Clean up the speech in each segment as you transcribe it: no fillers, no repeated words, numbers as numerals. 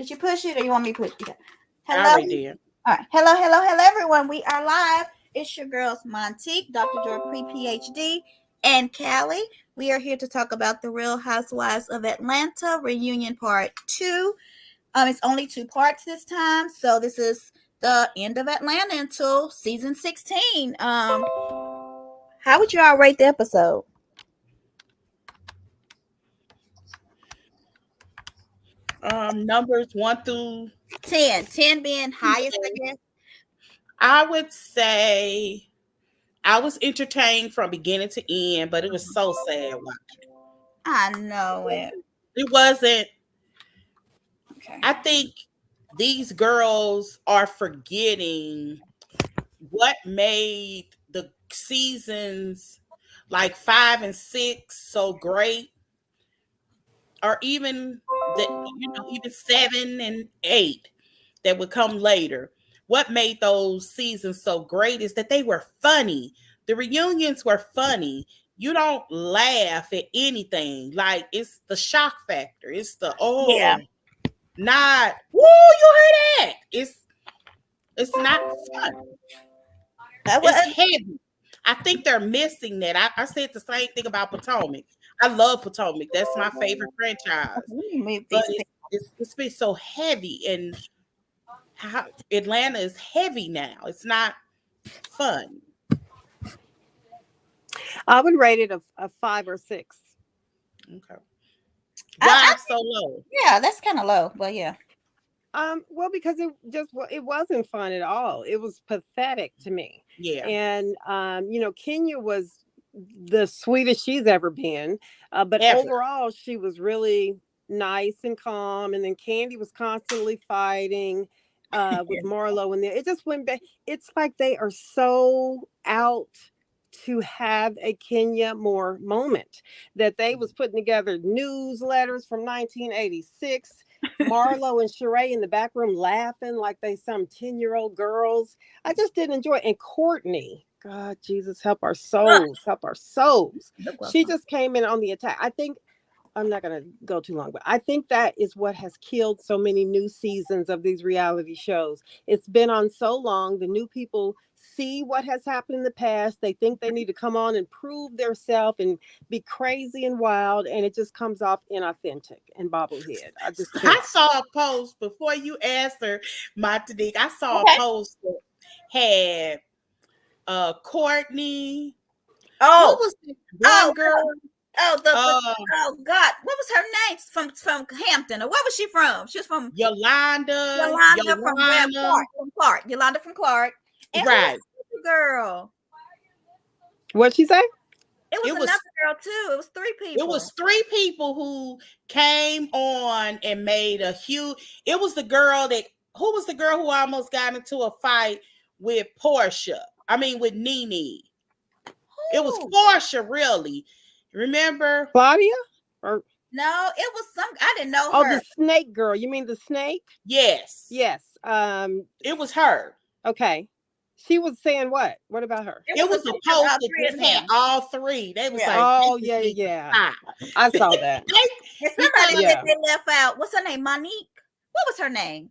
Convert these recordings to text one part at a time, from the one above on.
Did you push it or you want me to push it? I Hello? already did. All right. Hello, everyone. We are live. It's your girls, Montique, Dr. Joy Pre-PhD, and Callie. We are here to talk about the Real Housewives of Atlanta reunion part 2. It's only 2 parts this time, so this is the end of Atlanta until season 16. How would y'all rate the episode? Numbers 1 through 10. 10 being highest, I guess. I would say I was entertained from beginning to end, but it was so sad watching. I know it. It wasn't. Okay. I think these girls are forgetting what made the seasons like 5 and 6 so great, or even even 7 and 8 that would come later. What made those seasons so great is that they were funny. The reunions were funny. You don't laugh at anything. Like, it's the shock factor. It's the not woo, you heard that. It's not fun. It's heavy. I think they're missing that. I said the same thing about Potomac. I love Potomac. That's my favorite franchise. But it's been so heavy, and how Atlanta is heavy now. It's not fun. I would rate it a 5 or 6. Okay. Why so low? Yeah, that's kind of low, but yeah. Well, because it wasn't fun at all. It was pathetic to me. Yeah. And Kenya was the sweetest she's ever been. But overall, she was really nice and calm. And then Candy was constantly fighting with Marlo in there. It just went back. It's like they are so out to have a Kenya Moore moment, that they was putting together newsletters from 1986. Marlo and Sheree in the back room laughing like they some 10-year-old girls. I just didn't enjoy it. And Courtney, God, Jesus, help our souls, help our souls. She just came in on the attack. I think, I'm not going to go too long, but I think that is what has killed so many new seasons of these reality shows. It's been on so long. The new people see what has happened in the past. They think they need to come on and prove themselves and be crazy and wild, and it just comes off inauthentic and bobblehead. I saw a post before you answered, Montanique. I saw a post that had Courtney. Oh, what was the one girl? Oh God! What was her name? From Hampton, or where was she from? She was from Yolanda from Clark. Yolanda from Clark. And right, girl. What'd she say? It was another girl too. It was 3 people. It was 3 people who came on and made a huge. It was the girl who was the girl who almost got into a fight with Portia. I mean, with Nene. It was Portia, really. Remember Claudia? Or no, it was some. I didn't know her. Oh, the snake girl. You mean the snake? Yes. Yes. It was her. Okay. She was saying what? What about her? It was a post that just had all 3. They was like, oh yeah. I saw that. Somebody that they left out. What's her name? Monique. What was her name?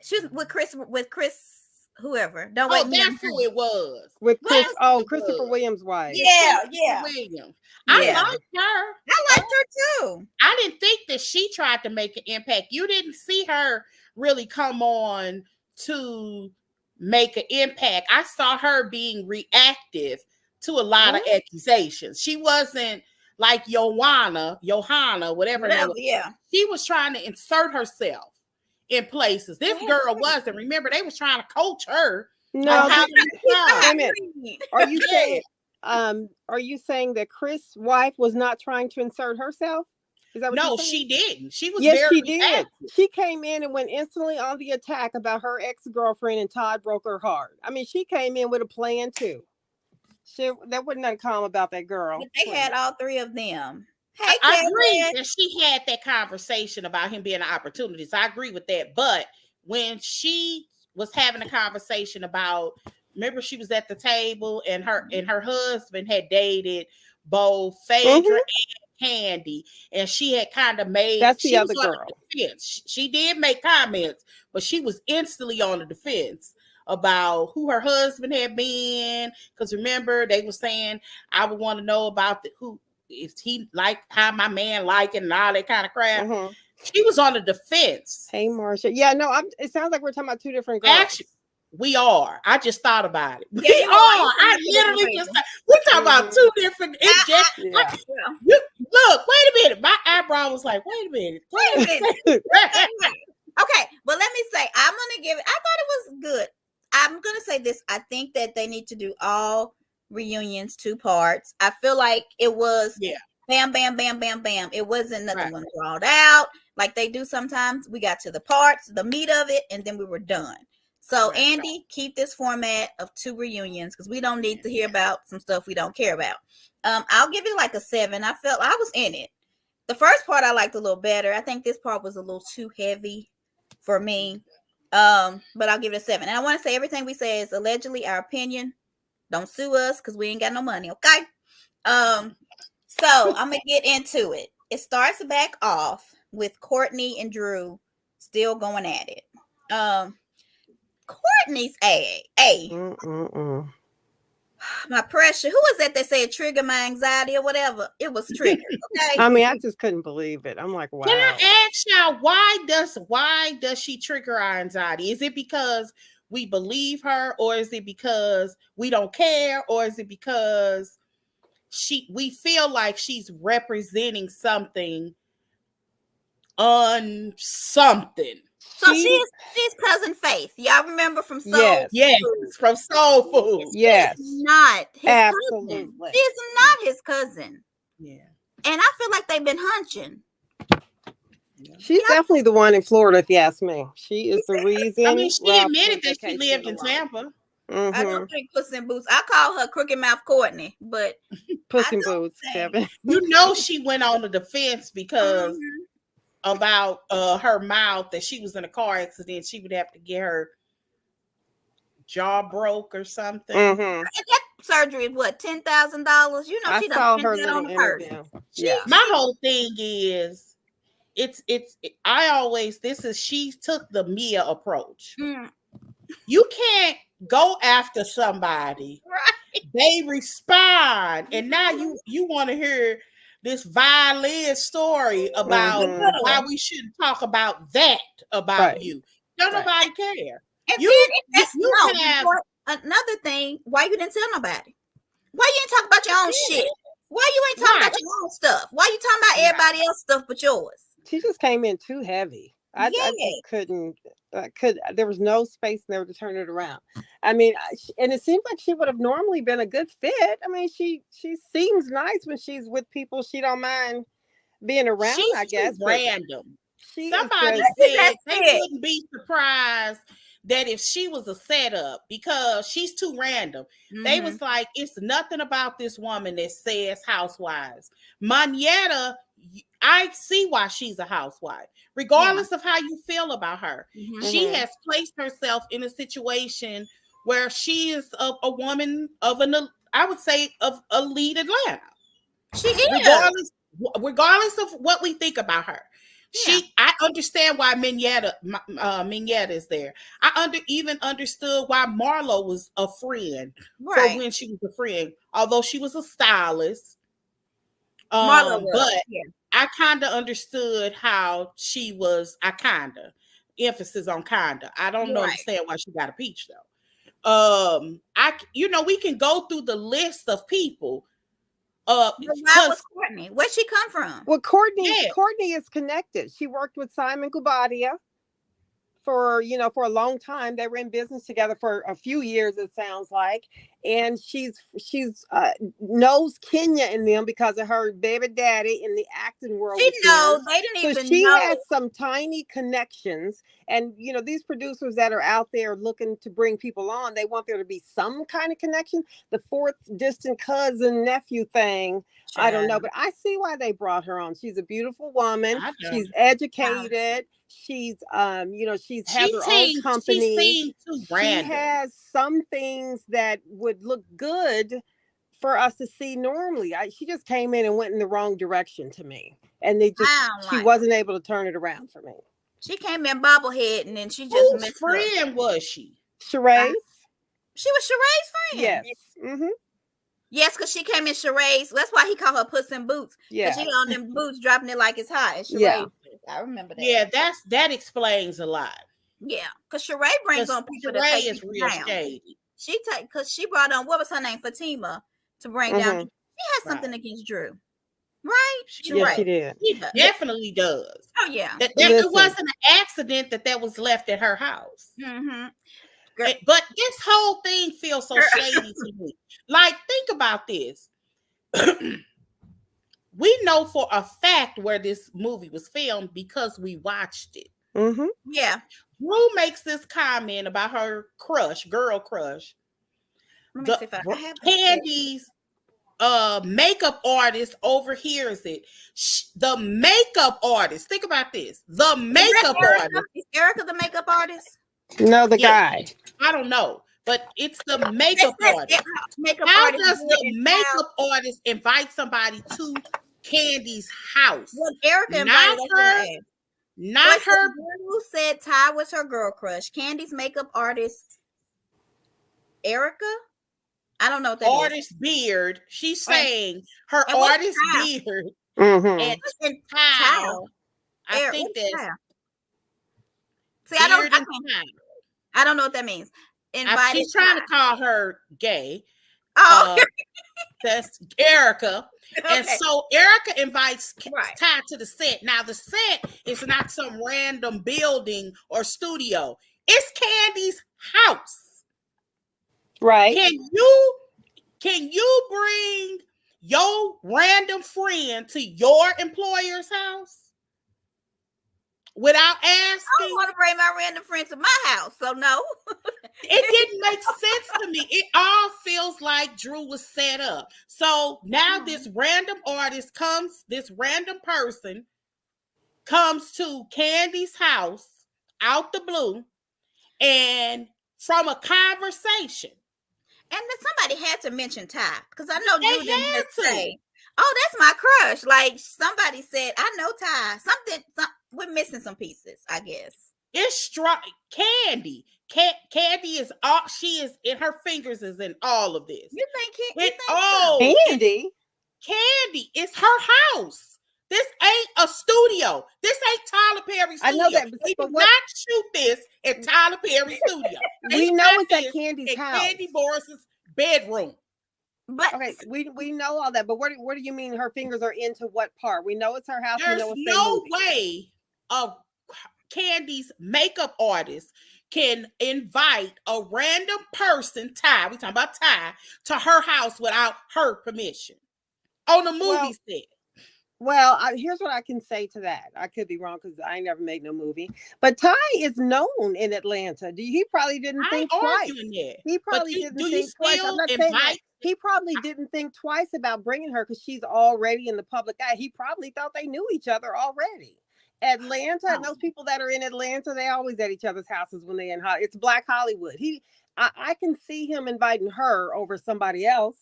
She was with Chris. Whoever. Don't wait. That's who it was. With Christopher Williams' wife. Yeah. Williams. I liked her. I liked her too. I didn't think that she tried to make an impact. You didn't see her really come on to make an impact. I saw her being reactive to a lot of accusations. She wasn't like Johanna, whatever her name was. Yeah. She was trying to insert herself in places. This girl wasn't. Remember, they was trying to coach her. No, are you saying that Chris' wife was not trying to insert herself? Is that what no, she didn't. She was she did. She came in and went instantly on the attack about her ex-girlfriend, and Todd broke her heart. I mean, she came in with a plan too. That wasn't nothing calm about that girl. But they had all 3 of them. Hey, I agree that she had that conversation about him being an opportunity. So I agree with that. But when she was having a conversation about, remember, she was at the table and her husband had dated both Phaedra and Candy, and she had kind of made. That's the she other was on girl. the defense. She did make comments, but she was instantly on the defense about who her husband had been. Because remember, they were saying, I would want to know about who, if he liked how my man liked it and all that kind of crap. Mm-hmm. She was on the defense. Hey, Marsha. Yeah, no, it sounds like we're talking about two different girls. Actually, we are. I just thought about it. Yeah, you are. I literally just. We're talking about two different. You look. Wait a minute. My eyebrow was like, wait a minute. Okay, but let me say, I'm gonna give it. I thought it was good. I'm gonna say this. I think that they need to do all reunions 2 parts. I feel like it was bam, bam, bam, bam, bam. It wasn't nothing was drawn out like they do sometimes. We got to the parts, the meat of it, and then we were done. So Andy, keep this format of 2 reunions because we don't need to hear about some stuff we don't care about. I'll give it like a 7. I felt I was in it. The first part I liked a little better. I think this part was a little too heavy for me. But I'll give it a 7. And I want to say everything we say is allegedly our opinion. Don't sue us because we ain't got no money, okay? So I'm gonna get into it. It starts back off with Courtney and Drew still going at it. Courtney's my pressure. Who was that said trigger my anxiety or whatever? It was triggered. Okay. I mean, I just couldn't believe it. I'm like, wow. Can I ask y'all why does she trigger our anxiety? Is it because we believe her, or is it because we don't care, or is it because we feel like she's representing something on something? So she's cousin Faith. Y'all remember from Soul Food? Yes, from Soul Food. Yes. Not his Absolutely. cousin. She's not his cousin. Yeah. And I feel like they've been hunching. She's definitely the one in Florida, if you ask me. She is the reason. I mean, she admitted that she lived in Tampa. Mm-hmm. I don't think Puss in Boots. I call her Crooked Mouth Courtney, but Puss in Boots, Kevin. You know she went on the defense because about her mouth, that she was in a car accident. She would have to get her jaw broke or something. And that surgery is what, $10,000? You know, she saw done her that on the interview. purse. My whole thing is, she took the Mia approach. You can't go after somebody, they respond, and now you want to hear this violin story about why we shouldn't talk about that about you. Don't nobody care. And another thing, why you didn't tell nobody? Why you ain't talk about your own shit? Why you ain't talking about your own stuff? Why you talking about everybody else's stuff but yours? She just came in too heavy. I just couldn't. There was no space there to turn it around. I mean, and it seems like she would have normally been a good fit. I mean, she seems nice when she's with people she don't mind being around. I guess random. Somebody said they wouldn't be surprised that if she was a setup because she's too random. They was like, it's nothing about this woman that says housewives. Monietta, I see why she's a housewife, regardless of how you feel about her. She has placed herself in a situation where she is a woman of I would say, of elite Atlanta. She is. Regardless of what we think about her. I understand why Mignetta is there. I even understood why Marlo was a friend for when she was a friend, although she was a stylist. Marlo I kind of understood how she was. Emphasis on kinda. I don't understand why she got a peach though. We can go through the list of people. Why was Courtney? Where'd she come from? Well, Courtney is connected. She worked with Simon Gubadia for a long time. They were in business together for a few years, it sounds like. And she's knows Kenya and them because of her baby daddy in the acting world. They didn't even know. She has some tiny connections. And these producers that are out there looking to bring people on, they want there to be some kind of connection. The fourth distant cousin nephew thing, I don't know, but I see why they brought her on. She's a beautiful woman. She's educated. She's she's had her own company. She has some things that would look good for us to see normally. She just came in and went in the wrong direction to me, and she wasn't able to turn it around for me. She came in bobblehead, and then she just Whose friend was she? Sheree's. She was Sheree's friend. Yes. Mm-hmm. Yes, because she came in Sheree's. That's why he called her Puss in Boots. Yeah. Because she on them boots dropping it like it's hot. And Yeah. I remember that. Yeah, that explains a lot. Yeah, because Sheree brings on people that take is real down. shady. Because she brought on, what was her name, Fatima, to bring down. She has something against Drew, right? Yes, she did. She definitely does. Oh yeah, it wasn't an accident that was left at her house. Mm-hmm. But this whole thing feels so shady to me. Like, think about this. We know for a fact where this movie was filmed because we watched it. Mm-hmm. Yeah. Rue makes this comment about her girl crush. Let me see if I have Candy's makeup artist overhears it. The makeup artist, think about this. The makeup artist. Is Erica the makeup artist? No, the guy. I don't know, but it's the makeup artist. How does the makeup artist invite somebody to Candy's house? Well, Erica invited her. Not her. Who said Ty was her girl crush? Candy's makeup artist, Erica. I don't know what that artist beard. She's saying her artist beard and Ty. I think that's. See, I don't know what that means. She's trying to call her gay. Oh, that's Erica. Okay. And so Erica invites Ty to the set. Now the set is not some random building or studio. It's Candy's house. Right. Can you bring your random friend to your employer's house without asking? I don't want to bring my random friend to my house, so no. It didn't make sense to me. It all feels like Drew was set up. So now this random person comes to Candy's house out the blue and from a conversation. And then somebody had to mention Ty, because I know Drew didn't just say, "Oh, that's my crush." Like somebody said, "I know Ty." We're missing some pieces, I guess. It's strong. Candy is all she is in. Her fingers is in all of this. You think Candy? Candy, it's her house. This ain't a studio. This ain't Tyler Perry studio. I know that, we did not shoot this at Tyler Perry studio. We know it's at Candy's house. Candy Boris's bedroom. But okay, we know all that. But what do you mean her fingers are into what part? We know it's her house. There's no way of Candy's makeup artist can invite a random person, Ty, we talking about Ty, to her house without her permission on a movie set. Well, here's what I can say to that. I could be wrong because I never made no movie. But Ty is known in Atlanta. He probably didn't think twice. He probably didn't think twice. I'm not saying that. He probably didn't think twice about bringing her because she's already in the public eye. He probably thought they knew each other already. Atlanta, and those people that are in Atlanta, they always at each other's houses when they're in Hollywood. It's Black Hollywood. I can see him inviting her over somebody else.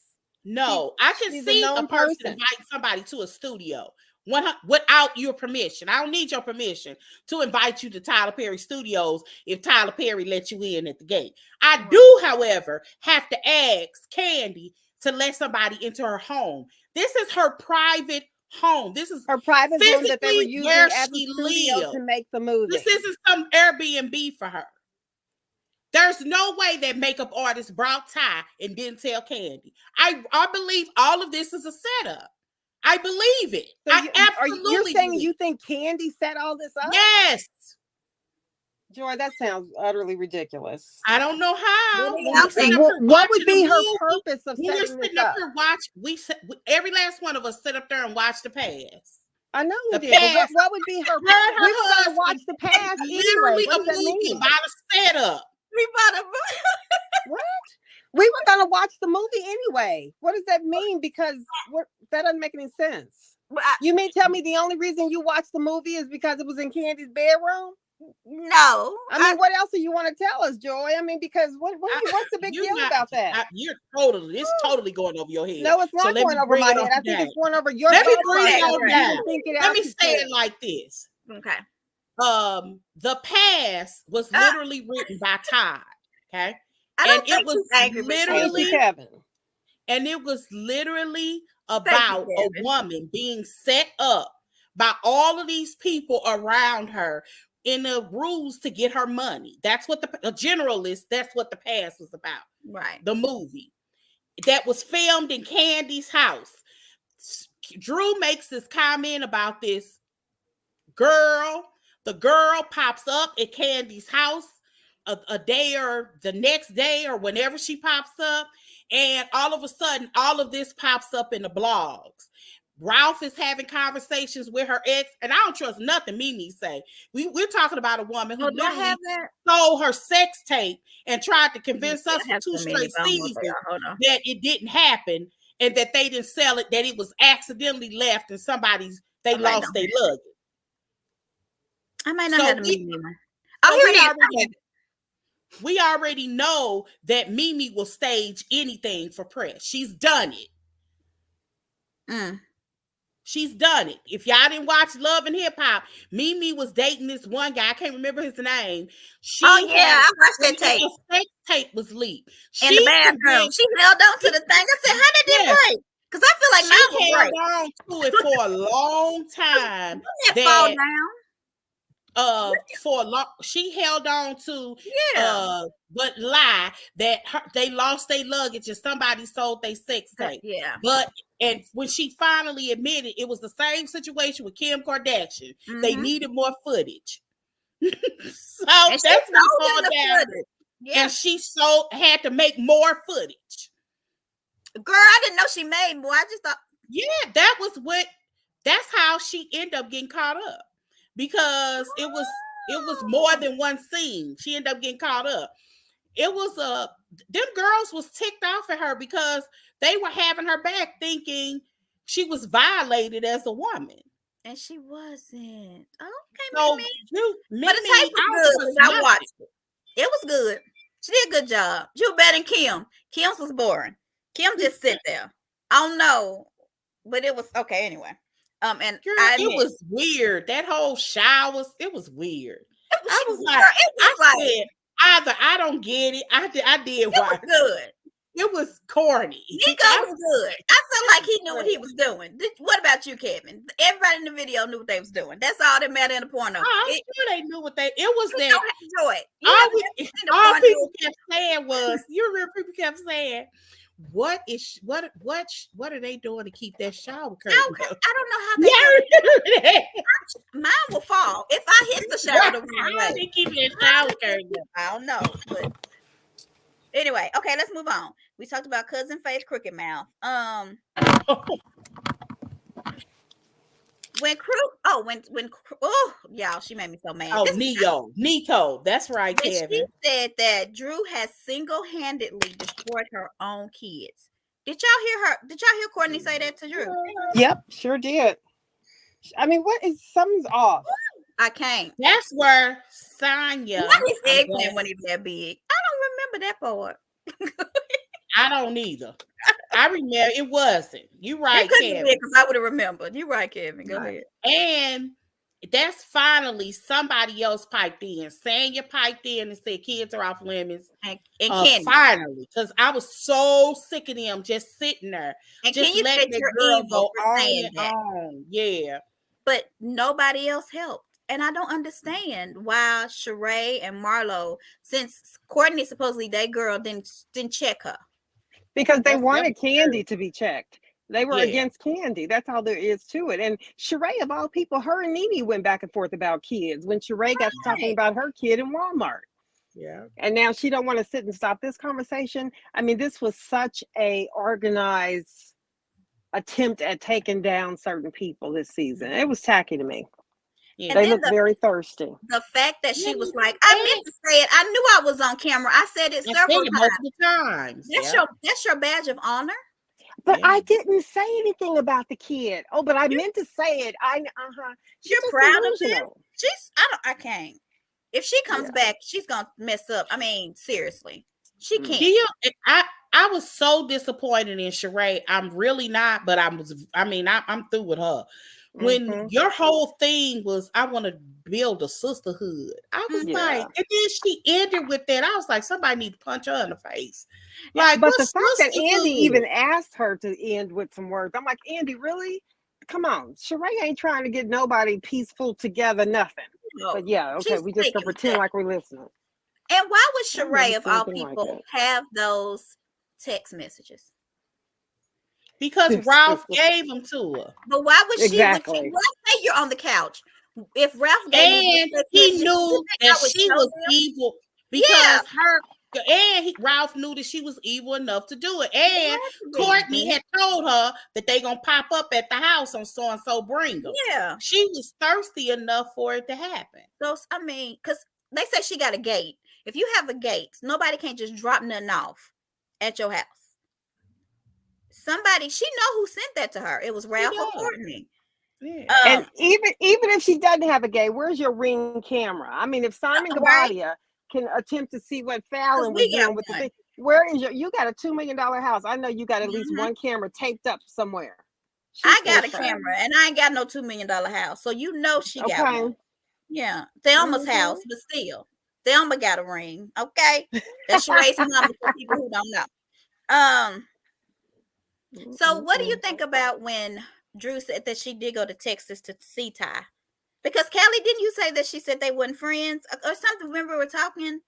No, I can see a person inviting somebody to a studio without your permission. I don't need your permission to invite you to Tyler Perry Studios if Tyler Perry lets you in at the gate. I do, however, have to ask Candy to let somebody into her home. This is her private home. This is her private home that they were using as a studio to make the movie. This isn't some Airbnb for her. There's no way that makeup artist brought Ty and didn't tell Candy. I believe all of this is a setup. I believe it. So you're saying you think Candy set all this up? Yes. Joy, that sounds utterly ridiculous. I don't know how. What would be her purpose of setting this up? Every last one of us sit up there and watch the pass. I know we did. What would be her purpose? We were going to watch the pass anyway. What does that mean? About a setup. What? We were going to watch the movie anyway. What does that mean? Because that doesn't make any sense. You mean tell me the only reason you watched the movie is because it was in Candy's bedroom? No. I mean, what else do you want to tell us, Joy? I mean, because what's the big deal about that? You're it's totally going over your head. No, it's not going over my head. I think it's going over your head. Let me bring it on down. Let me say it like this. Okay. The past was literally written by Todd. Okay. And it was literally Kevin. And it was literally about a woman being set up by all of these people around her in the rules to get her money. That's what the generalist, that's what the past was about. Right. The movie that was filmed in Candy's house. Drew makes this comment about this girl. The girl pops up at Candy's house a day or the next day or whenever she pops up. And all of a sudden, all of this pops up in the blogs. Ralph is having conversations with her ex, and I don't trust nothing Mimi say. We're talking about a woman who literally sold her sex tape and tried to convince us for 2 straight seasons that it didn't happen and that they didn't sell it, that it was accidentally left and they lost their luggage. I might not have to meet Mimi. We already know that Mimi will stage anything for press. She's done it. She's done it. If y'all didn't watch Love and Hip Hop, Mimi was dating this one guy. I can't remember his name. I watched that tape. Her sex tape was leaked. In the bathroom. She held on to the thing. I said, how did it break? Because I feel like she held on to it for a long time. Fall down. She held on to but lie that they lost their luggage and somebody sold their sex tape. And when she finally admitted, it was the same situation with Kim Kardashian. They needed more footage. So that's what down. And she had to make more footage. Girl, I didn't know she made more. I just thought that's how she ended up getting caught up. Because it was more than one scene. She ended up getting caught up. It was them girls was ticked off at her because they were having her back thinking she was violated as a woman. And she wasn't. Okay, so Mimi. But the tape was good. I watched it. It was good. She did a good job. She was better than Kim. Kim's was boring. Kim just sit there. I don't know. But it was okay anyway. And girl, it was weird. That whole shower, it was weird. I was like, said, either I don't get it. I did watch it. Good. It was corny. Nico was good. I felt like he knew what he was doing. What about you, Kevin? Everybody in the video knew what they was doing. That's all that mattered in the porno. I'm sure they knew what it was that. Enjoy it. All people kept saying was, you remember people kept saying, what are they doing to keep that shower curtain up? I don't know how they mine will fall if I hit the shower the wrong way. How they keep that shower curtain up? I don't know, but anyway, okay, let's move on. We talked about Cousin Faith Crooked Mouth. Y'all, she made me so mad. Nico, that's right, Kevin. She said that Drew has single-handedly destroyed her own kids. Did y'all hear Courtney say that to Drew? Yep, sure did. I mean, something's off. I can't. That's where Sonya. Why his eggplant wasn't even that big? I don't remember that part. I don't either. I remember it wasn't. You right, Kevin. Because I would have remembered. You right, Kevin. Go ahead. And that's finally somebody else piped in. Sanya piped in and said kids are off limits. And Kenny. Finally, because I was so sick of them just sitting there. And just can letting the girl go on and on. Yeah. But nobody else helped. And I don't understand why Sheree and Marlo, since Courtney supposedly that girl didn't check her. Because they wanted Candy to be checked. They were against Candy. That's all there is to it. And Sheree, of all people, her and Nene went back and forth about kids when Sheree got to talking about her kid in Walmart. Yeah. And now she don't want to sit and stop this conversation. I mean, this was such a organized attempt at taking down certain people this season. It was tacky to me. Yeah. They look very thirsty. The fact that she was like, I meant to say it. I knew I was on camera. I said it several times. Multiple times. That's your badge of honor. But I didn't say anything about the kid. Oh, but I meant to say it. She's You're just proud of this? delusional. I can't. If she comes back, she's gonna mess up. I mean, seriously. She can't. I was so disappointed in Sheree. I'm really not, but I'm through with her. When your whole thing was, I want to build a sisterhood. I was like, and then she ended with that. I was like, somebody need to punch her in the face. Like, but the fact that Andy even asked her to end with some words, I'm like, Andy, really? Come on, Sheree ain't trying to get nobody peaceful together, nothing. No, but yeah, okay, we just gonna pretend like we're listening. And why would Sheree, of all people, have those text messages? Because Ralph gave them to her. But why would she? Let's say you're on the couch. If Ralph gave he knew that she was evil because Ralph knew that she was evil enough to do it. And Courtney had told her that they gonna pop up at the house on so and so bring them. Yeah, she was thirsty enough for it to happen. So I mean, because they say she got a gate. If you have a gate, nobody can just drop nothing off at your house. Somebody, she know who sent that to her. It was Ralph or Courtney. Yeah. And even if she doesn't have a gate, where's your Ring camera? I mean, if Simon Gabadia can attempt to see what Fallon was doing with the thing, where is you got a $2 million house? I know you got at least one camera taped up somewhere. I got a camera, and I ain't got no $2 million house, so you know she got one. Yeah, Thelma's house, but still, Thelma got a ring. Okay, that's Sheree's number for people who don't know. So what do you think about when Drew said that she did go to Texas to see Ty? Because Callie, didn't you say that she said they weren't friends or something? Remember we were talking?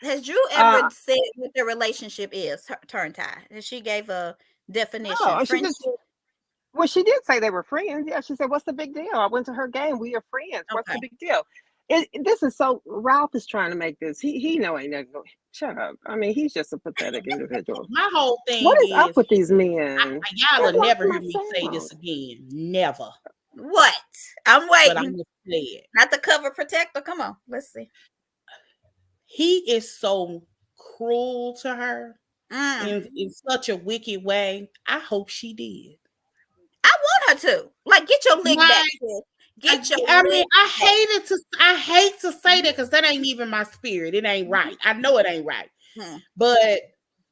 Has Drew ever said what their relationship is, her and Ty? And she gave a definition. She did say they were friends. Yeah, she said, "What's the big deal? I went to her game. We are friends. What's the big deal?" This is so. Ralph is trying to make this. He know ain't nothing. Shut up. I mean, he's just a pathetic individual. My whole thing. What is up with these men? Y'all will never hear me say this again. Never. What? I'm waiting. But I'm gonna say it. Not the cover protector. Come on, let's see. He is so cruel to her in such a wicked way. I hope she did. I want her to. Like, get your leg back. I hate to say that because that ain't even my spirit. It ain't right. I know it ain't right. But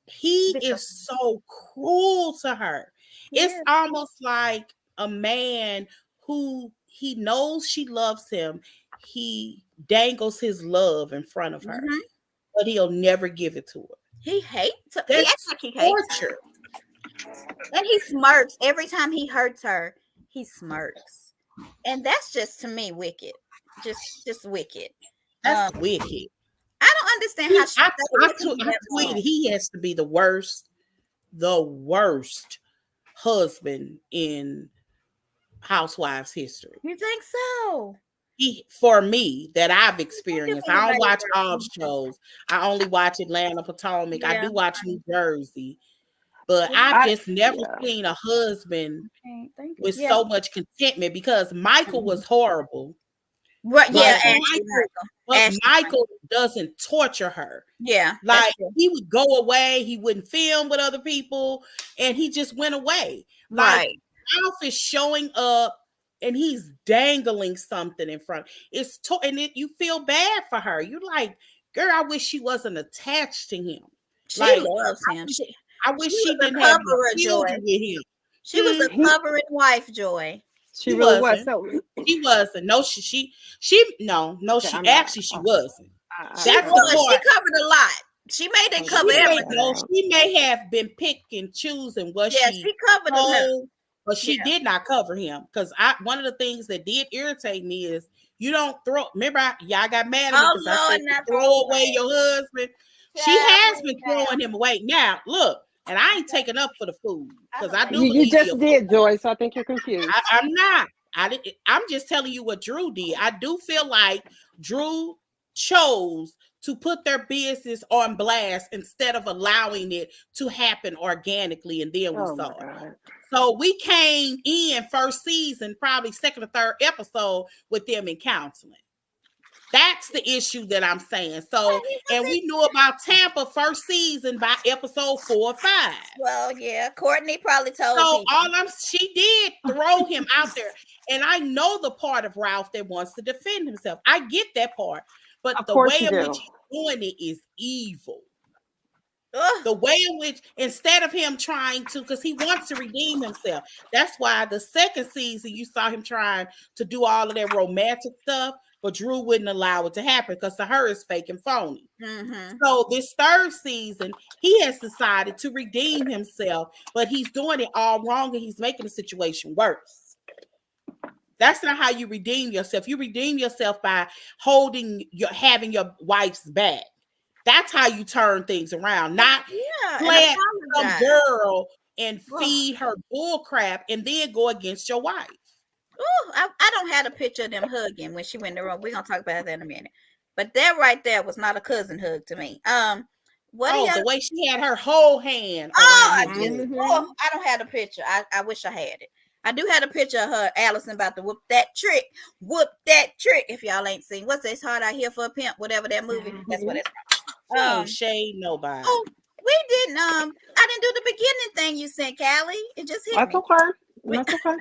he is so cruel to her. It's almost like a man who he knows she loves him. He dangles his love in front of her, but he'll never give it to her. He hates her. He acts like he hates her. And he smirks every time he hurts her. He smirks. And that's just, to me, wicked. Just wicked. That's wicked. I don't understand how I tweeted he has to be the worst husband in Housewives history. You think so? For me, that I've experienced. I don't watch all shows. I only watch Atlanta, Potomac. Yeah. I do watch New Jersey. But I've just never seen a husband with so much contentment, because Michael was horrible. Right? Yeah, Michael doesn't torture her. Yeah, like he would go away, he wouldn't film with other people, and he just went away. Like Ralph is showing up, and he's dangling something in front. You feel bad for her. You're like, girl, I wish she wasn't attached to him. She loves him. I wish she didn't have children with him. She was a covering wife, Joy. She really was. So she wasn't. No, she actually she wasn't. She covered a lot. She made it cover everything. She may have been picking and choosing what she covered enough. But she did not cover him. Because one of the things that did irritate me is you don't throw. Remember, y'all got mad at me because I said throw away your husband. She has been throwing him away. Now, look, and I ain't taking up for the food because I do. You just did, Joy. So I think you're confused. I'm not. I'm just telling you what Drew did. I do feel like Drew chose to put their business on blast instead of allowing it to happen organically, and then we saw it. So we came in first season, probably second or third episode, with them in counseling. That's the issue that I'm saying. So, and we knew about Tampa first season by episode 4 or 5. Well, yeah, Courtney probably told So people. she did throw him out there. And I know the part of Ralph that wants to defend himself. I get that part. But the way in which he's doing it is evil. Ugh. The way in which, instead of him trying to, because he wants to redeem himself. That's why the second season you saw him trying to do all of that romantic stuff, but Drew wouldn't allow it to happen because to her it's fake and phony. Mm-hmm. So this third season, he has decided to redeem himself, but he's doing it all wrong and he's making the situation worse. That's not how you redeem yourself. You redeem yourself by having your wife's back. That's how you turn things around, not plant some girl and feed her bull crap and then go against your wife. Oh, I don't have a picture of them hugging when she went in the room. We're gonna talk about that in a minute. But that right there was not a cousin hug to me. The way she had her whole hand. I don't have the picture. I wish I had it. I do have a picture of her, Allison, about to whoop that trick. If y'all ain't seen, what's It's Hard Out Here for a Pimp, whatever that movie. That's what it's from. Shade nobody. Oh, we didn't. I didn't do the beginning thing you sent, Callie. It just hit me. That's okay.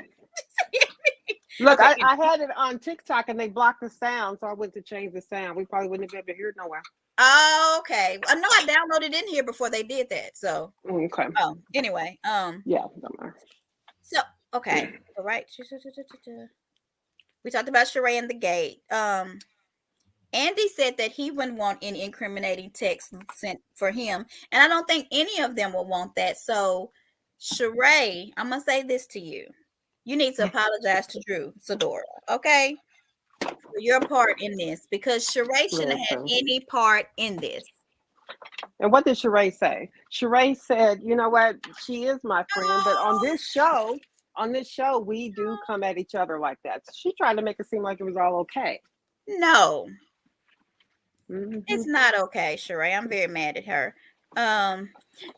Look, I had it on TikTok and they blocked the sound, so I went to change the sound. We probably wouldn't have been able to hear it nowhere. Oh, okay. I know I downloaded in here before they did that. So okay. Anyway. Yeah, don't matter. So okay. All right. We talked about Sheree and the gate. Andy said that he wouldn't want any incriminating text sent for him. And I don't think any of them will want that. So, Sheree, I'm going to say this to you. You need to apologize to Drew Sidora, okay? For your part in this. Because Sheree shouldn't have any part in this. And what did Sheree say? Sheree said, you know what? She is my friend. But on this show, we do come at each other like that. So she tried to make it seem like it was all okay. No. Mm-hmm. It's not okay, Sheree. I'm very mad at her.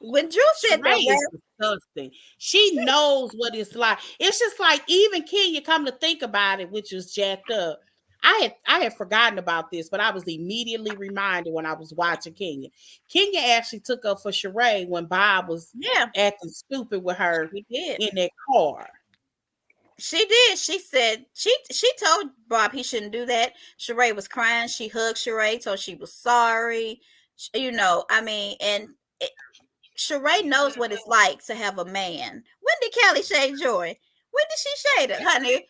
When Drew said that is disgusting. She knows what it's like. It's just like even Kenya come to think about it, which was jacked up. I had forgotten about this, but I was immediately reminded when I was watching Kenya. Kenya actually took up for Sheree when Bob was acting stupid with her in that car. She did. She said she told Bob he shouldn't do that. Sheree was crying. She hugged Sheree, told she was sorry. And Sheree knows what it's like to have a man. When did Callie shade Joy? When did she shade it, honey?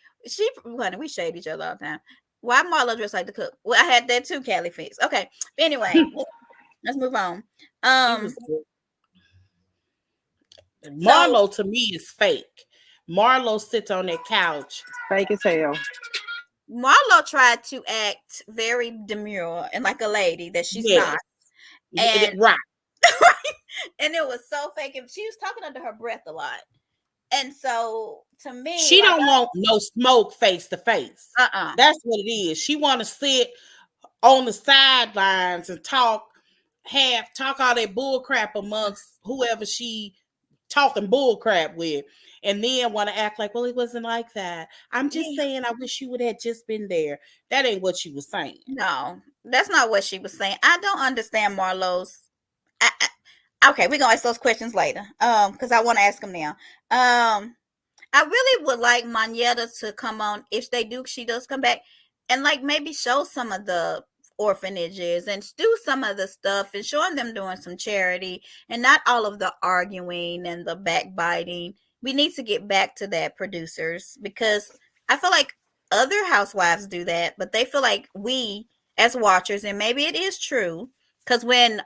We shade each other all the time. Why Marlo dressed like the cook? Well, I had that too, Callie fix. Okay. Anyway, let's move on. Marlo to me is fake. Marlo sits on that couch. Fake as hell. Marlo tried to act very demure and like a lady that she's not. And right. And it was so fake. And she was talking under her breath a lot. And so to me, she don't want no smoke face to face. That's what it is. She want to sit on the sidelines and talk all that bull crap amongst whoever she talking bull crap with, and then want to act like, well, it wasn't like that. I'm just saying, I wish you would have just been there. That ain't what she was saying. No, that's not what she was saying. I don't understand Marlo's. Okay, we're gonna ask those questions later. Because I want to ask them now. I really would like Monyetta to come on if she does come back, and like maybe show some of the orphanages and do some of the stuff and showing them doing some charity and not all of the arguing and the backbiting. We need to get back to that, producers, because I feel like other housewives do that, but they feel like we as watchers, and maybe it is true, because when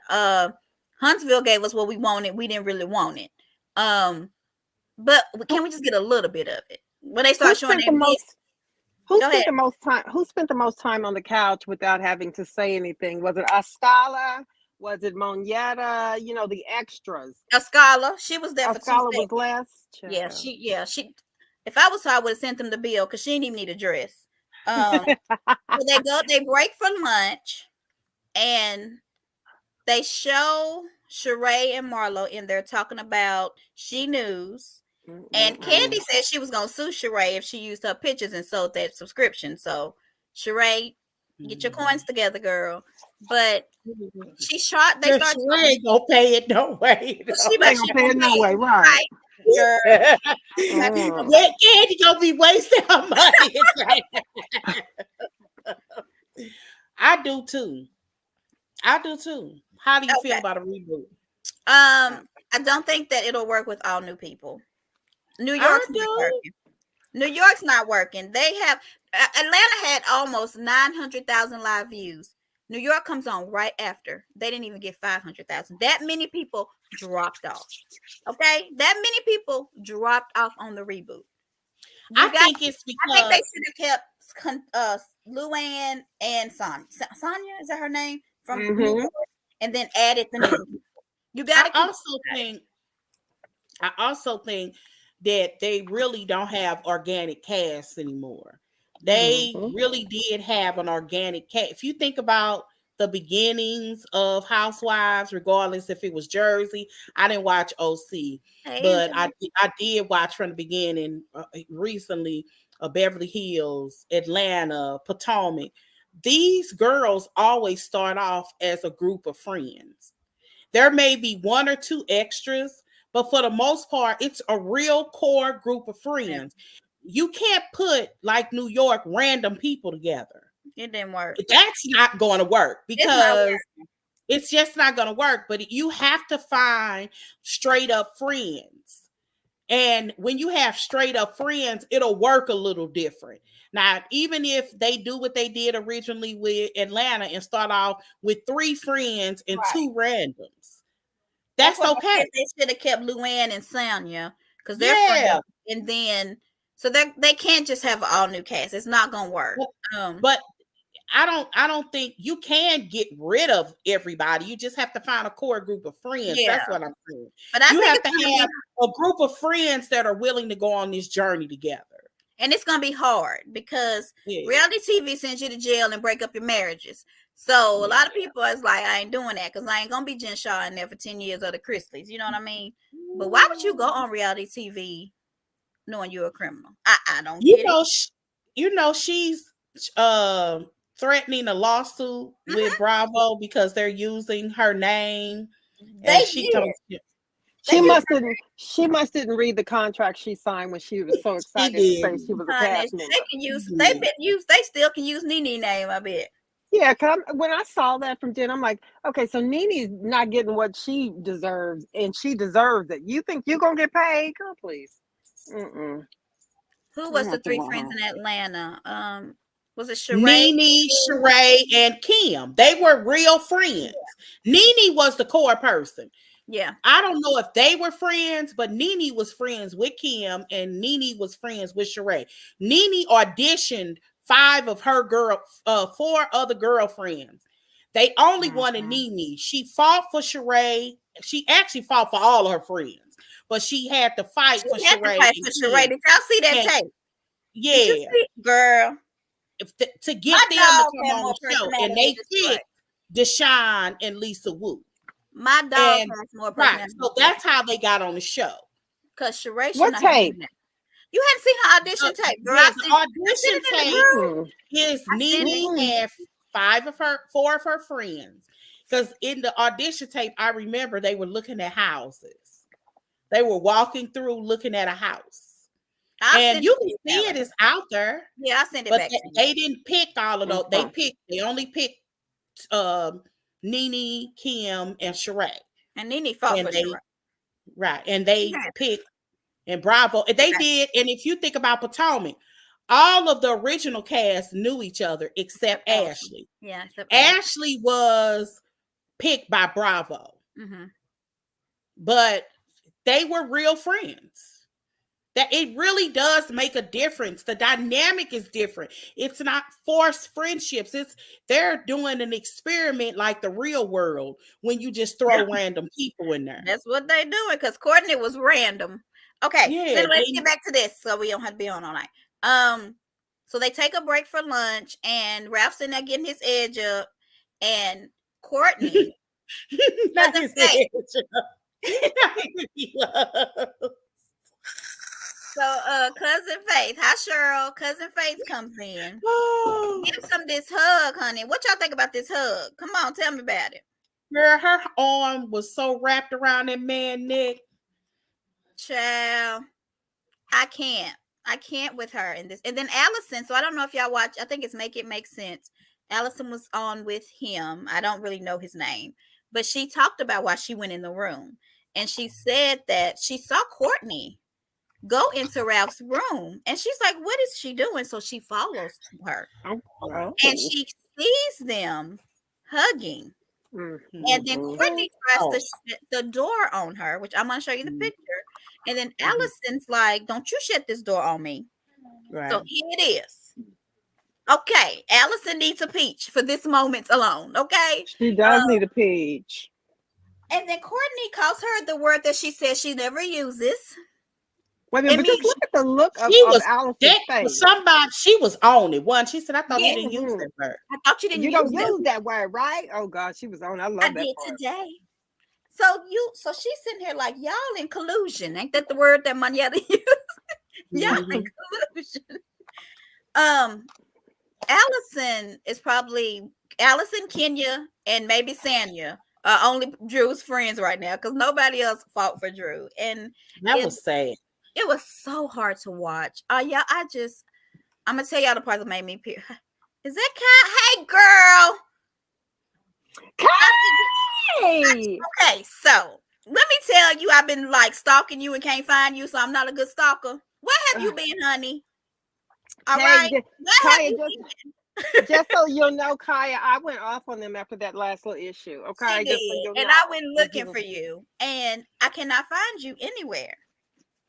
Huntsville gave us what we wanted, we didn't really want it. But can we just get a little bit of it? When they start showing who spent the most time on the couch without having to say anything? Was it Ascala? Was it Monyetta? You know, the extras. Ascala, she was there. Ascala was less. Yeah, she. If I was her, I would have sent them the bill because she didn't even need a dress. So they break for lunch, and they show Sheree and Marlo in there talking about She News. And Candy said she was going to sue Sheree if she used her pictures and sold that subscription. So Sheree Get your coins together, girl. But she shot. They She started. ain't gonna pay it no way. She ain't gonna pay it no way, right? Girl. That Candy gonna be wasting her money. I do too. How do you feel about a reboot? I don't think that it'll work with all new people. New York's not working. New York's not working. They have Atlanta had almost 900,000 live views. New York comes on right after. They didn't even get 500,000. That many people dropped off. Okay, that many people dropped off on the reboot. I think they should have kept Luann and Sonya. Sonya, is that her name? From New York, and then added the new people. You got to. I also think that they really don't have organic casts anymore. They really did have an organic cast. If you think about the beginnings of Housewives, regardless if it was Jersey, I didn't watch OC, but I did watch from the beginning recently. Beverly Hills, Atlanta, Potomac. These girls always start off as a group of friends. There may be one or two extras, but for the most part, it's a real core group of friends. You can't put, like New York, random people together. It didn't work. That's not going to work because it's just not going to work. But you have to find straight up friends. And when you have straight up friends, it'll work a little different. Now, even if they do what they did originally with Atlanta and start off with 3 friends and 2 randoms, that's okay. They should have kept Luann and Sonya because they're friends. And then, so they can't just have an all new cast. It's not gonna work. But I don't think you can get rid of everybody. You just have to find a core group of friends. That's what I'm saying. But you have to have a group of friends that are willing to go on this journey together. And it's gonna be hard because reality TV sends you to jail and break up your marriages. So a lot of people is like, I ain't doing that because I ain't gonna be Jen Shaw in there for 10 years of the Chrisleys. You know what I mean? But why would you go on reality TV knowing you're a criminal? I don't get it. She's threatening a lawsuit with Bravo because they're using her name. She must didn't read the contract she signed when she was so excited to say she was a cast member. They still can use Nene name, I bet. Yeah, when I saw that from Jen, I'm like, okay, so Nene's not getting what she deserves, and she deserves it. You think you're gonna get paid, girl? Please. Who was the 3 friends in Atlanta? Was it Sheree? Nene, Sheree, and Kim. They were real friends. Nene was the core person. Yeah. I don't know if they were friends, but Nene was friends with Kim and Nene was friends with Sheree. Nene auditioned 5 of her 4 other girlfriends. They only wanted Nene. She fought for Sheree. She actually fought for all of her friends, but she had to fight for Sheree. Did y'all see that tape? Yeah. Girl. To get them to come on the show. And they picked Deshawn and Lisa Wu. My dog has more personality. So that's how they got on the show. Because Sheree, what tape? You hadn't seen her audition tape, girl. The audition tape is Nene had 4 of her friends. Because in the audition tape, I remember they were looking at houses. They were walking through looking at a house. And you can see it is out there. Yeah, I sent it back. But they didn't pick all of those. They only picked Nene, Kim, and Sheree. And Nene fought for Sheree. Right. And they picked and Bravo. And they did. And if you think about Potomac, all of the original cast knew each other except Ashley. Yeah. Ashley was picked by Bravo. But they were real friends. That it really does make a difference. The dynamic is different. It's not forced friendships. They're doing an experiment like the real world when you just throw random people in there. That's what they doing because Courtney was random. Okay, so let's get back to this so we don't have to be on all night. So they take a break for lunch and Ralph's in there getting his edge up and Courtney doesn't say. So, cousin Faith, hi Cheryl. Cousin Faith comes in. Oh, Give some this hug, honey. What y'all think about this hug? Come on, tell me about it. girl, her arm was so wrapped around that man's neck. Child, I can't with her in this. And then Allison. So I don't know if y'all watch. I think it's Make It Make Sense. Allison was on with him. I don't really know his name, but she talked about why she went in the room, and she said that she saw Courtney go into Ralph's room, and she's like, "What is she doing?" So she follows her, Oh. and she sees them hugging. Mm-hmm. And then Courtney tries to shut the door on her, which I'm gonna show you the picture. And then Allison's like, "Don't you shut this door on me." Right. So here it is. Okay, Allison needs a peach for this moment alone. Okay, she does need a peach. and then Courtney calls her the word that she says she never uses. Wait a minute, but just look at the look of Allison's face. Somebody, she was on it. She said, "I thought you didn't use that word. I thought you didn't. You don't use that word, right?" Oh God, she was on. I love that. I did today. So she's sitting here like, y'all in collusion. Ain't that the word that Manietta used? Y'all in collusion. Allison is probably Allison, Kenya, and maybe Sanya are only Drew's friends right now because nobody else fought for Drew. And that was sad. It was so hard to watch. Yeah, I'm gonna tell y'all the part that made me peer. Is that Kai? Hey, girl. Kai! Okay, so let me tell you, I've been like stalking you and can't find you, so I'm not a good stalker. Where have you been, honey? All right. Kaya, just so you'll know, Kaya, I went off on them after that last little issue. Okay, just so you'll know. I went looking for you, and I cannot find you anywhere.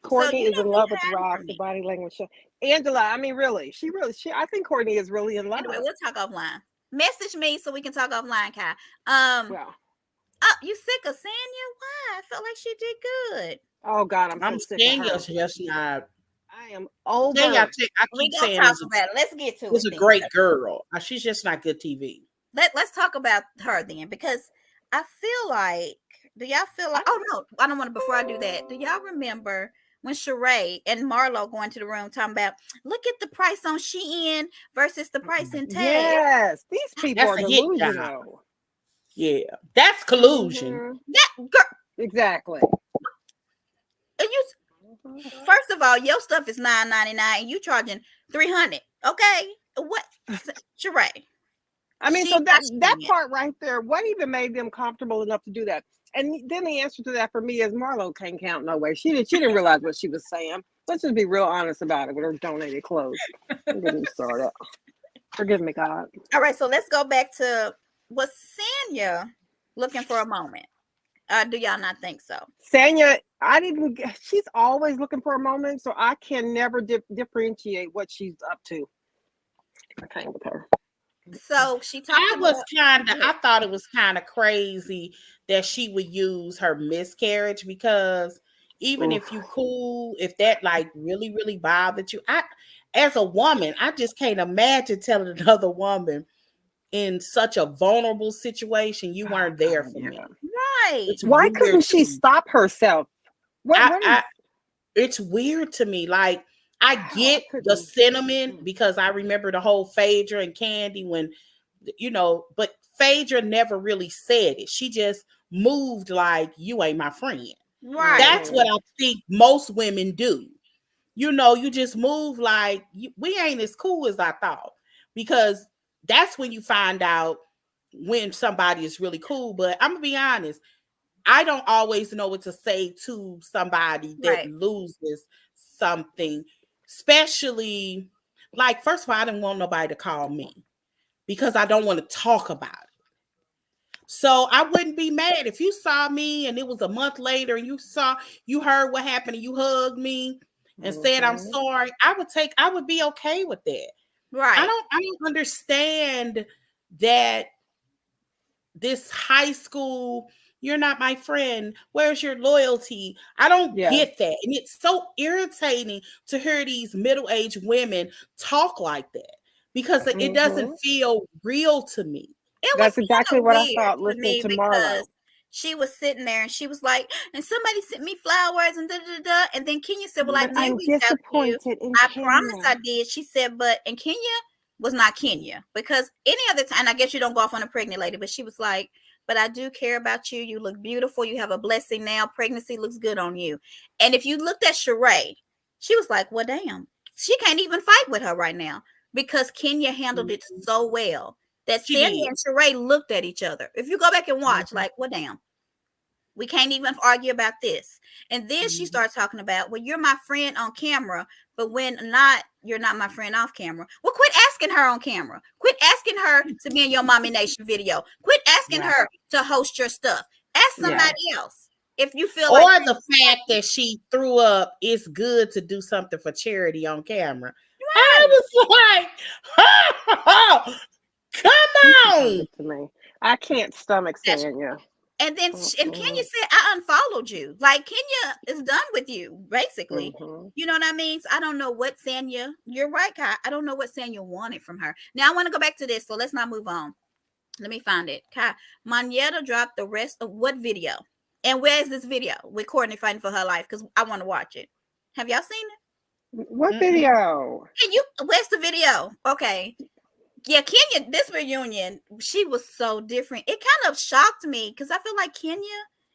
Courtney is in love with Rock, the body language show. Angela, I mean, really, I think Courtney is really in love. Anyway, we'll talk offline. Message me so we can talk offline, Kai. Well. Oh, you sick of Sanya? Why? I felt like she did good. Oh God, I'm so sick of her. Just not. I am over. I keep saying talk about it. Let's get to it. She's a great girl. She's just not good TV. Let's talk about her then, because I feel like. Do y'all feel like? Oh no, I don't want to. Before I do that, do y'all remember when Sheree and Marlo go into the room talking about, look at the price on Shein versus the price in Tag? Yes, these people are delusional. Yeah, that's collusion. That girl, exactly. And you, first of all, your stuff is $9.99 and you charging $300. Okay, what, Sheree? I mean, so that part right there, what even made them comfortable enough to do that? And then the answer to that for me is Marlo can't count no way. She didn't realize what she was saying. Let's just be real honest about it with her donated clothes. I'm getting started. Forgive me, God. All right, so let's go back to, was Sanya looking for a moment? Do y'all not think so? Sanya, she's always looking for a moment, so I can never differentiate what she's up to. I can't with her. So she talked I thought it was kind of crazy that she would use her miscarriage, because even if you cool, if that like really, really bothered you, as a woman, I just can't imagine telling another woman in such a vulnerable situation, you weren't there for me. Right. Why couldn't she stop herself? It's weird to me. Like, I get the sentiment, because I remember the whole Phaedra and Candy when, but Phaedra never really said it. She just moved like, you ain't my friend. Right. That's what I think most women do. You just move like, we ain't as cool as I thought, because that's when you find out when somebody is really cool. But I'm going to be honest, I don't always know what to say to somebody that loses something. Especially, like, first of all, I didn't want nobody to call me because I don't want to talk about it. So I wouldn't be mad if you saw me and it was a month later and you heard what happened and you hugged me and said, I'm sorry. I would be okay with that. Right. I don't understand that this high school, you're not my friend, where's your loyalty? I don't get that. And it's so irritating to hear these middle-aged women talk like that, because it doesn't feel real to me. That's exactly what I thought listening to Marlo. she was sitting there and she was like, and somebody sent me flowers and da da da. And then Kenya said, well, I But did I'm reach out to you. disappointed in I promise Kenya. I did. She said, but, and Kenya was not Kenya, because any other time, I guess you don't go off on a pregnant lady, but she was like, but I do care about you. You look beautiful. You have a blessing now. Pregnancy looks good on you. And if you looked at Sheree, she was like, well, damn, she can't even fight with her right now because Kenya handled it so well that She Sandy did. and Sheree looked at each other. If you go back and watch, like, well, damn, we can't even argue about this. And then she started talking about, well, you're my friend on camera, but when not, you're not my friend off camera. Well, quit asking her on camera. Quit asking her to be in your Mommy Nation video. Quit asking her to host your stuff. Ask somebody else. If you feel or like, the fact that she threw up, it's good to do something for charity on camera. I was like, oh, come on. To me, I can't stomach Sanya. And then and Kenya said, I unfollowed you. Like, Kenya is done with you, basically. You know what I mean? So I don't know what Sanya, you're right, Kai. I don't know what Sanya wanted from her. Now I want to go back to this, so let's not move on. Let me find it. Kai, Monyetta dropped the rest of what video? And where is this video with Courtney fighting for her life? Because I want to watch it. Have y'all seen it? What video? Can you, where's the video? Okay. Yeah, Kenya, this reunion, she was so different. It kind of shocked me because I feel like Kenya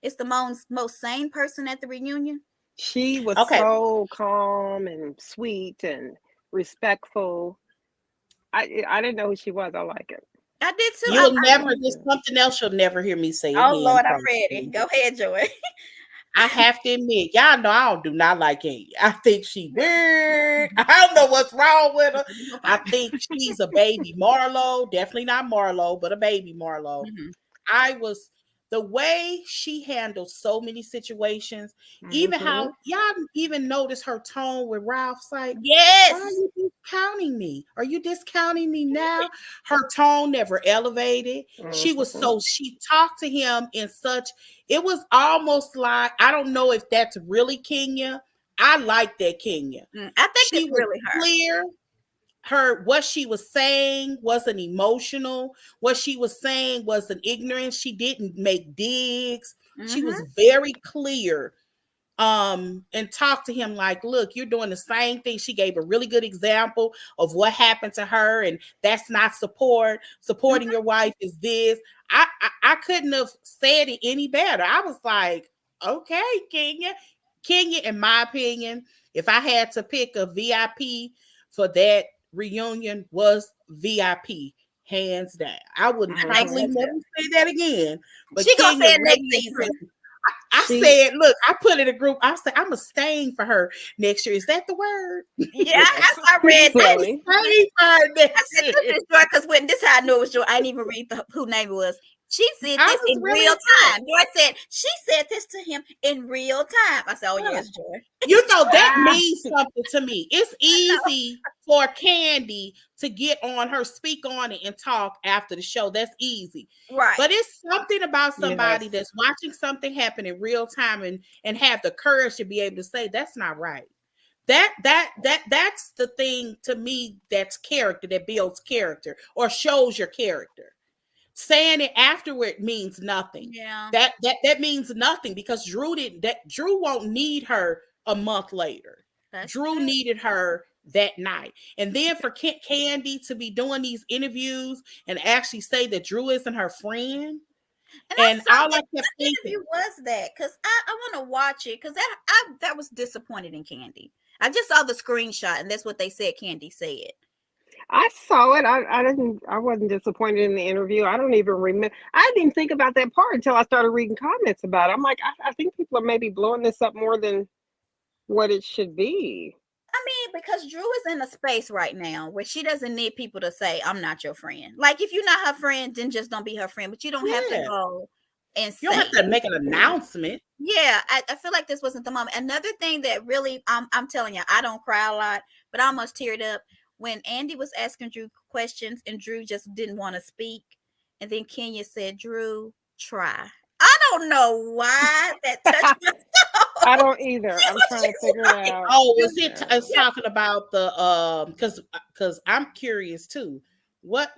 is the most sane person at the reunion. She was so calm and sweet and respectful. I didn't know who she was. I like it. I did too. You'll never, there's something else you'll never hear me say. Oh, Lord, I'm ready. Go ahead, Joy. I have to admit, y'all know I do not like Kenya. I think she weird. I don't know what's wrong with her. I think she's a baby Marlo. Definitely not Marlo, but a baby Marlo. The way she handles so many situations, even how y'all even notice her tone with Ralph's like, yes, why are you discounting me? Are you discounting me now? Her tone never elevated. She was she talked to him in such, it was almost like, I don't know if that's really Kenya. I like that Kenya. I think she it's really her. Clear. What she was saying wasn't emotional. What she was saying wasn't ignorant. She didn't make digs. She was very clear. And talked to him like, look, you're doing the same thing. She gave a really good example of what happened to her, and that's not support. Supporting your wife is this. I couldn't have said it any better. I was like, okay, Kenya, in my opinion, if I had to pick a VIP for that reunion, was VIP, hands down. I wouldn't probably never say that again. But she gonna say it next season. I said, look, I put in a group. I said, I'm a staying for her next year. Is that the word? Yeah, I read that. Staying for her next year. Because when this how I knew it was Joy. I didn't even read who name it was. She said this in real time. Joy said she said this to him in real time. I said, oh yes, Joy. You know that means something to me. It's easy for Candy to get on her, speak on it, and talk after the show. That's easy, right? But it's something about somebody that's watching something happen in real time and have the courage to be able to say that's not right. That's the thing to me. That's character, that builds character or shows your character. Saying it afterward means nothing. Yeah. That means nothing because Drew won't need her a month later. That's Drew true. Needed her that night. And then for Candy to be doing these interviews and actually say that Drew isn't her friend. And all I kept thinking was that, because I want to watch it, because that was disappointed in Candy. I just saw the screenshot and that's what they said Candy said. I saw it. I wasn't disappointed in the interview. I don't even remember. I didn't even think about that part until I started reading comments about it. I'm like, I think people are maybe blowing this up more than what it should be. I mean, because Drew is in a space right now where she doesn't need people to say, I'm not your friend. Like, if you're not her friend, then just don't be her friend. But you don't have to go and say. You don't have to make an announcement. Yeah, I feel like this wasn't the moment. Another thing that really, I'm telling you, I don't cry a lot, but I almost teared up when Andy was asking Drew questions and Drew just didn't want to speak. And then Kenya said, Drew, try. I don't know why that touched my soul. I don't either. I'm trying to figure it out. Oh, is it talking about the because I'm curious too. what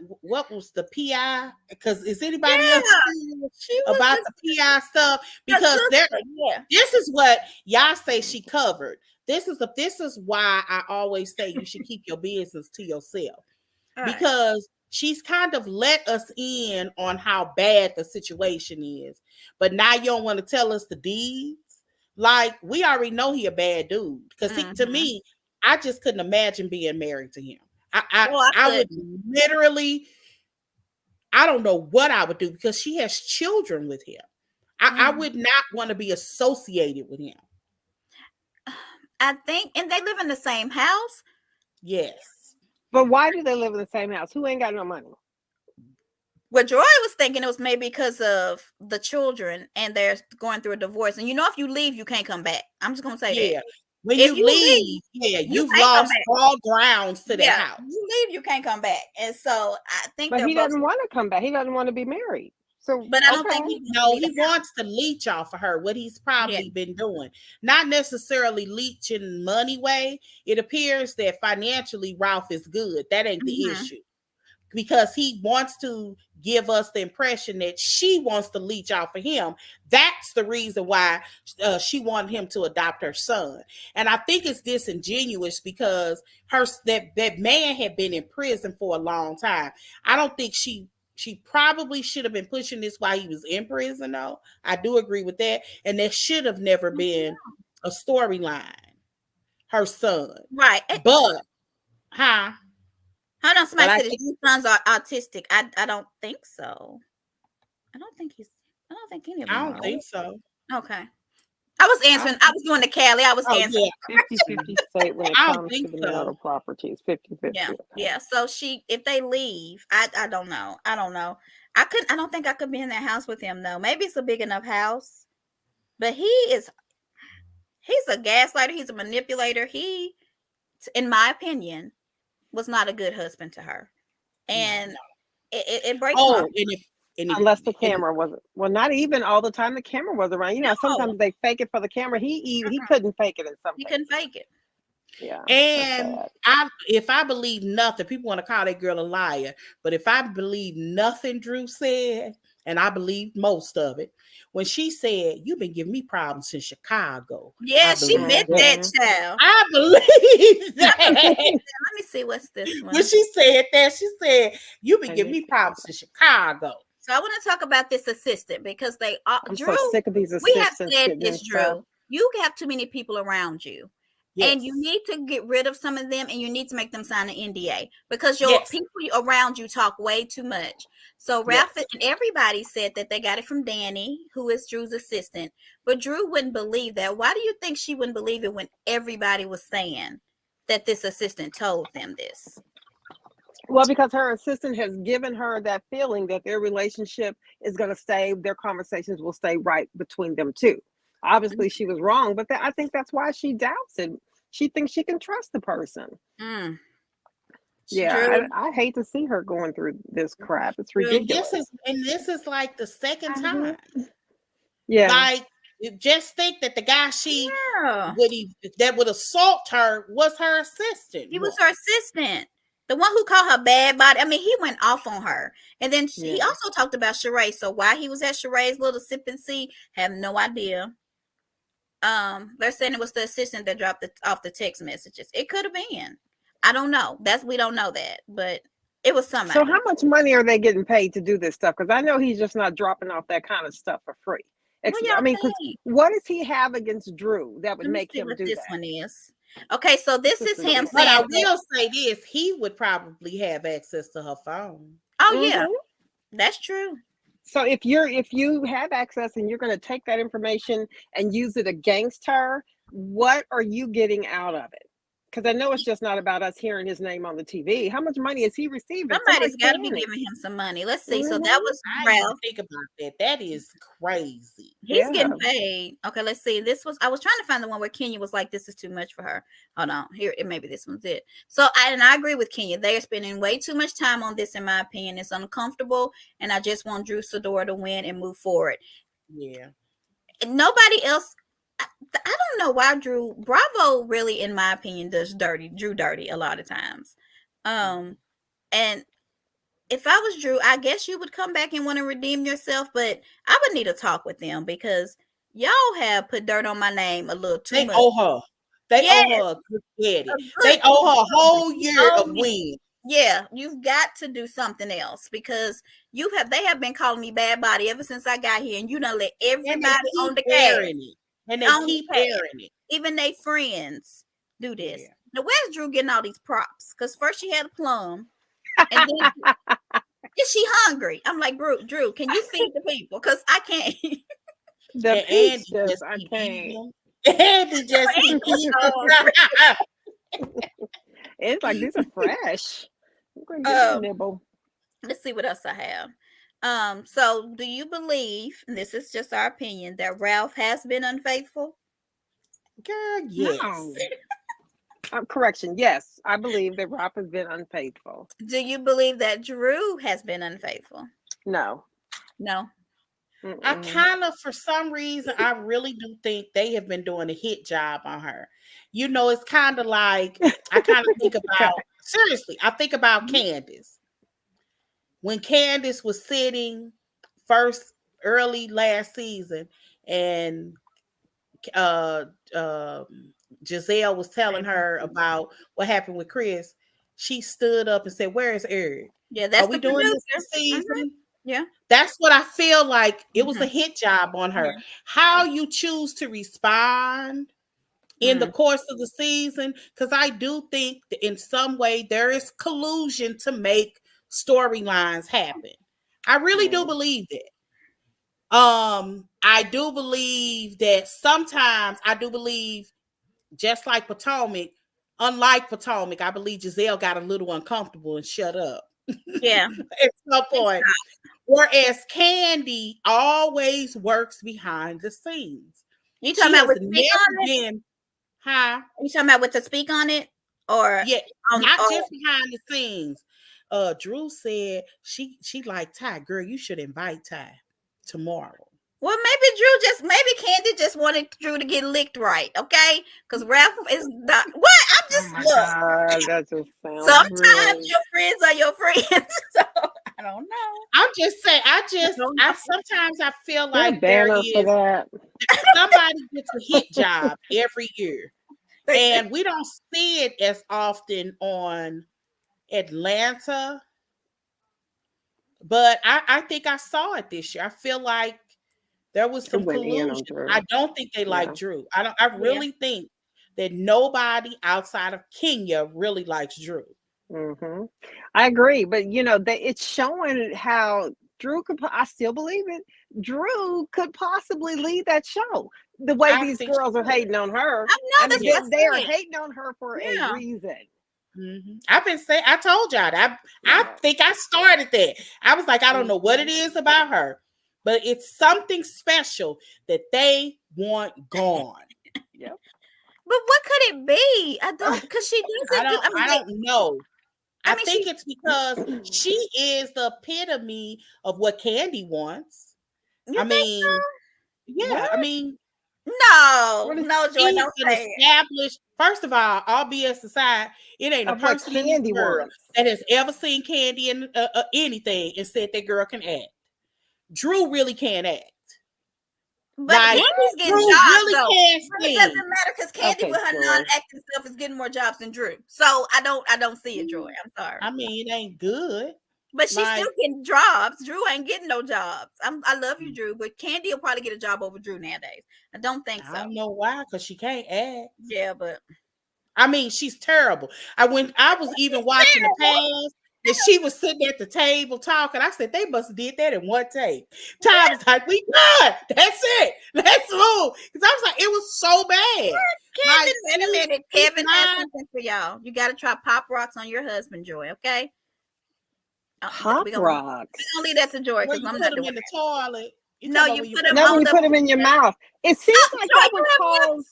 was the PI? Because is anybody else about the PI stuff? Because this is what y'all say she covered. This is why I always say you should keep your business to yourself. Because she's kind of let us in on how bad the situation is. But now you don't want to tell us the deeds. Like, we already know he a bad dude. Because to me, I just couldn't imagine being married to him. I would literally, I don't know what I would do, because she has children with him. I would not want to be associated with him. I think, and they live in the same house. Yes. But why do they live in the same house? Who ain't got no money? Well, Joy was thinking it was maybe because of the children and they're going through a divorce. And if you leave, you can't come back. I'm just going to say that. When you leave, you've lost all grounds to that house. You leave, you can't come back. And so I think But he doesn't want to come back. He doesn't want to be married. So, but I don't think he wants to leech off of her, what he's probably been doing. Not necessarily leeching money way. It appears that financially Ralph is good. That ain't the issue. Because he wants to give us the impression that she wants to leech off of him. That's the reason why she wanted him to adopt her son. And I think it's disingenuous because that man had been in prison for a long time. I don't think she probably should have been pushing this while he was in prison, though. I do agree with that. And there should have never been a storyline. Her son. Right. But, Hold on, somebody said his sons are autistic. I don't think so. I don't think any of them. I don't think so. Okay. I was answering. I was doing the Callie. I was answering. 50-50 state when it comes to the marital properties. 50-50. Yeah. So if they leave, I don't know. I don't think I could be in that house with him though. Maybe it's a big enough house, but he's a gaslighter. He's a manipulator. He, in my opinion, was not a good husband to her, and it breaks my heart. Unless the camera wasn't, well, not even all the time the camera was around. Sometimes they fake it for the camera. He couldn't fake it in some He couldn't fake it. Yeah. And if I believe nothing, people want to call that girl a liar, but if I believe nothing Drew said, and I believe most of it, when she said, "You've been giving me problems in Chicago." Yeah, she meant that, child. I believe that. Let me see what's this one. When she said that, she said, "You've been giving me problems in Chicago." So I want to talk about this assistant because I'm Drew, so sick of these assistants. We have said this, Drew. You have too many people around you. Yes. And you need to get rid of some of them, and you need to make them sign an NDA because your people around you talk way too much. So Ralph and everybody said that they got it from Danny, who is Drew's assistant. But Drew wouldn't believe that. Why do you think she wouldn't believe it when everybody was saying that this assistant told them this? Well, because her assistant has given her that feeling that their relationship is going to stay, their conversations will stay right between them two. Obviously, she was wrong, but I think that's why she doubts it. She thinks she can trust the person. Yeah, I hate to see her going through this crap. It's ridiculous. This is like the second time. Yeah. Like, just think that the guy that would assault her was her assistant. He was her assistant. The one who called her bad body. I mean, he went off on her. And then he also talked about Sheree. So why he was at Sheree's little sip and see, have no idea. They're saying it was the assistant that dropped off the text messages. It could have been. I don't know. We don't know that, but it was somebody. So how much money are they getting paid to do this stuff? Because I know he's just not dropping off that kind of stuff for free. I mean, because what does he have against Drew that would make him do this that? One is. Okay, so this is him saying. But I will say this: he would probably have access to her phone. Oh yeah, that's true. So if you have access and you're going to take that information and use it against her, what are you getting out of it? Because I know it's just not about us hearing his name on the TV. How much money is he receiving? Somebody's got to be giving him some money. Let's see. So that was Ralph. Think about that. That is crazy. He's getting paid. Okay, let's see. I was trying to find the one where Kenya was like, "This is too much for her." Hold on. Here, maybe this one's it. So I agree with Kenya. They are spending way too much time on this, in my opinion. It's uncomfortable, and I just want Drew Sidora to win and move forward. Yeah. Nobody else. I don't know why Bravo really, in my opinion, does Drew dirty a lot of times. And if I was Drew, I guess you would come back and want to redeem yourself, but I would need to talk with them because y'all have put dirt on my name a little too much. Owe her. They Yes, owe her a good credit. a They good owe her a whole year Oh, of wins. yeah, you've got to do something else because they have been calling me bad body ever since I got here, and you done let And they everybody on keep the cast, airing it. And they on the keep cast, airing it. even they friends do this. Yeah. Now, where's Drew getting all these props? Because first she had a plum, and then is she hungry? I'm like, Drew, can you feed the people? Because I can't. The And peach Andy just, just I keep can't. eating them. Andy just keep eating them. It's like these are fresh. I'm gonna give you a nibble. Let's see what else I have. So do you believe, and this is just our opinion, that Ralph has been unfaithful? Girl, yes. No. Correction. Yes, I believe that Ralph has been unfaithful. Do you believe that Drew has been unfaithful? No. I kind of, for some reason, I really do think they have been doing a hit job on her. You know, it's kind of like, I kind of think about, seriously, I think about Candace. When Candace was sitting early last season, and Giselle was telling her about what happened with Chris, she stood up and said, "Where is Eric? Yeah, that's Are we the doing producer. this season?" Mm-hmm. Yeah. That's what I feel like. It was a hit job on her. How you choose to respond in the course of the season, because I do think that in some way there is collusion to make storylines happen. I really do believe that. I do believe that sometimes I do believe, just like Potomac, unlike Potomac, I believe Giselle got a little uncomfortable and shut up. Yeah. At some point. Whereas Candy always works behind the scenes. You talking about with speak on it? Been, huh? You talking about with the speak on it? Or yeah, not just behind the scenes. Drew said she liked Ty. Girl, you should invite Ty tomorrow. Well, maybe Candy just wanted Drew to get licked right, okay? Because Ralph is not. What? I'm just God, that just sounds sometimes your friends are your friends. So I don't know. I'm just saying. I sometimes I feel like there is for that. somebody gets a hit job every year, and we don't see it as often on Atlanta. But I think I saw it this year. I feel like there was some collusion. I don't think they like Drew. I really think that nobody outside of Kenya really likes Drew. Mm-hmm. I agree, but it's showing how Drew could. I still believe it. Drew could possibly lead that show. The way these girls are hating on her, they are hating on her for a reason. Mm-hmm. I've been saying. I told y'all that. I think I started that. I was like, I don't know what it is about her, but it's something special that they want gone. Yep. But what could it be? I don't, because she doesn't. I don't know. I think it's because she is the epitome of what Candy wants. You think so? Yeah. What? I mean, no, Joy, don't say established. First of all BS aside, it ain't a person in the world that has ever seen Candy in anything and said that girl can act. Drew really can't act. But Candy's getting Drew jobs, really though. Can't it doesn't matter because Candy with her non-acting stuff is getting more jobs than Drew. So I don't see it, Joy. I'm sorry. I mean, it ain't good. But she's still getting jobs. Drew ain't getting no jobs. I love you, Drew, but Candy will probably get a job over Drew nowadays. I don't think so. I don't know why, because she can't act. Yeah, but I mean, she's terrible. I was even watching the past, and she was sitting at the table talking. I said, they must have did that in one take. Ty was like, we good. That's it. Let's move. Because I was like, it was so bad. Kevin, wait a minute. Kevin has something for y'all. You got to try Pop Rocks on your husband, Joy, okay? Pop Rocks. We're gonna leave that to Joy because I'm not doing in the toilet. You put them in your mouth. It seems like that would cause.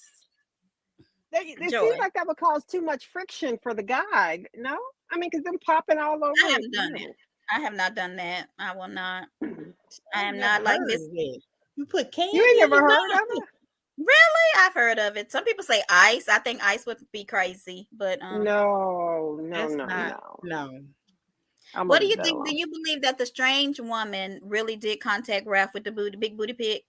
It seems like that would cause too much friction for the guy. No, I mean, because them popping all over. I haven't done it. I have not done that. I will not. I am not like this. You put candy. You ain't never heard of it? Really? I've heard of it. Some people say ice. I think ice would be crazy, but no. I'm What gonna do leave you that think? alone. Do you believe that the strange woman really did contact Ralph with the big booty pic?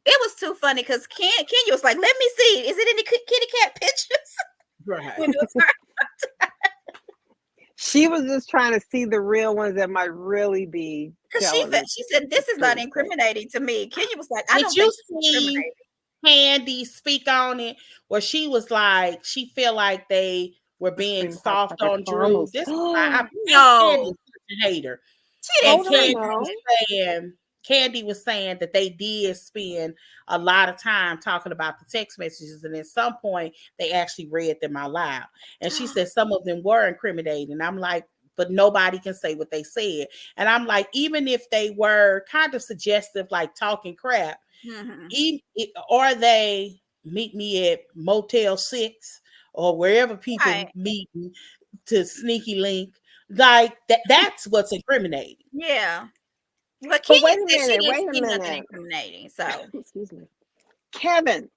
It was too funny because Kenya was like, "Let me see. Is it any kitty cat pictures?" Right. When it was her. She was just trying to see the real ones that might really be Because telling the she said, "This is not truth. incriminating to me." Kenya was like, "I Did don't you think it's see incriminating." Candy speak on it? Where she was like, she feel like they were being Scream hot soft like a on Drew. caramel. This is why I Candy No, is such a hater. she And didn't Hold say on Candy now. was that. saying, that they did spend a lot of time talking about the text messages, and at some point they actually read them out loud. And she said some of them were incriminating. And I'm like, but nobody can say what they said. And I'm like, even if they were kind of suggestive, like talking crap, or they meet me at Motel 6 or wherever people Right. meet to sneaky link, like that's what's incriminating. Yeah. But But Kenya wait a said she minute. didn't Wait a see nothing minute. incriminating. So Excuse me, Kevin.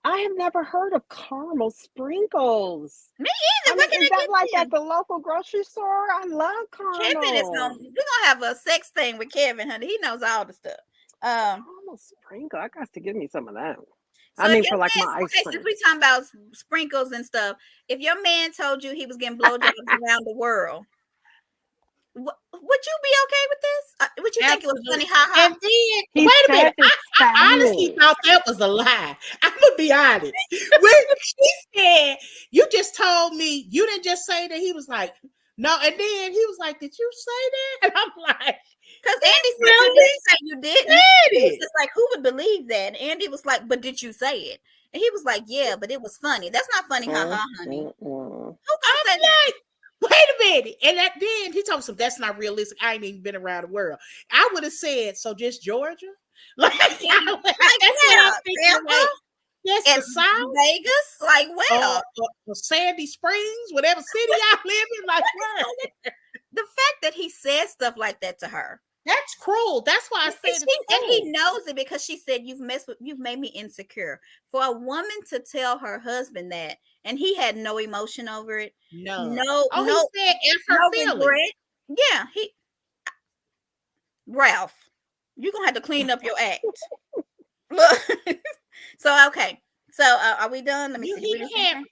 I have never heard of caramel sprinkles. me I either. Where mean, can is I that get like at them? the local grocery store? I love Kevin is caramel. we're gonna have a sex thing with Kevin, honey. He knows all the stuff. Caramel sprinkle. I got to give me some of that. So I if mean, your for like man, my ice okay, since cream. we talking about sprinkles and stuff, if your man told you he was getting blowjobs around the world, would you be okay with this? Would you think it was funny? Absolutely. Ha ha. And then, He wait a said minute. it's I honestly Spanish. thought that was a lie. I'm going to be honest. When she said, you just told me, you didn't just say that. He was like, no. And then he was like, did you say that? And I'm like, Because he Andy said you really didn't say you didn't. said It was it. just like, who would believe that? And Andy was like, but did you say it? And he was like, yeah, but it was funny. That's not funny, ha ha, honey. Who gonna say I'm that? like, wait a minute. And then he told me something, that's not realistic. I ain't even been around the world. I would have said, so just Georgia? Like, that's what I'm thinking. Tampa Like, yes, and the South Vegas, like where? or Sandy Springs, whatever city I live in, like where? The fact that he said stuff like that to her. That's cruel. That's why I said it's And cruel. he knows it because she said you've made me insecure. For a woman to tell her husband that, and he had no emotion over it, No. no, He said F her no feelings. regret. Yeah, Ralph, you're gonna have to clean up your act. Look, so okay, so are we done? Let me see. He can't.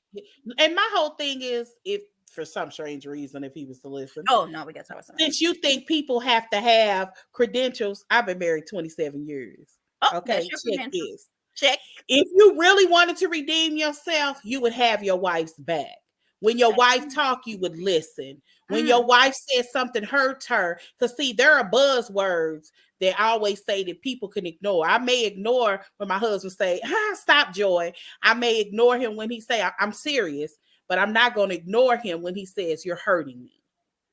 And my whole thing is, if for some strange reason, if he was to listen, Oh no, we got to talk about something. since you think people have to have credentials, I've been married 27 years. Oh, Okay, check this. Check. If you really wanted to redeem yourself, you would have your wife's back. When your wife talk, you would listen. When your wife says something hurts her, because see, there are buzzwords that I always say that people can ignore. I may ignore when my husband say, stop, Joy. I may ignore him when he say, I'm serious, but I'm not going to ignore him when he says, you're hurting me.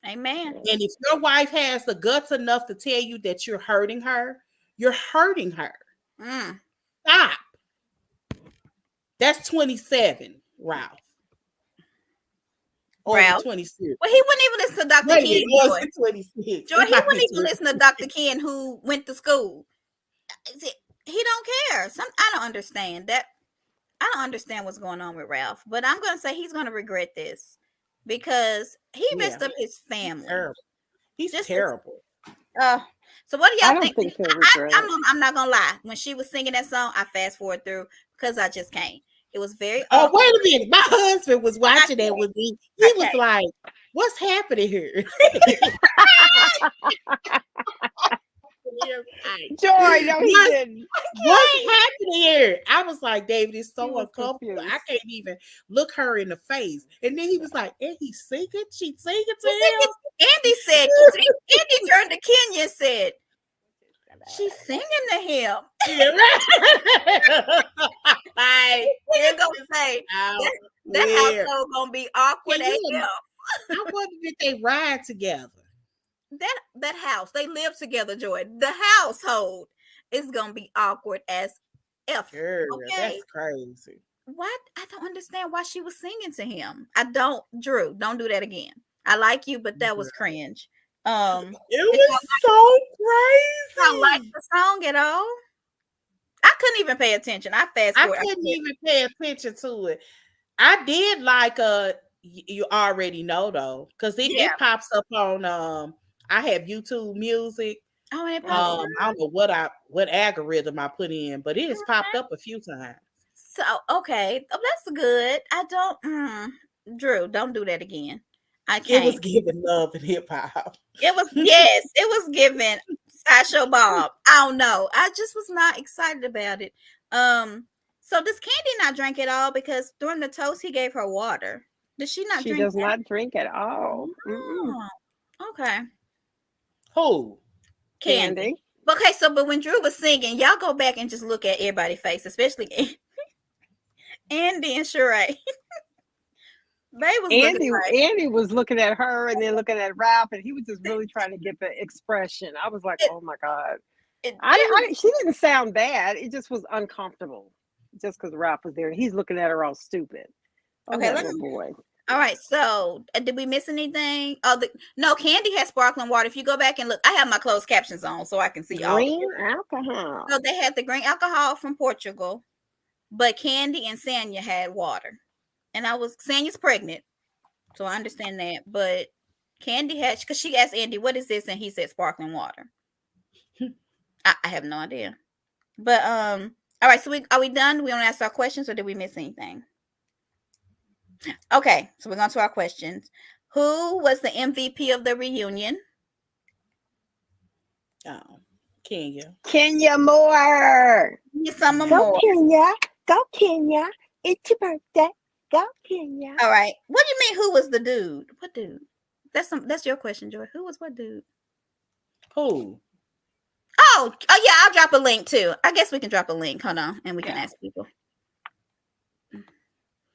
Amen. And if your wife has the guts enough to tell you that you're hurting her, you're hurting her. Stop. That's 27, Ralph. Ralph. 26. Well, he wouldn't even listen to Dr. Ken. Joy, he wouldn't even listen to Dr. Ken, who went to school. He don't care. I don't understand that. I don't understand what's going on with Ralph, but I'm going to say he's going to regret this because he messed up his family. He's terrible. So what do y'all think? He'll regret it. I'm not gonna lie. When she was singing that song, I fast forward through because I just can't. It was very. Oh, wait a minute! My husband was watching that with me. He was like, "What's happening here?" Joy, no, he didn't. What's happening here? I was like, David, it's so uncomfortable. I can't even look her in the face. And then he was like, and he's singing? She's singing to him? Andy said, Andy turned to Kenya and said, she's singing to him. Yeah, right. We're gonna say that household gonna be awkward as hell. I wonder if they ride together. That house, they live together, Joy. The household is gonna be awkward as F. Girl, okay? That's crazy. What? I don't understand why she was singing to him. I don't, Drew. Don't do that again. I like you, but that was cringe. It was so crazy. I like the song at all. I couldn't even pay attention. I couldn't even pay attention to it. I did like you already know though, because it pops up on I have YouTube Music. Oh, and it pops up. I don't know what algorithm I put in, but it has popped up a few times. So okay, that's good. I don't, Drew, don't do that again. I can't. It was giving love and hip hop. It was yes, it was giving Sideshow Bob. I don't know. I just was not excited about it. So does Candy not drink at all? Because during the toast he gave her water. Does she not drink? She does not drink at all. Oh, okay. Who? Candy. Okay, so but when Drew was singing, y'all go back and just look at everybody's face, especially Andy and Sheree. Andy was looking at her and then looking at Ralph, and he was just really trying to get the expression. I was like, oh my God. She didn't sound bad. It just was uncomfortable just because Ralph was there and he's looking at her all stupid. Oh, okay, boy. All right, so did we miss anything? No, Candy has sparkling water. If you go back and look, I have my closed captions on so I can see all. Green alcohol. So they had the green alcohol from Portugal, but Candy and Sanya had water. And Sanya's pregnant, so I understand that. But Candy had, because she asked Andy, what is this? And he said sparkling water. I have no idea. But, all right, so are we done? We want to ask our questions, or did we miss anything? Okay, so we're going to our questions. Who was the MVP of the reunion? Oh, Kenya. Kenya Moore. Go Moore. Kenya. Go Kenya. It's your birthday. Go Kenya. All right. What do you mean? Who was the dude? What dude? That's your question, Joy. Who was what dude? Who? Oh yeah. I'll drop a link too. I guess we can drop a link. Hold on, and we can ask people.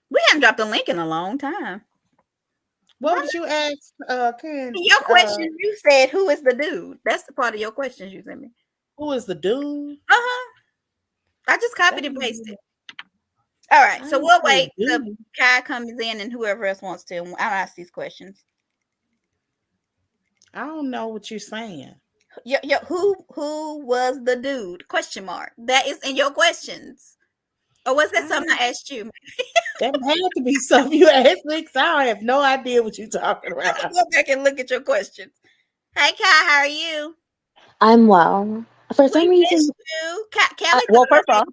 We haven't dropped a link in a long time. What did you ask? Your question, you said, "Who is the dude?" That's the part of your questions you sent me. Who is the dude? I just copied and pasted. All right, so we'll wait till Kai comes in and whoever else wants to. I'll ask these questions. I don't know what you're saying. Who was the dude? Question mark. That is in your questions. Or was that something I asked you? That had to be something you asked me, because I have no idea what you're talking about. Go back and look at your questions. Hey, Kai, how are you? I'm well. For some reason, Callie. Well, first off,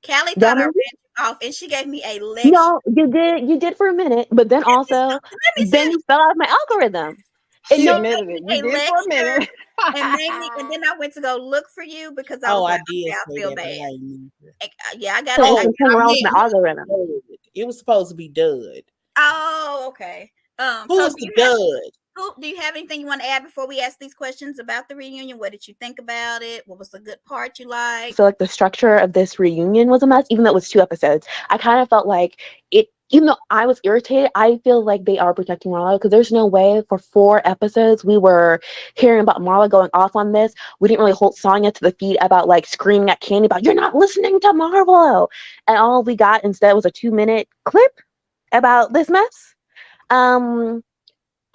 Callie thought I read you off, and she gave me a lecture. No, you did for a minute, but then also, then you fell out of my algorithm. She admitted it. You did for a minute. and then I went to go look for you because I was like, I feel bad. Yeah, I got it. My algorithm. It was supposed to be Dud. Oh, okay. Who's the Dud? Do you have anything you want to add before we ask these questions about the reunion? What did you think about it? What was the good part you liked? I feel like the structure of this reunion was a mess, even though it was 2 episodes. I kind of felt like it, even though I was irritated, I feel like they are protecting Marlo, because there's no way for 4 episodes we were hearing about Marlo going off on this. We didn't really hold Sonya to the feet about like screaming at Candy about, you're not listening to Marlo. And all we got instead was a 2-minute clip about this mess.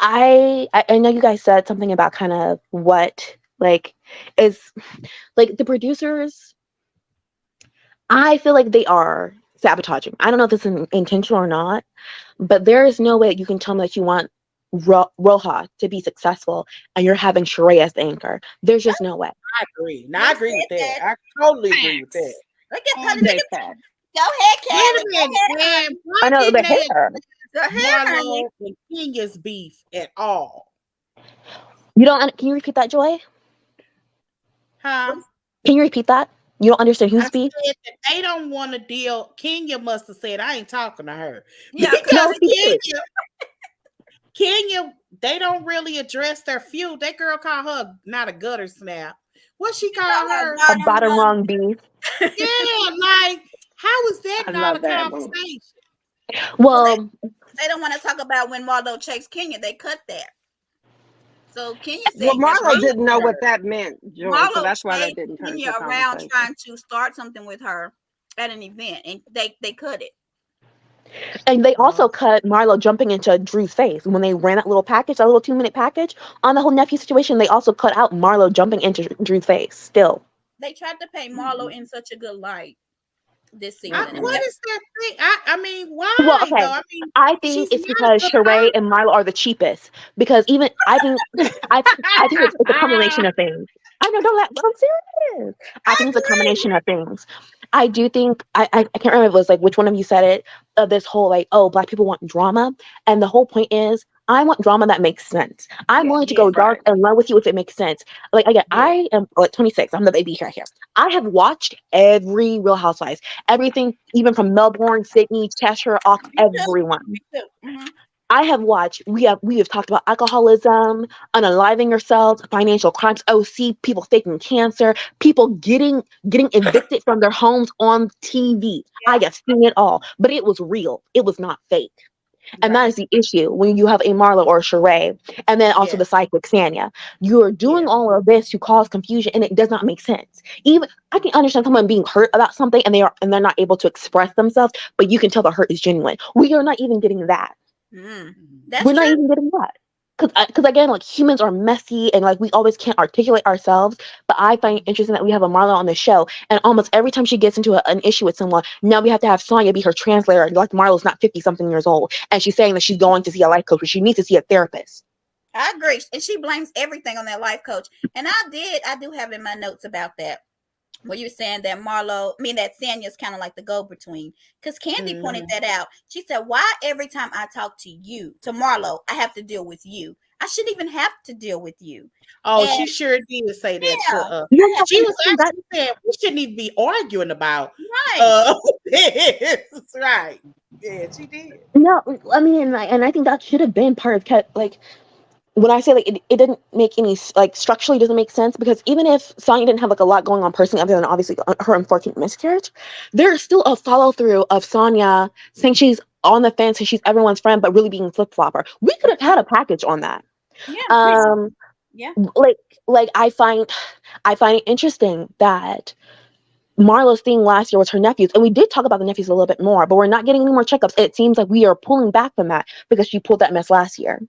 I know you guys said something about kind of what like is like the producers. I feel like they are sabotaging. I don't know if it's intentional or not, but there is no way you can tell me that you want RHOA to be successful and you're having Sheree as the anchor. There's just no way. I agree. No, I agree with that. I totally agree with that. Go ahead, Candy. I know the hair. Marlo and Kenya's beef at all. You don't? Can you repeat that, Joy? Huh? Can you repeat that? You don't understand whose beef? They don't want to deal. Kenya must have said, "I ain't talking to her." Yeah, because Kenya, they don't really address their feud. That girl called her not a gutter snap. What she called her? A bottom rung beef. Yeah, like how is that not a conversation? Well, they don't want to talk about when Marlo chased Kenya. They cut that. So Kenya said, well, Marlo didn't know what that meant, Joy, so that's why that didn't turn Kenya around trying to start something with her at an event, and they cut it. And they also cut Marlo jumping into Drew's face when they ran that little package, that little 2-minute package on the whole nephew situation. They also cut out Marlo jumping into Drew's face. Still, they tried to paint Marlo in such a good light. this season. What is that thing? I mean, Well, why okay. though? I mean, I think she's it's not a because good Sheree and Milo are the cheapest. Because even I think I think it's a combination person. of things. I know, don't let, but I'm serious. I I think it's a agree. combination of things. I do think I can't remember if it was like which one of you said it. This whole like, oh, black people want drama, and the whole point is I want drama that makes sense. I'm Yeah. willing to Yeah, go dark and love with you if it makes sense. Like again, yeah. I am like 26. I'm the baby here. I have watched every Real Housewives, everything, even from Melbourne, Sydney, Cheshire, off Me too. everyone. Me too. Hmm. I have watched. We have talked about alcoholism, unaliving yourselves, financial crimes, OC, people faking cancer, people getting evicted from their homes on TV. I Yeah. have seen it all, but it was real. It was not fake. And that Right. is the issue when you have a Marlo or a Sheree, and then also Yeah, the sidekick Sanya. You're yeah. doing all of this to cause confusion, and it does not make sense. Even I can understand someone being hurt about something, and they're not able to express themselves, but you can tell the hurt is genuine. We are not even getting that. Mm. Mhm. That's We're not true. even getting that. Because again, like humans are messy and like we always can't articulate ourselves. But I find it interesting that we have a Marlo on the show, and almost every time she gets into an issue with someone, now we have to have Sonya be her translator. Like Marlo's not 50 something years old, and she's saying that she's going to see a life coach, but she needs to see a therapist. I agree. And she blames everything on that life coach. And I do have in my notes about that. Where you're saying that that Sanya's kind of like the go-between. Because Candy pointed Mhm. that out. She said, why every time I talk to Marlo, I have to deal with you? I shouldn't even have to deal with you. Oh, And she sure did say that to yeah, Yeah, I have she was that actually saying we shouldn't even be arguing about right. this. Right. Yeah, she did. no, I mean, and I think that should have been part of like when I say like it didn't make any like structurally doesn't make sense because even if Sonya didn't have like a lot going on personally other than obviously her unfortunate miscarriage, there's still a follow through of Sonya saying she's on the fence and she's everyone's friend, but really being flip flopper. We could have had a package on that. Yeah, Um, yeah. like I find it interesting that Marlo's thing last year was her nephews, and we did talk about the nephews a little bit more, but we're not getting any more checkups. It seems like we are pulling back from that because she pulled that mess last year.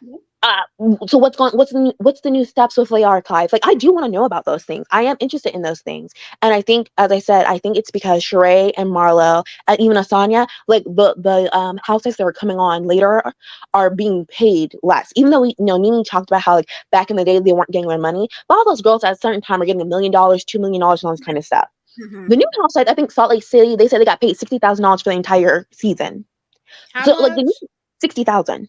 Yeah. uh so what's the new steps with the archives? Like I do want to know about those things. I am interested in those things, and I think, as I said, I think it's because Sheree and Marlo and even Asanya, like the houses that are coming on later are being paid less, even though Nini talked about how like back in the day they weren't getting their money, but all those girls at a certain time are getting $1 million, $2 million, and all this kind of stuff. Hmm. The new housewives, I think Salt Lake City, they said they got paid $60,000 for the entire season. How So like the new much? 60,000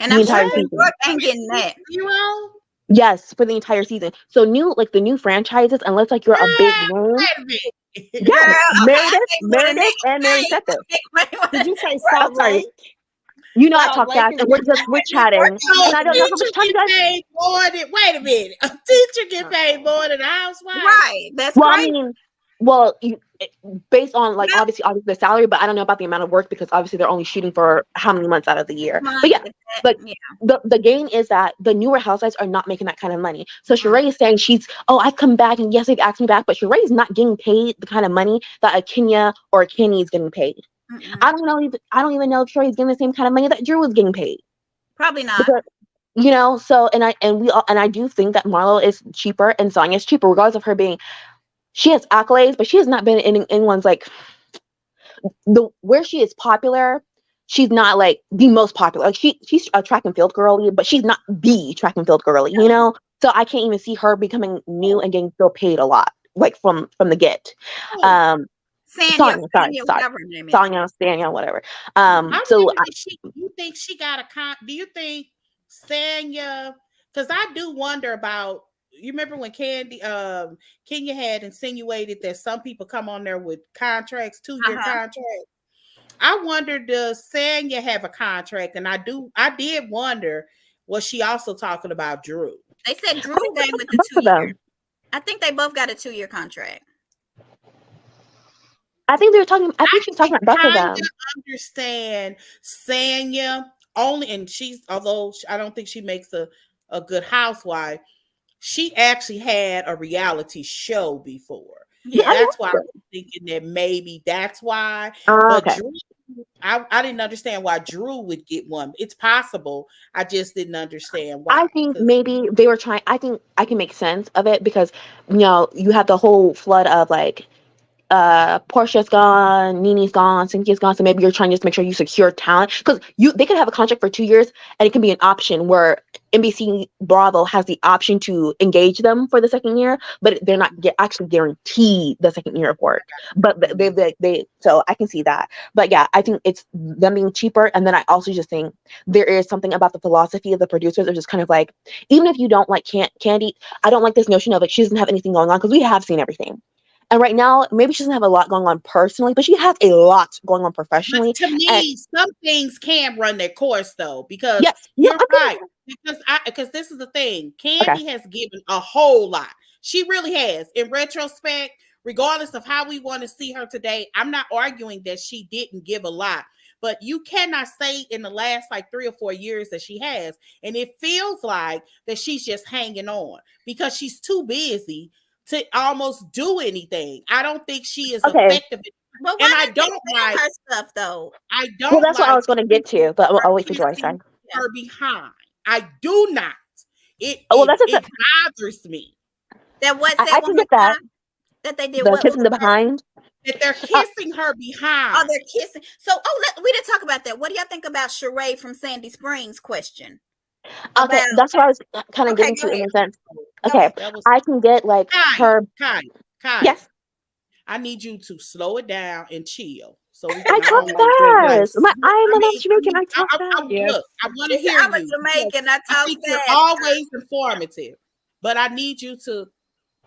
And the I'm sure entire What? New season. York ain't getting that. 6-0? Yes, for the entire season. So the new franchises, unless like you're a big Ah, name. wait a minute. Girl, Yes, okay, I make more than Meredith, that. and Mary Hey, said this. I make more Did than you say right. I'm Salt sorry. Lake? I Salt talk Lake fast, is and getting we're New York chatting, ain't So and I making don't that. know how teacher much time you get guys. paid more than wait a minute. A teacher get paid more than a housewife. Right. That's Well, I crazy. mean, based on like Well, obviously the salary, but I don't know about the amount of work because obviously they're only shooting for how many months out of the year. But months, yeah, if that, but yeah. the gain is that the newer housewives are not making that kind of money. So Mm-mm, Sheree is saying I've come back and yes, they've asked me back, but Sheree is not getting paid the kind of money that a Kenya or a Kenny is getting paid. mm-mm. I don't even know if Sheree is getting the same kind of money that Drew was getting paid Probably not. because so and I do think that Marlo is cheaper and Sonya is cheaper regardless of her being. She has accolades, but she has not been in anyone's like the where she is popular. She's not like the most popular. Like she's a track and field girly, but she's not the track and field girly. So I can't even see her becoming new and getting still paid a lot, like from the get. Oh, Um, Sanya, Sonya, sorry, Sanya, sorry, whatever her name is. Sonya, Stanya, whatever. I So wonder if you think she got a do you think Sanya, because I do wonder about, you remember when Kenya had insinuated that some people come on there with contracts, 2-year Uh-huh. contracts. I wonder, does Sanya have a contract? And I did wonder, was she also talking about Drew? They said I Drew think came with the both of 2 year. them. I think they both got a 2 year contract. I think they were talking. I I think she was talking can about both of kind them. of understand Sanya only, and although I don't think she makes a good housewife, she actually had a reality show before. Yeah, So Yeah. I that's why watched I'm thinking that maybe that's why. it. But Okay. Drew, I didn't understand why Drew would get one. It's possible. I just didn't understand I why. think Because maybe they were trying. I think I can make sense of it because you have the whole flood of like Portia's gone, Nini's gone, Cynthia's gone, so maybe you're trying to just make sure you secure talent because they could have a contract for 2 years and it can be an option where NBC Bravo has the option to engage them for the second year, but they're not actually guaranteed the second year of work. But they so I can see that. But yeah, I think it's them being cheaper, and then I also just think there is something about the philosophy of the producers of just kind of like, even if you don't like Candy, I don't like this notion of like she doesn't have anything going on because we have seen everything. And right now, maybe she doesn't have a lot going on personally, but she has a lot going on professionally. But to And me, some things can run their course though, because yes, no, you're right. Because this is the thing, okay. Candy has given a whole lot. She really has. In retrospect, regardless of how we want to see her today, I'm not arguing that she didn't give a lot. But you cannot say in the last like 3 or 4 years that she has. And it feels like that she's just hanging on because she's too busy to almost do anything. I don't think she is Okay. effective. But And why I did don't they film like her stuff though? I Well, don't that's what I like was going to get to, but I'll wait for Joyce. kissing her behind. I do not. It Well, it that's just it bothers me That what's I that can one get more that. time? That they did The what was kissing the the first? behind. that they're Uh, kissing her Oh, behind. they're kissing. So, we didn't talk about that. What do y'all think about Sheree from Sandy Springs question? okay, About that's what I was kind of okay, getting go to in ahead. a sense. Go Okay, ahead. That was I can get like Kai, her. Kai, Kai. Yes, I need you to slow it down and chill so we I can Oh talk my all. fast. goodness. I'm I a mom's mean, Jamaican. I talk Yes. look. I want She to said, hear I'm a you because Jamaican. I I talk think you're fast. always informative, but I need you to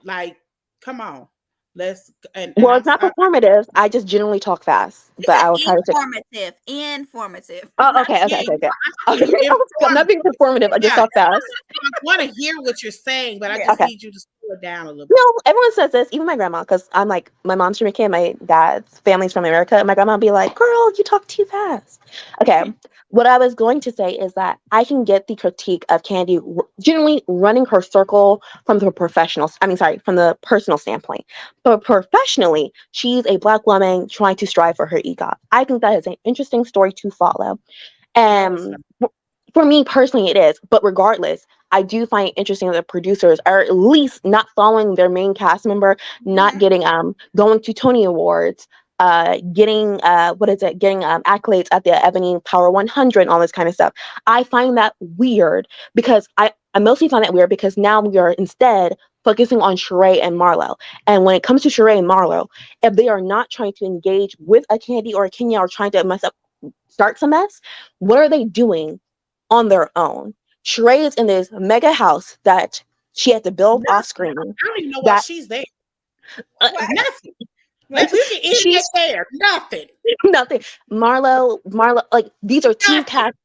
like, come on, let's and Well, it's not performative. I just generally talk fast, She but said I will try to say. informative, Oh, not okay, okay, yeah, okay, okay. you're Okay, I'm not being informative. performative. I just Yeah, talk fast. I want to hear what you're saying, but I yeah. just Okay. need you to slow it down a little bit. No, everyone says this, even my grandma, because I'm like, my mom's Jamaican, my dad's family's from America, and my grandma would be like, girl, you talk too fast. Okay, what I was going to say is that I can get the critique of Candy generally running her circle from the from the personal standpoint. But professionally, she's a Black woman trying to strive for her EGOT. I think that is an interesting story to follow. No, it's not. And for me personally, it is. But regardless, I do find it interesting that the producers are at least not following their main cast member, not Mhm. getting going to Tony Awards, getting getting accolades at the Ebony Power 100 and all this kind of stuff. I find that weird because I mostly find that weird because now we are instead focusing on Sheree and Marlo. And when it comes to Sheree and Marlo, if they are not trying to engage with a Candy or a Kenya or trying to start some mess, what are they doing on their own? Sheree is in this mega house that she had to build off Nothing. screen. I don't even know why That she's there. Right. Nothing. Like Right. we can end it she's there. Nothing. nothing. Marlo, like these are two Nothing. cats.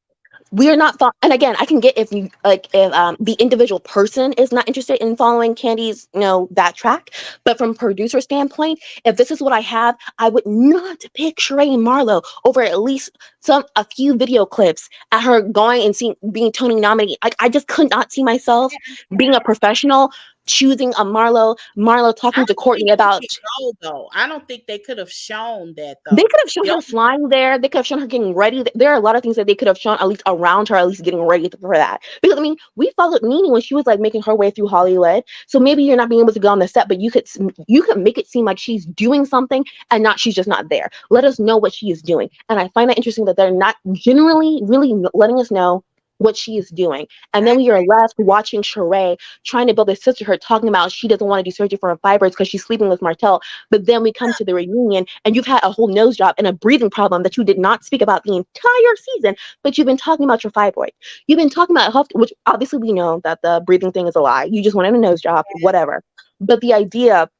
We are not and again, I can get if you like if the individual person is not interested in following Candy's that track, but from producer standpoint, if this is what I have, I would not pick Sheree and Marlo over at least a few video clips at her going and being Tony nominated. I just could not see myself being a professional choosing a Marlo I talking to don't think Courtney she about. could go though. I don't think they could have shown that They though. could have shown The her only flying there. They could have shown her getting ready. There are a lot of things that they could have shown at least around her, at least getting ready for that. Because I mean, we followed Nene when she was like making her way through Hollywood. So maybe you're not being able to go on the set, but you could make it seem like she's doing something and not she's just not there. Let us know what she is doing. And I find that interesting that they're not generally really letting us know what she is doing. And I then we are agree. left watching Sheree trying to build a sisterhood, talking about she doesn't want to do surgery for her fibroids because she's sleeping with Martell. But then we come to the reunion and you've had a whole nose job and a breathing problem that you did not speak about the entire season, but you've been talking about your fibroid. You've been talking about health, which obviously we know that the breathing thing is a lie. You just wanted a nose job, whatever. But the idea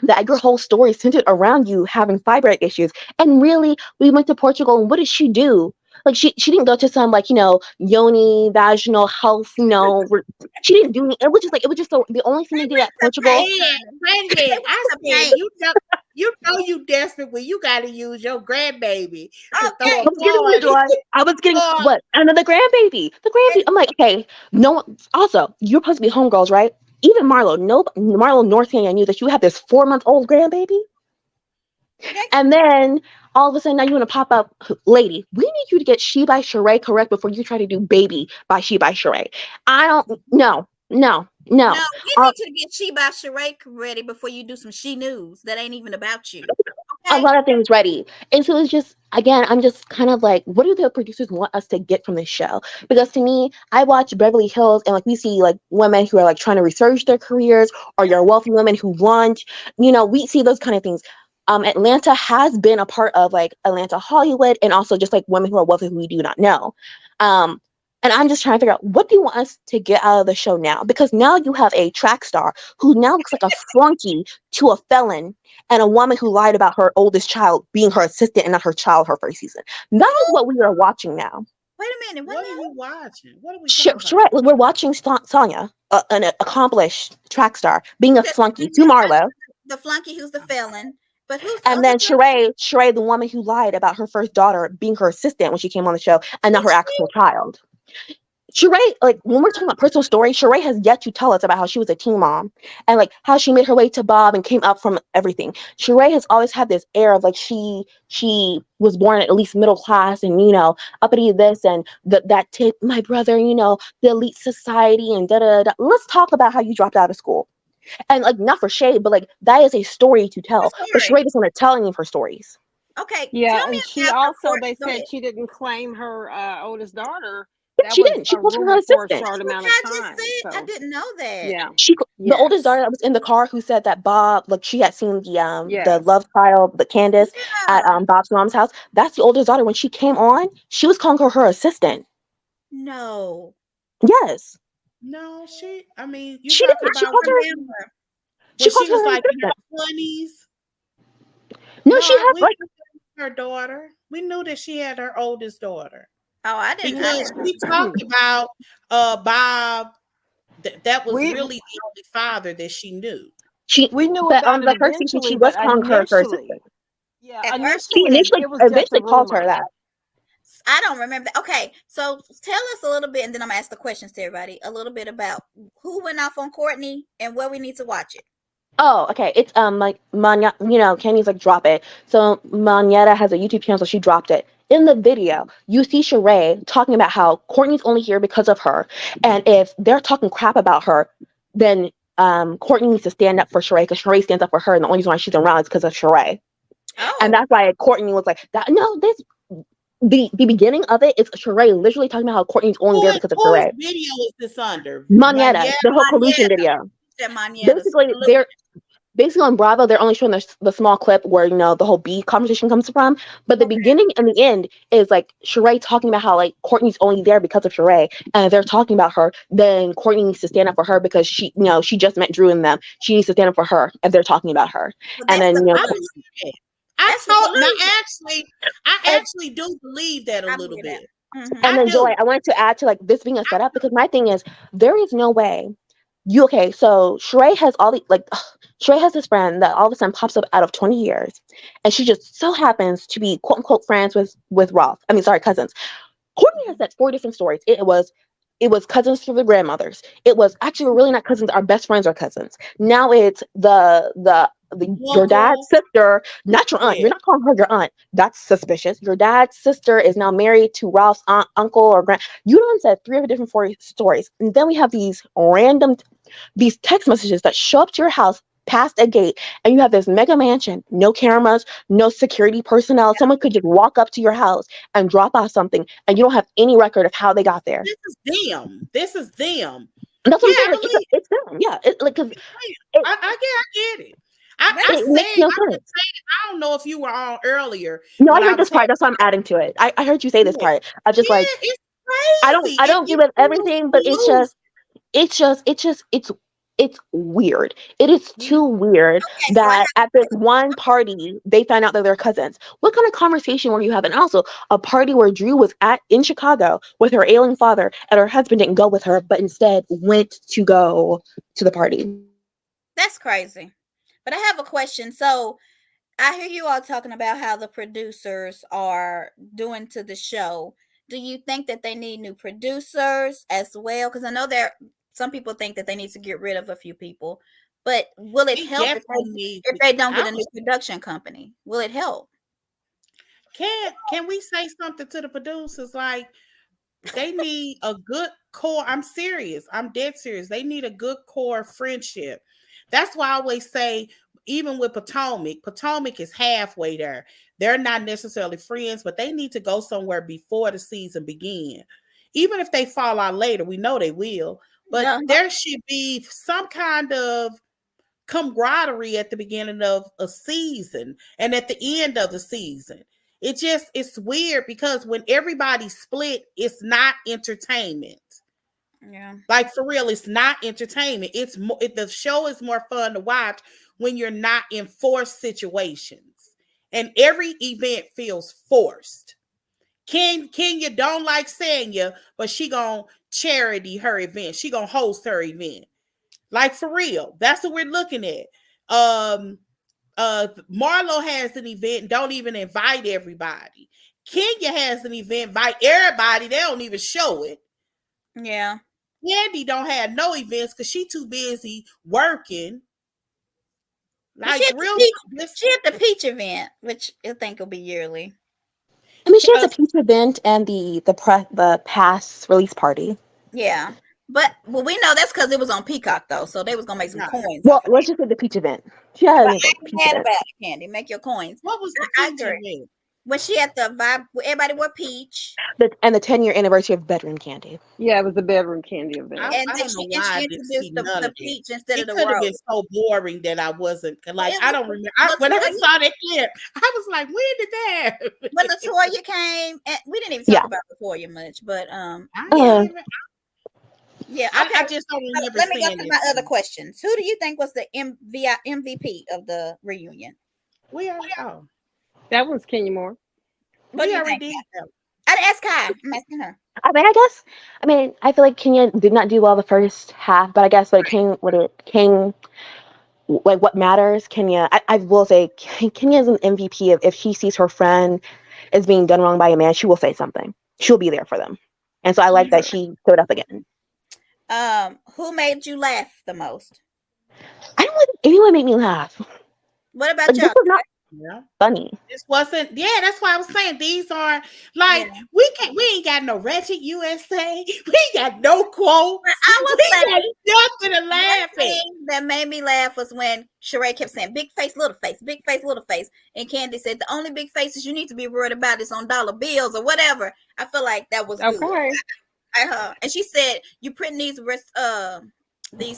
that your whole story centered around you having fibroid issues. And really, we went to Portugal and what did she do? Like she didn't go to some like, yoni, vaginal health, she didn't do any, it was just the only thing they did at Portugal. Wait a They minute. went I to say bed. you desperately you gotta use your grandbaby to throw Okay. a I was getting the party. joy. I was getting Or what? Another grandbaby. The grandbaby. I'm like, okay, no. Also, you're supposed to be homegirls, right? Even Marlo, no, Marlo Northhand knew that you have this 4-month-old grandbaby. Yeah. And then all of a sudden now you want to pop up, lady, we need you to get She by Sheree correct before you try to do baby by She by Sheree. I don't know. No, No, no. you Uh, need to get She by Sheree ready before you do some she news that ain't even about you. a Okay? lot of things ready. And so it's just, again, I'm just kind of like, what do the producers want us to get from this show? Because to me, I watch Beverly Hills and like we see like women who are like trying to resurge their careers, or your wealthy women who launch, we see those kind of things. Atlanta has been a part of like Atlanta Hollywood, and also just like women who are wealthy who we do not know. Um, and I'm just trying to figure out, what do you want us to get out of the show now? Because now you have a track star who now looks like a flunky to a felon, and a woman who lied about her oldest child being her assistant and not her child her first season. That is what we are watching now. Wait a minute. What What are now? we watching? What are we Sure, talking sure, about? we're watching Sonya, an accomplished track star, being a flunky to Marlo, The flunky who's the felon. But who's the and other then girl? Sheree, the woman who lied about her first daughter being her assistant when she came on the show, and not her Who's actual child. Sheree, like when we're talking about personal stories, Sheree has yet to tell us about how she was a teen mom, and like how she made her way to Bob and came up from everything. Sheree has always had this air of like she was born at least middle class, and uppity this and that tip my brother, the elite society and da da da. Let's talk about how you dropped out of school, and like not for shade, but like that is a story to the tell. But story? Sheree doesn't want to tell any of her stories. Okay, Yeah, tell me and she about the also, court. they Go said ahead. she didn't claim her oldest daughter. Yeah, That she was didn't. She a calls her her rumor for a assistant. short That's what amount of I just time. said. I So, didn't know that. yeah, The oldest yes, daughter that was in the car who said that Bob, like she had seen the yes. love child, the Candace at Yeah. Bob's mom's house. That's the oldest daughter. When she came on, she was calling her assistant. No. Yes, No, I mean, you she talking did. I She about called don't her. remember. when She called she was her her like in assistant. her 20s? No, she No, had we like knew that was her daughter. We knew that she had her oldest daughter Oh, I didn't. I because didn't. she talked about Bob. That was we really the only father that she knew. she, we knew but on about it the first season, she eventually, was but calling her her assistant. initially, yeah, At first, She initially initially it was just a eventually called her rumor. that. I don't remember that. Okay, so tell us a little bit, and then I'm gonna ask the questions to everybody. A little bit about who went off on Courtney and where we need to watch it. Oh, okay. It's like Manya, Kenny's like drop it. So Manetta has a YouTube channel, so she dropped it. In the video, you see Sheree talking about how Courtney's only here because of her, and if they're talking crap about her, then Courtney needs to stand up for Sheree because Sheree stands up for her, and the only reason why she's around is because of Sheree. And Oh, that's why Courtney was like that. No, this the beginning of it is Sheree literally talking about how Courtney's only there because of Whose Sheree. video is this under? Manetta, Manya? the whole collusion Manietta. video. Said Manietta's Basically, collusion. they're basically on Bravo, they're only showing the small clip where the whole B conversation comes from. But the Okay. beginning and the end is like Sheree talking about how like Courtney's only there because of Sheree, and if they're talking about her, then Courtney needs to stand up for her because she just met Drew and them. She needs to stand up for her if they're talking about her. So And that's then the I collusion. believe it. I That's the told now collusion. I and, actually do believe that a I little believe that. bit. Mm-hmm. and I then Joy, do. I wanted to add to like this being a setup because my thing is there is no way okay, so Sheree has all the like Sheree has this friend that all of a sudden pops up out of 20 years, and she just so happens to be quote unquote friends with Roth. I mean, sorry, cousins. Courtney has that four different stories. It was cousins through the grandmothers. It was actually we're really not cousins. Our best friends are cousins. Now it's your dad's Uncle. sister, not your aunt. Yeah. You're not calling her your aunt. That's suspicious. Your dad's sister is now married to Ralph's aunt, uncle, or grand. You done said three of the different four stories, and then we have these text messages that show up to your house past a gate, and you have this mega mansion, no cameras, no security personnel. Someone could just walk up to your house and drop off something, and you don't have any record of how they got there. This is them. This is them. And that's what Yeah, I'm saying. I Like believe it's them. Yeah, like because it. it, I get it. That's it makes no I've been sense. saying, I don't know if you were on earlier No, I when I heard was this having, part. That's why I'm adding to it. I heard you say this yeah, part. I just like it's I don't crazy. I And don't give it's it everything, but it's loose. just it's weird. It is too weird okay. So I that have a at this question. one party they found out that they're cousins. What kind of conversation were you having? And also a party where Drew was at in Chicago with her ailing father, and her husband didn't go with her, but instead went to go to the party. That's crazy. But I have a question. So I hear you all talking about how the producers are doing to the show. Do you think that they need new producers as well? Because I know some people think that they need to get rid of a few people, but will it They help definitely need if they don't get I a new was production company? Will it help? can we say something to the producers like They need a good core. I'm serious. I'm dead serious. They need a good core friendship. That's why I always say, even with Potomac is halfway there. They're not necessarily friends, but they need to go somewhere before the season begin. Even if they fall out later, we know they will. But No. there should be some kind of camaraderie at the beginning of a season and at the end of the season. It's weird because when everybody split, it's not entertainment. Yeah. Like for real, it's not entertainment. It's more, the show is more fun to watch when you're not in forced situations, and every event feels forced. Kenya don't like Sanya, but she gonna charity her event. She gonna host her event. Like for real. That's what we're looking at. Marlo has an event, don't even invite everybody. Kenya has an event, invite everybody, they don't even show it. Yeah. Candy don't have no events because she too busy working. Like She real had the peach event, which I think will be yearly. I mean, she has a peach event and the pass release party. Yeah. But well, we know that's because it was on Peacock though, so they was gonna make some coins Well, off of let's it. just say the peach event. She had But a peach mad event. about it, Candy. Make your coins. What was the I peach agree. event? When she had the vibe, everybody wore peach. And the 10-year anniversary of bedroom candy. Yeah, it was the bedroom candy event. I And then don't know why she I didn't see introduced none the of it. peach instead of It the could have rose. been so boring that I wasn't like. It I was- don't remember. but When I Toya- saw that clip, I was like, "When did that?" when Latoya came, and we didn't even talk about Latoya much, but I yeah, didn't even. yeah. Okay, I just don't remember. let me go seeing to it. my other questions. Who do you think was the MVP of the reunion? We already. Oh, That was Kenya Moore. What do we you already think? did that. I didn't ask Kai. I'm asking her. I mean, I feel like Kenya did not do well the first half, but I guess like what matters, Kenya, I will say Kenya is an MVP. If she sees her friend is being done wrong by a man, she will say something. She'll be there for them. And so I like that she showed up again. Who made you laugh the most? I don't think anyone made me laugh. What about Like, this y'all? was not Yeah. funny. This wasn't. Yeah, that's why I was saying these are like Yeah. we ain't got no Ratchet USA. We ain't got no quotes. But I was We saying got nothing to one laugh at. thing that made me laugh was when Sheree kept saying "big face, little face, big face, little face," and Candy said the only big faces you need to be worried about is on dollar bills or whatever. I feel like that was good. Okay. And she said, "You print these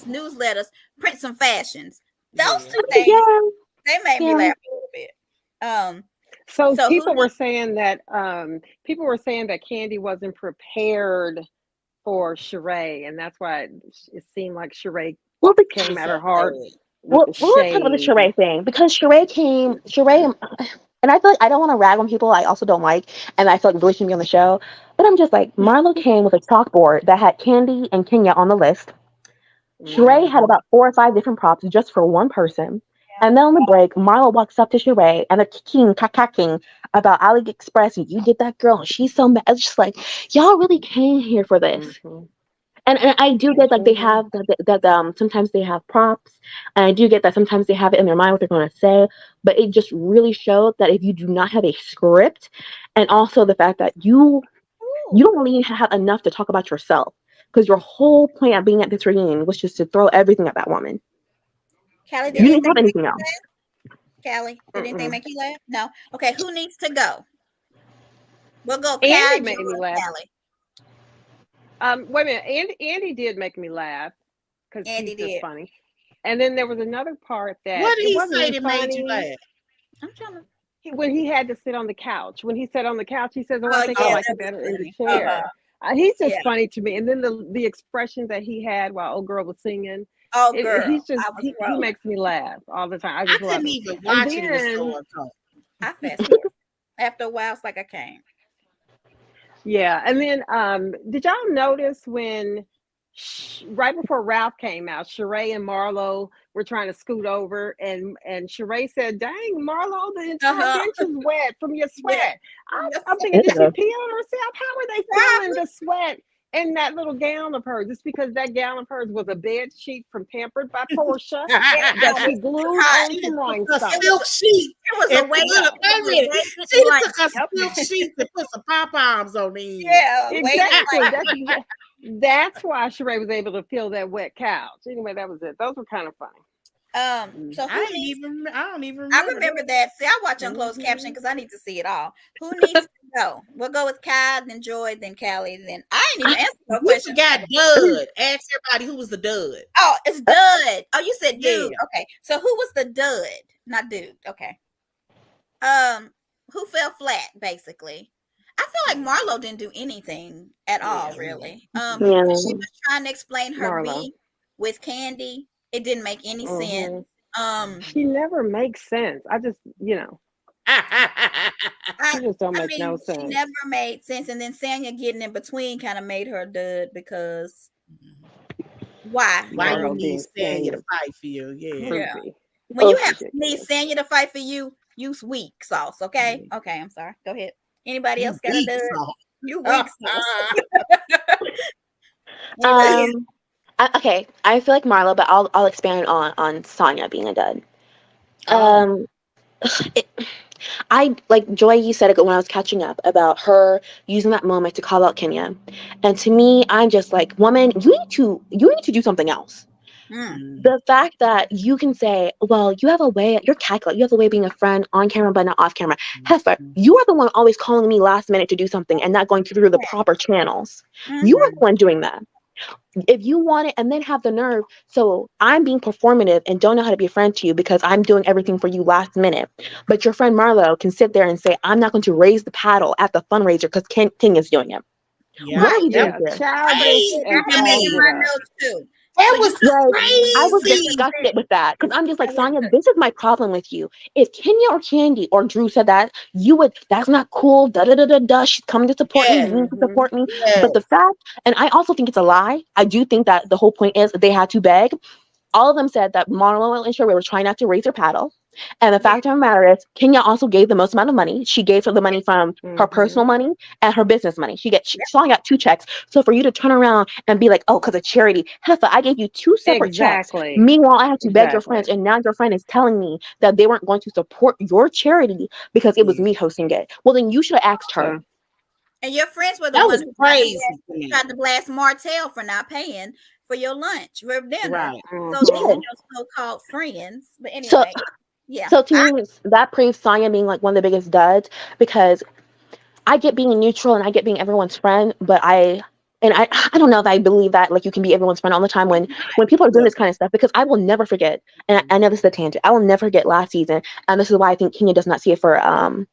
newsletters, print some fashions." Those two things Yeah. they made me laugh a little bit. So So people were saying that Candy wasn't prepared for Sheree, and that's why it seemed like Sheree Well, came at her So hard bad. with the let's talk about the shade. Sheree thing because Sheree, and I feel like I don't want to rag on people I also don't like, and I feel like really shouldn't be on the show. But I'm just like, Marlo came with a chalkboard that had Candy and Kenya on the list. Sheree had about 4 or 5 different props just for one person. And then on the break, Marlo walks up to Sheree and they're kicking about AliExpress and you did that girl and she's so mad. It's just like, y'all really came here for this. Mm-hmm. And I do get like they have that sometimes they have props, and I do get that sometimes they have it in their mind what they're going to say, but it just really showed that if you do not have a script, and also the fact that you don't really have enough to talk about yourself because your whole point of being at this reunion was just to throw everything at that woman. Callie, You didn't have anything else. Callie, did anything make you laugh? No. Okay, who needs to go? We'll go. Andy Callie, made me laugh. Callie. Wait a minute. Andy did make me laugh because Andy he's just did. funny. And then there was another part that What did it he wasn't say even that made you funny. laugh? I'm trying to. When he had to sit on the couch. When he sat on the couch, he says, "Oh, Oh, I think yeah, I like that it better was in the funny. chair." He's just Yeah. funny to me. And then the expression that he had while old girl was singing. Oh, girl, He's just I was he wrong. makes me laugh all the time. I I just love couldn't him. even And watch it. It was then so uncomfortable. I fasted. After a while, it's like I came. yeah, and then did y'all notice when right before Ralph came out, Sheree and Marlo were trying to scoot over, and Sheree said, "Dang, Marlo, the entire bench is wet from your Yeah. sweat." I'm thinking, did she Ew. pee on herself? How are they feeling the sweat And that little gown of hers, just because that gown of hers was a bed sheet from Pampered by Portia that she glued on She some took a rhinestones. silk sheet It was and a way. put It up. was Wait a a minute. weighted She lunch. took a Yep. silk sheet and put some pom poms on the end. Yeah, weighted Exactly. lunch. That's why Sheree was able to feel that wet couch. Anyway, that was it. Those were kind of funny. So I who ain't needs? even. I don't even I remember remember that. See, I watch on closed caption because I need to see it all. Who needs to go? We'll go with Kai, then Joy, then Callie, then I ain't even answered no You question. forgot Dud. Ask everybody who was the Dud. Oh, it's Dud. Oh, you said Yeah. dude. Okay. So who was the Dud? Not dude. Okay. Who fell flat, basically. I feel like Marlo didn't do anything at all, really. Yeah. She was trying to explain her Marlo. beef with Candy. It didn't make any sense. She never makes sense. I just, she just don't make no She sense. never made sense. And then Sanya getting in between kind of made her a dud because why? Why you Marlo need being Sanya to Sanya. fight for you? Yeah. Yeah. Creepy. When you Oh, have need Sanya to fight for you, use weak sauce, okay? Okay, I'm sorry. Go ahead. Anybody else got a Weak dud? sauce. You weak sauce. okay, I feel like Marlo, but I'll expand on Sonya being a dud. Oh. It, I like Joy. You said it when I was catching up about her using that moment to call out Kenya, and to me, I'm just like, woman, you need to do something else. The fact that you can say, well, you have a way, you're calculating, you have a way of being a friend on camera but not off camera. Heifer, you are the one always calling me last minute to do something and not going through the proper channels. You are the one doing that. If you want it and then have the nerve, so I'm being performative and don't know how to be a friend to you because I'm doing everything for you last minute. But your friend Marlo can sit there and say, I'm not going to raise the paddle at the fundraiser because King is doing it. Yeah. What are you doing Yeah, here? childish Crazy as to I had all it in me. get my up. notes too. That So was I was crazy. disgusted with that because I'm just like, Sonya, this is my problem with you. If Kenya or Candy or Drew said that, you would, that's not cool. Da da da da da. She's coming to support me. Yeah. You need to support me. Yeah. But the fact, and I also think it's a lie. I do think that the whole point is they had to beg. All of them said that Marlo and Sheree were trying not to raise her paddle. And the fact of the matter is, Kenya also gave the most amount of money. She gave her the money from her personal money and her business money. She only got 2 checks. So for you to turn around and be like, oh, because of charity, Heffa, I gave you 2 separate checks. Exactly. Meanwhile, I had to beg your Exactly. friends, and now your friend is telling me that they weren't going to support your charity because it was me hosting it. Well, then you should have asked her. And your friends were the That ones was who crazy to me. tried to blast Martell for not paying for your lunch for dinner. Right. So these are your so-called friends. But So, anyway, yeah. so to me, that proves Sonya being like one of the biggest duds because I get being neutral and I get being everyone's friend, but I don't know if I believe that like you can be everyone's friend all the time when people are doing this kind of stuff because I will never forget, and I know this is a tangent, I will never forget last season, and this is why I think Kenya does not see it for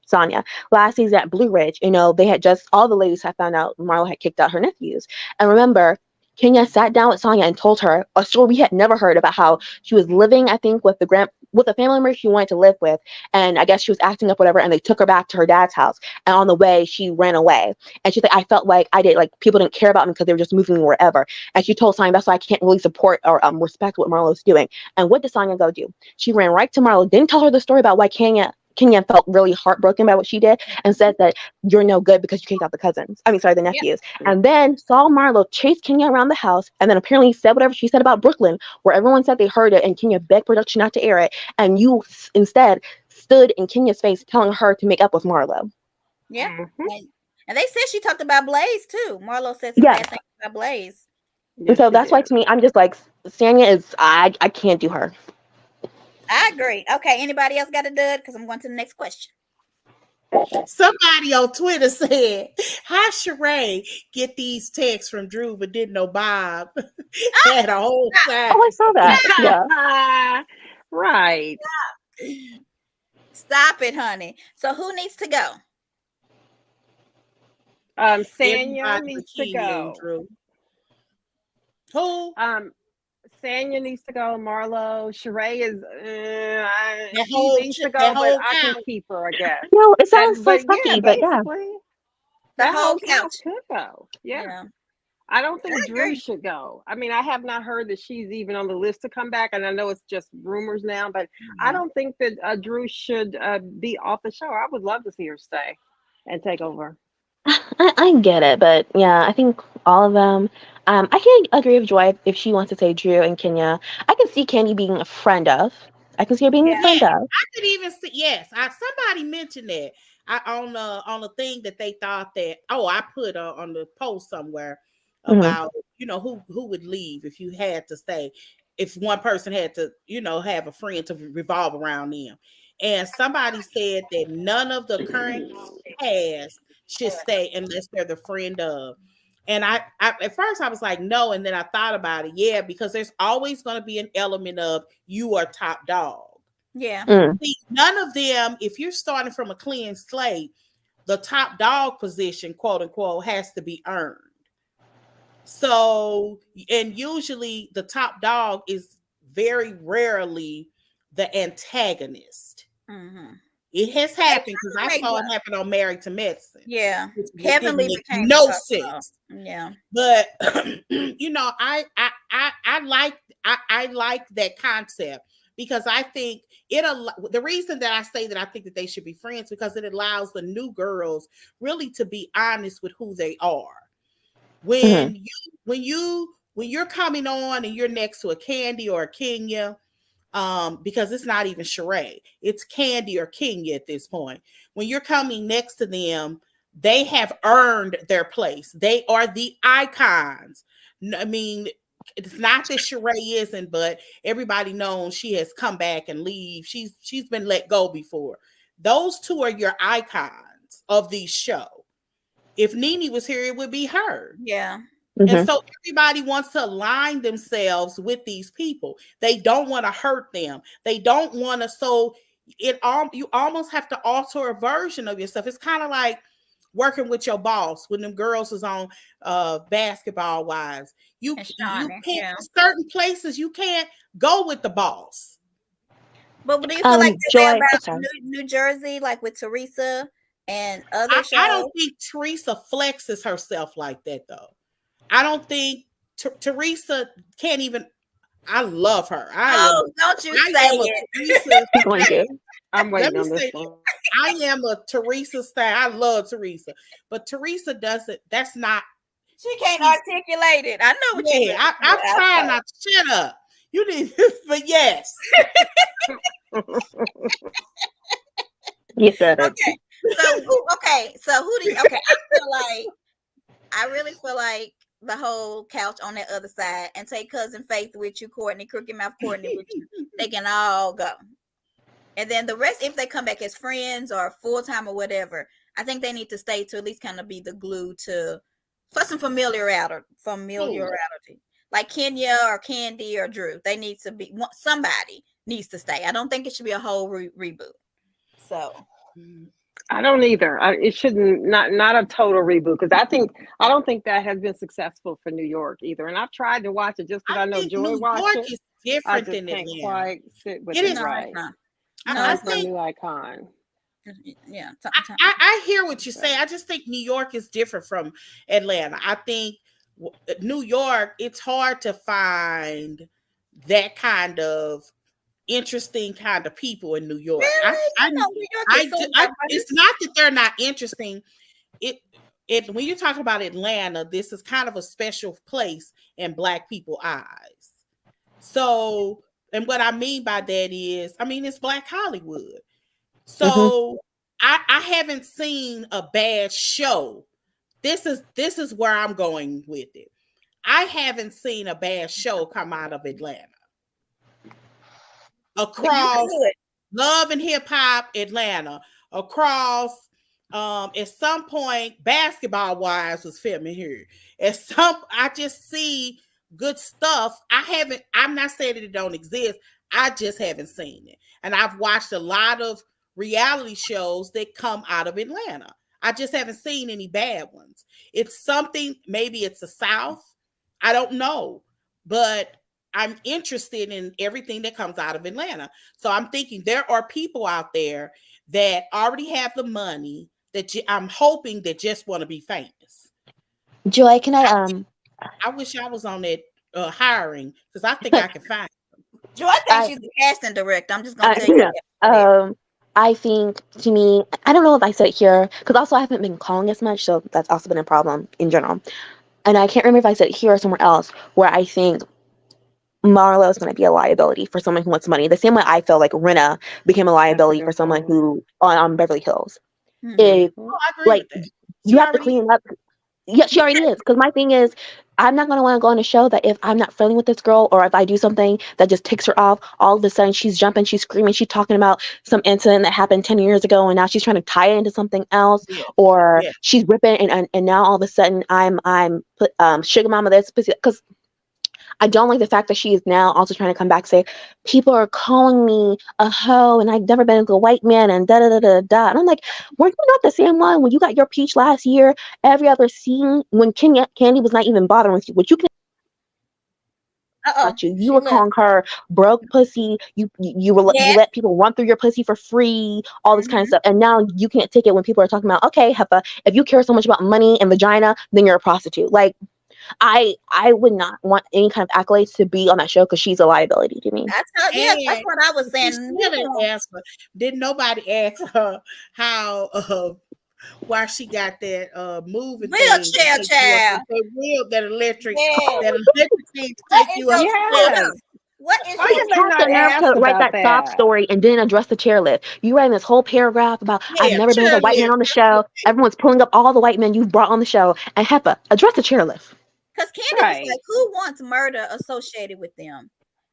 Sonya. Last season at Blue Ridge, they had just, all the ladies had found out Marlo had kicked out her nephews, and remember, Kenya sat down with Sonya and told her a story we had never heard about how she was living, I think, with a family member she wanted to live with, and I guess she was acting up, whatever, and they took her back to her dad's house. And on the way, she ran away. And she's like, I felt like people didn't care about me because they were just moving wherever. And she told Sonya, that's why I can't really support or respect what Marlo's doing. And what did Sonya go do? She ran right to Marlo, didn't tell her the story about why Kenya felt really heartbroken by what she did and said that you're no good because you kicked out the nephews. And then saw Marlo chase Kenya around the house and then apparently said whatever she said about Brooklyn, where everyone said they heard it and Kenya begged production not to air it. And you instead stood in Kenya's face telling her to make up with Marlo. Yeah. And they said she talked about Blaze too. Marlo said some bad things about Blaze. And so that's why to me, I'm just like, Sanya is, I can't do her. I agree. Okay, anybody else got a dud? Because I'm going to the next question. Somebody on Twitter said, how Sheree get these texts from Drew but didn't know Bob had a whole time? Oh, I saw that. Yeah. Right. Stop it, honey. So who needs to go? Sanya needs to go. Drew. Who? Sanya needs to go. Marlo, Sheree is whole needs to go, but I can keep her, I guess. No, it sounds so sucky, but yeah. That whole couch could go. Yeah. I don't think Drew should go. I mean, I have not heard that she's even on the list to come back, and I know it's just rumors now, but I don't think that Drew should be off the show. I would love to see her stay and take over. I get it, but yeah, I think all of them. I can agree with Joy if she wants to say Drew and Kenya. I can see Candy being a friend of. I can see her being a Yeah. friend Yes, of. I could even see. Yes, somebody mentioned that. On the thing that they thought that. Oh, I put on the post somewhere Hmm. about who would leave if you had to stay, if one person had to have a friend to revolve around them, and somebody said that none of the current cast should stay unless they're the friend of. And I at first I was like no, and then I thought about it. Yeah, because there's always going to be an element of you are top dog. Yeah. Mm. See, none of them, if you're starting from a clean slate, the top dog position, quote unquote, has to be earned. So, and usually the top dog is very rarely the antagonist. Mm-hmm. It has They happened because I trying to saw make it happen on Married to Medicine, Yeah. which Kevin didn't Lee make became the no top dog. sense. Yeah. But I like that concept because I think the reason that I say that I think that they should be friends because it allows the new girls really to be honest with who they are. Hmm. When you're coming on and you're next to a Candy or a Kenya, because it's not even charade, it's Candy or Kenya at this point. When you're coming next to them, they have earned their place. They are the icons. I mean, it's not that Sheree isn't, but everybody knows she has come back and leave. She's been let go before. Those two are your icons of the show. If Nene was here, it would be her. Yeah. And Hmm. so everybody wants to align themselves with these people. They don't want to hurt them. They don't want to. So you almost have to alter a version of yourself. It's kind of like working with your boss when them girls is on Basketball Wives. And You Shawnee. can't Yeah. certain places you can't go with the boss. But do you feel like that way Joy. Oh, about sorry. New Jersey, like with Teresa and other I don't shows? think Teresa flexes herself like that though. I don't think Teresa can't even. I love her. Oh, don't you say I am a it. Teresa. You're going to. I'm Let waiting me on this say, one. I am a Teresa stan. I love Teresa, but Teresa doesn't. That's not. She can't She's articulate it. I know what you yeah. mean. I'm Yeah, trying okay. not to shut up. You need, but yes. You said it. Okay. So who do you okay, I really feel like the whole couch on that other side and take cousin Faith with you, Courtney, Crooked Mouth Courtney with you. They can all go. And then the rest, if they come back as friends or full time or whatever, I think they need to stay to at least kind of be the glue to for some familiarity. Ooh. Like Kenya or Candy or Drew. They need to be somebody needs to stay. I don't think it should be a whole reboot. So I don't either. It shouldn't not a total reboot because I don't think that has been successful for New York either. And I've tried to watch it just because I I know think Joy New watched York it. is I different just than can't Atlanta. quite sit with It it is. no, it's right. not. No, I Find it's my not. think new icon. Yeah. I hear what you say. I just think New York is different from Atlanta. I think New York, it's hard to find that kind of interesting kind of people in New York. Really? You know, New York is so It's diverse. not that they're not interesting. It when you're talking about Atlanta, this is kind of a special place in Black people eyes. So, and what I mean by that is, I mean it's Black Hollywood. Hmm. So I haven't seen a bad show. This is where I'm going with it. I haven't seen a bad show come out of Atlanta. But you Across could. Love and Hip Hop Atlanta, across at some point Basketball Wives was filming here. I just see good stuff. I'm not saying that it don't exist. I just haven't seen it. And I've watched a lot of reality shows that come out of Atlanta. I just haven't seen any bad ones. It's something, maybe it's the South. I don't know. But I'm interested in everything that comes out of Atlanta. So I'm thinking there are people out there that already have the money that I'm hoping that just want to be famous. Joy, can I wish I was on that hiring because I think I can find. Joy thinks I she's a casting director. I'm just gonna tell you yeah. that. Um, I think, to me, I don't know if I said it here, because also I haven't been calling as much, so that's also been a problem in general. And I can't remember if I said it here or somewhere else, where I think Marlo is going to be a liability for someone who wants money. The same way I feel like Rinna became a That's a liability for good someone point. who on Beverly Hills. Mm-hmm. If Oh, I agree like with that. you She have to already clean up. Yeah, she already is. Because my thing is, I'm not gonna want to go on a show that if I'm not friendly with this girl, or if I do something that just ticks her off, all of a sudden she's jumping, she's screaming, she's talking about some incident that happened 10 years ago, and now she's trying to tie it into something else, yeah, or yeah. she's ripping, and now all of a sudden I'm sugar mama this, because I don't like the fact that she is now also trying to come back and say, people are calling me a hoe and I've never been with a white man and da da da da da. And I'm like, weren't you not the same one when you got your peach last year? Every other scene when Candy was not even bothering with you, which you can Uh-oh, about you. You she were left. calling her broke pussy. You Yeah. let people run through your pussy for free, all this kind of Mm-hmm. stuff. And now you can't take it when people are talking about, okay, Heffa, if you care so much about money and vagina, then you're a prostitute. Like I would not want any kind of accolades to be on that show because she's a liability to me. Yes, that's And what I was she saying. still didn't ask her. Didn't nobody ask her how why she got that moving thing to Wheelchair take you up child. that wheel, Yeah. that electric thing to What take is you your Yes. upstairs. symptom? What is Why your did She they has not the nerve ask to write about that sob that? story and then address the chairlift. You writing this whole paragraph about I've Yeah, never been with a white man chairlift. on the show. Everyone's pulling up all the white men you've brought on the show. And Heffa, address the chairlift. Because Candy was like, Right. who wants murder associated with them?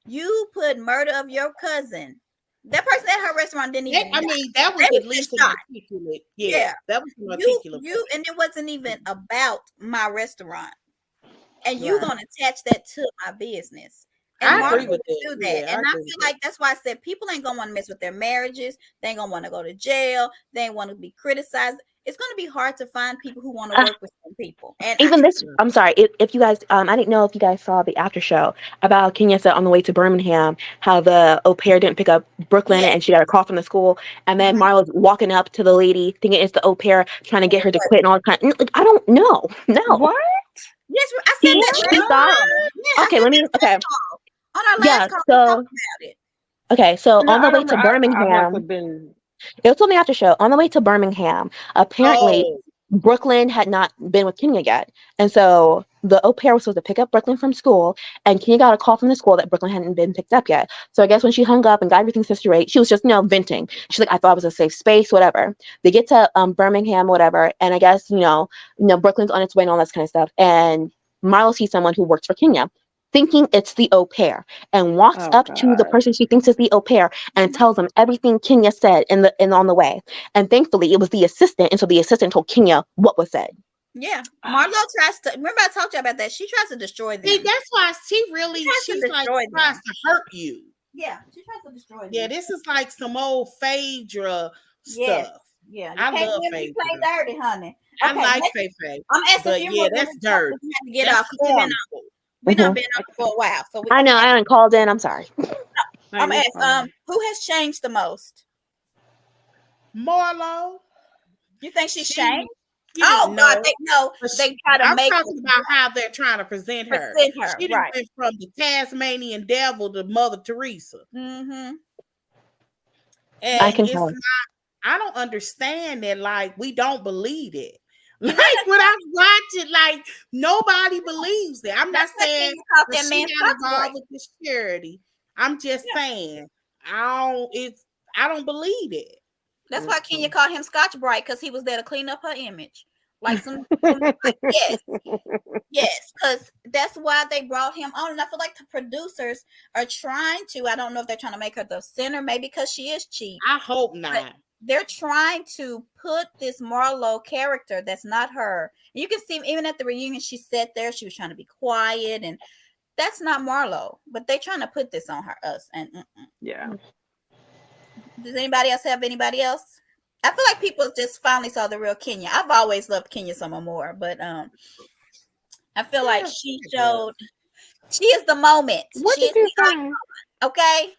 You put murder of your cousin. That person at her restaurant didn't even I die. mean, that They was was at just least an shot. articulate. Yeah, Yeah. that was an You articulate way. you and it wasn't even about my restaurant. And you Right. gonna attach that to my business. And I Marlo agree Right. with would that. do that. Yeah, I And I agree with feel that. like that's why I said people ain't gonna want to mess with their marriages. They ain't gonna want to go to jail. They ain't want to be criticized. It's gonna be hard to find people who want to Uh, work with some people. And Even this, Yeah. I'm sorry, if you guys, I didn't know if you guys saw the after show about Kenya said on the way to Birmingham how the au pair didn't pick up Brooklyn yeah. and she got a call from the school. And then Mhm. Marlo's walking up to the lady thinking it's the au pair trying to And get it her to was. quit and all that kind of, like, I don't know. No. What? Yes, I said that She last thought, time. Yeah, I okay, said let me, that okay. last call. On our last Yeah, call, we talked so, about it. okay, so No, on the I way don't. to I must Birmingham, have been. it was on the after show. On the way to Birmingham, apparently Oh, Brooklyn had not been with Kenya yet. And so the au pair was supposed to pick up Brooklyn from school, and Kenya got a call from the school that Brooklyn hadn't been picked up yet. So I guess when she hung up and got everything set straight, she was just, venting. She's like, I thought it was a safe space, whatever. They get to Birmingham, whatever, and I guess, Brooklyn's on its way and all that kind of stuff. And Marlo sees someone who works for Kenya, thinking it's the au pair, and walks Oh up to the God. person she thinks is the au pair and Mhm. tells them everything Kenya said in on the way. And thankfully, it was the assistant, and so the assistant told Kenya what was said. Yeah. Marlo tries to remember I talked to you about that. She tries to destroy see, them. that's why She tries she's to like destroy tries them. to hurt you. Yeah, she tries to destroy Yeah, them. this is like some old Phaedra Yes. stuff. Yeah. You I can't love win when you play Phaedra. dirty, honey. I Okay, like next, Faye, I'm asking a but few yeah, more that's women because dirty. we have to get That's off because harmful. we done Mhm. been on for a while. So I I'm know gonna I ask, haven't called in. I'm sorry. No, I'm you're gonna ask fine. who has changed the most? Marlo, You think she's changed? she didn't Oh God, know. they no, But they try to I'm make talking about how they're trying to present her. present her, She didn't right. went from the Tasmanian devil to Mother Teresa. Mm-hmm. I But And can it's tell. I don't understand that, like, we don't believe it. you Like know when I watch it, like nobody believes it. I'm not that's what saying Kenya called that that she man not Scotch Boy. involved with this charity. I'm just Yeah. saying I don't believe it. That's why Kenya called him Scotch Bright because he was there to clean up her image. Like yes, yes, because that's why they brought him on. And I feel like the producers are trying to. I don't know if they're trying to make her the center, maybe because she is cheap, I hope but not. they're trying to put this Marlo character that's not her. And you can see even at the reunion, she sat there, she was trying to be quiet, and that's not Marlo. But they're trying to put this on her us. And Yeah. does anybody else have anybody else? I feel like people just finally saw the real Kenya. I've always loved Kenya some more, but I feel like Yeah, she yeah. showed she is the moment. What She did is you the say? okay.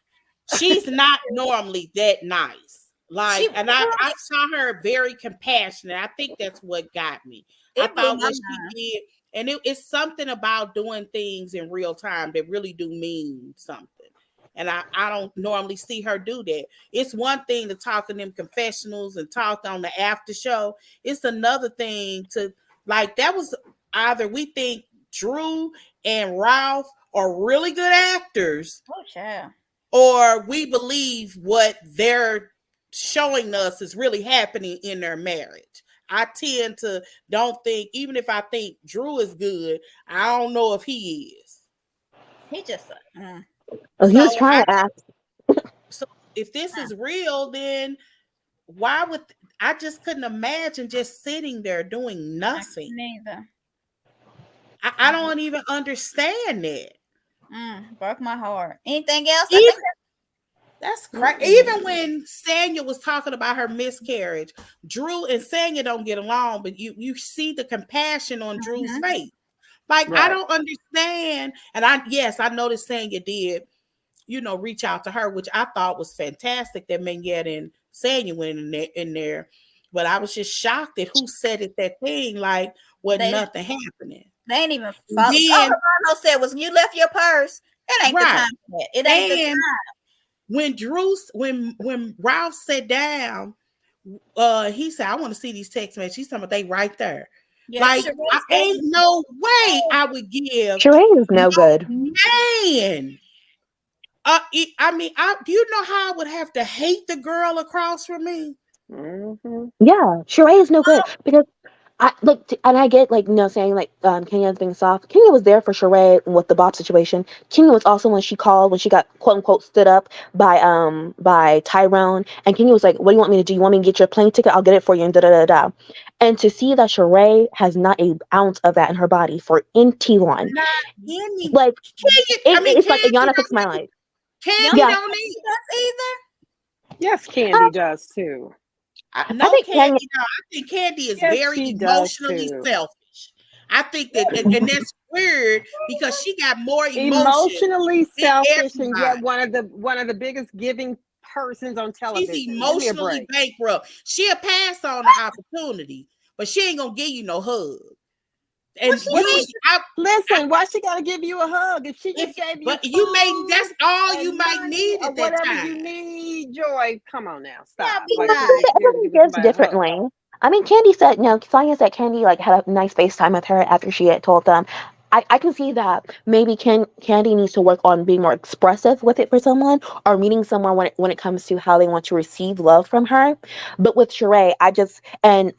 She's not normally that nice. She Like, and I saw her very compassionate. I think that's what got me. I it blew thought my what she mind. did, and it's something about doing things in real time that really do mean something. And I don't normally see her do that. It's one thing to talk in them confessionals and talk on the after show. It's another thing to, like, that was either we think Drew and Ralph are really good actors, Oh, yeah. or we believe what they're showing us is really happening in their marriage. I tend to don't think, even if I think Drew is good, I don't know if he is. He just. Oh, he was So trying to act. so if this is real, then why would I just couldn't imagine just sitting there doing nothing. Neither. I don't even understand that. Broke my heart. Anything else? I Even think that's crazy. Even when Sanya was talking about her miscarriage, Drew and Sanya don't get along, but you see the compassion on Drew's face. Like, I don't understand. And I noticed Sanya did, reach out to her, which I thought was fantastic that Mengette and Sanya went in there. But I was just shocked at who said it, that thing, like, wasn't nothing happening. they ain't even follow. Then, all Romano said was, you left your purse. It ain't the time for that. It ain't the time. When Ralph sat down, he said, I want to see these text messages. He's talking about they right there. Yeah, like, I ain't no way I would give. Sheree is no good. Man. I mean, do you know how I would have to hate the girl across from me? Yeah, Sheree is no good because and I get, like, saying, like, Kenya's being soft. Kenya was there for Sheree with the Bob situation. Kenya was also when she got quote unquote stood up by Tyrone, and Kenya was like, "What do you want me to do? You want me to get your plane ticket? I'll get it for you." And da da da da. And to see that Sheree has not an ounce of that in her body for anyone, like, it's like Ayana fixed my life. Candy don't need either. Yes, Candy does too. I think Candy is very emotionally selfish. I think that, and that's weird because she got more emotionally selfish, and yet one of the biggest giving persons on television. She's emotionally bankrupt. She'll pass on the opportunity, but she ain't gonna give you no hug. And listen, why she gotta give you a hug if she just gave you? But that's all you might need at that whatever time. you need, Joy. Come on now, stop. Everybody gives differently. I mean, Candy said, Sonya said Candy, like, had a nice FaceTime with her after she had told them. I can see that maybe Candy needs to work on being more expressive with it for someone, or meeting someone when it comes to how they want to receive love from her. But with Sheree, I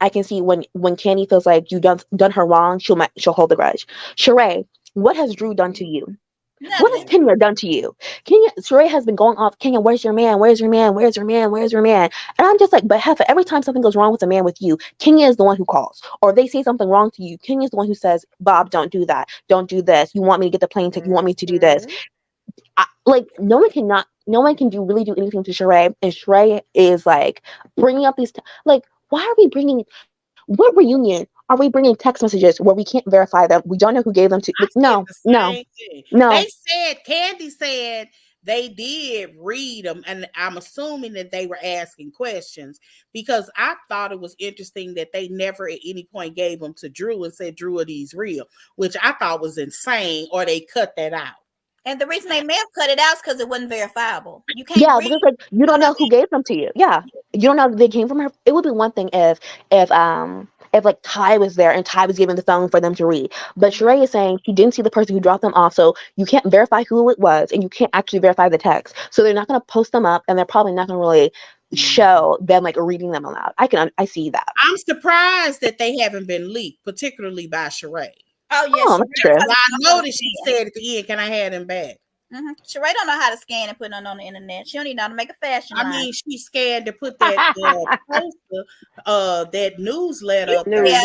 can see when Candy feels like you've done her wrong, she'll hold the grudge. Sheree, what has Drew done to you? Nothing. What has Kenya done to you? Sheree has been going off, Kenya, where's your man? Where's your man? Where's your man? Where's your man? And I'm just like, but Heffa, every time something goes wrong with a man with you, Kenya is the one who calls. Or if they say something wrong to you, Kenya is the one who says, Bob, don't do that. Don't do this. You want me to get the plane ticket. You want me to do this. No one can really do anything to Sheree. And Sheree is, like, bringing up these, like, why are we bringing, what reunion are we bringing text messages where we can't verify them? We don't know who gave them to. No. Candy said they did read them, and I'm assuming that they were asking questions, because I thought it was interesting that they never at any point gave them to Drew and said, Drew, are these real? Which I thought was insane, or they cut that out. And the reason they may have cut it out is because it wasn't verifiable. You can't. Yeah, because, like, you don't know who gave them to you. Yeah, you don't know if they came from her. It would be one thing if like Ty was there and Ty was giving the phone for them to read. But Sheree is saying she didn't see the person who dropped them off, so you can't verify who it was, and you can't actually verify the text. So they're not going to post them up, and they're probably not going to really show them, like, reading them aloud. I see that. I'm surprised that they haven't been leaked, particularly by Sheree. Oh yes, that's true. I noticed she said at the end, "Can I have them back?" Sheree don't know how to scan and put them on the internet. She don't even know how to make a fashion line. I mean, she scanned to put that poster, that newsletter up there. Hey,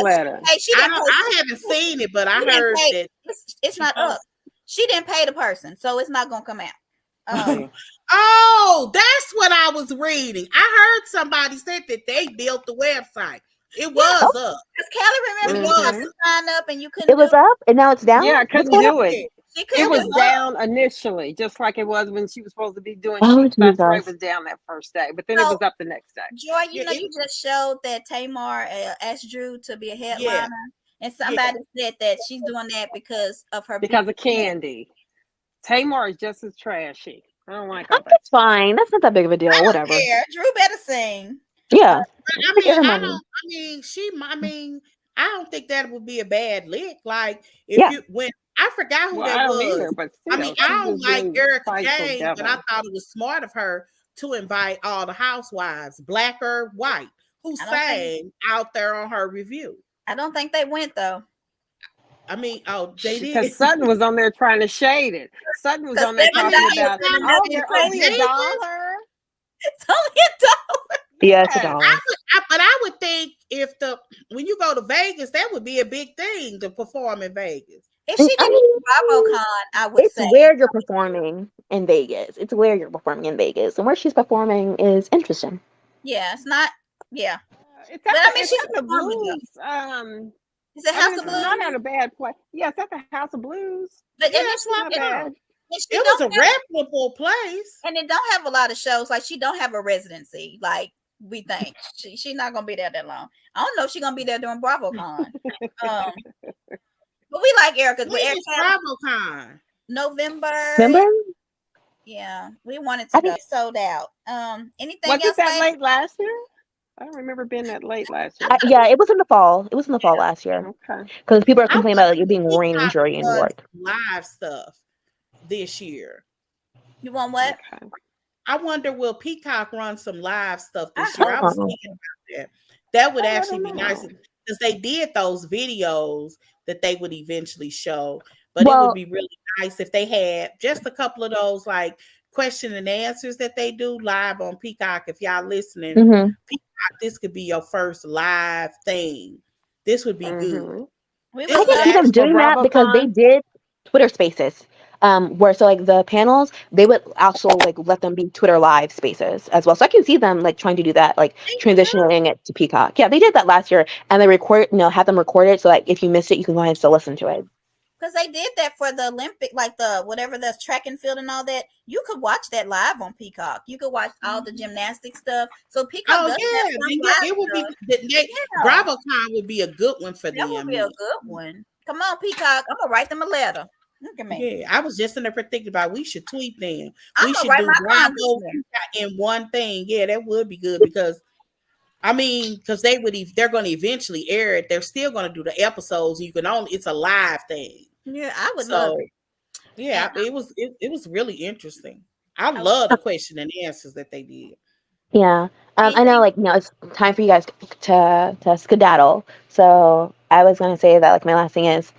I haven't seen it, but I heard that it's not up. She didn't pay the person, so it's not gonna come out. Oh, that's what I was reading. I heard somebody said that they built the website. It was up. Kelly, remember you had to sign up and you couldn't. It was up and now it's down. Yeah, I couldn't do it. It was do down initially, just like it was when she was supposed to be doing. Jesus. It was down that first day, but then it was up the next day. Joy, you just showed that Tamar asked Drew to be a headliner, and somebody said that she's doing that because of her. Because of Candy. Tamar is just as trashy. I don't like all that It's stuff. fine. That's not that big of a I deal. don't Whatever. care. Drew better sing. Yeah. I Take mean, her I money. don't. I mean, I don't think that would be a bad lick. Like if Yeah. you when I forgot who Well, that I don't either, was. but I mean, still, I she's don't just like being Erica spiteful Jane, but I devil. thought it was smart of her to invite all the housewives, black or white, who I don't think. sang out there on her review. I don't think they went though. I mean, oh, they Because did. Sutton was on there trying to shade it. Sutton was Because on there I talking mean, $7 it about, and sounded oh, another they're place. only a outrageous. dollar. It's only $1. Yeah, it's a Yes. dollar. But I would think when you go to Vegas, that would be a big thing to perform in Vegas. If she I did mean, BravoCon, I would it's say. where you're performing in Vegas. It's where you're performing in Vegas. And where she's performing is interesting. Yeah, it's not. Yeah, It's but at I the mean, it's she's at the performing though. blues. Is it I mean, House of it's Blues? not at a bad place. Yeah, it's at the House of Blues. But Yeah, and then that's why Not I bad. thought. she It was don't a have, reputable place. and it don't have a lot of shows. Like she don't have a residency. Like we think she's not gonna be there that long. I don't know if she's gonna be there during BravoCon. Um, but we like Erica. When is BravoCon? November. Remember? Yeah, we wanted I to go. think Sold out. Anything Was else? it that Ladies? late last year? I don't remember being that late last year. yeah, it was in the fall. It was in the fall last year. Okay. Because people are I complaining about wonder like, it if being raining and Peacock dreary in New does York. live stuff this year. You want what? Okay. I wonder will Peacock run some live stuff I this year? I was Oh. thinking about that. That would I actually don't be nice know. because they did those videos that they would eventually show. But it would Well, be really nice if they had just a couple of those like question and answers that they do live on Peacock. If y'all listening, mhm. Peacock, this could be your first live thing. This would be good. Mm-hmm. We This I would would can love. see them actually For doing that because they BravoCon? did Twitter Spaces, where so like the panels they would also like let them be Twitter Live Spaces as well. So I can see them like trying to do that, like transitioning it to Peacock. Yeah, they did that last year, and they had them record it so like if you missed it, you can go ahead and still listen to it. Because they did that for the Olympic, like the whatever the track and field and all that. You could watch that live on Peacock. You could watch all the gymnastic stuff. So Peacock Oh does have yeah, some then live it would be stuff. Yeah, BravoCon would be a good one for that would them. be a Then. good one. Come on, Peacock. I'm gonna write them a letter. Look at me. Yeah, I was just in there thinking about we should tweet them. I'm We gonna should write do my Bravo congressman. in one thing. Yeah, that would be good because I mean, because they're going to eventually air it. They're still going to do the episodes. You can only it's a live thing. Yeah, I would love So it. yeah, And it was really interesting. I I would, love the question and answers that they did. Yeah. I know, anything. like, it's time for you guys to skedaddle. So I was gonna say that, like, my last thing is,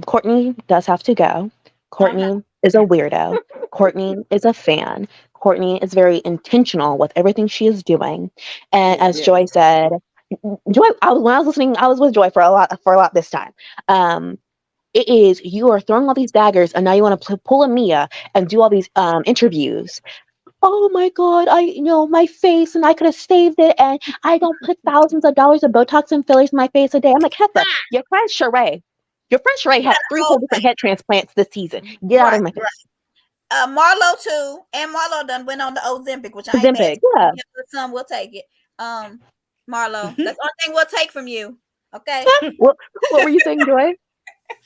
Courtney does have to go. Oh no. Courtney is a weirdo. Courtney is a fan. Courtney is very intentional with everything she is doing. And Yeah. as Joy said, Joy, when I was listening, I was with Joy for a lot this time. It is you are throwing all these daggers, and now you want to pull a Mia and do all these interviews. Oh my god, my face, and I could have saved it, and I don't put thousands of dollars of Botox and fillers in my face a day. I'm like, Heather, your friend Sheree had 3 whole different head transplants this season. Get out Right. of my face. Marlo too, and Marlo done went on the Ozempic, which I ain't mad. Ozempic, yeah. Some will take it. Marlo, that's the only thing we'll take from you. Okay. What were you saying, Joy?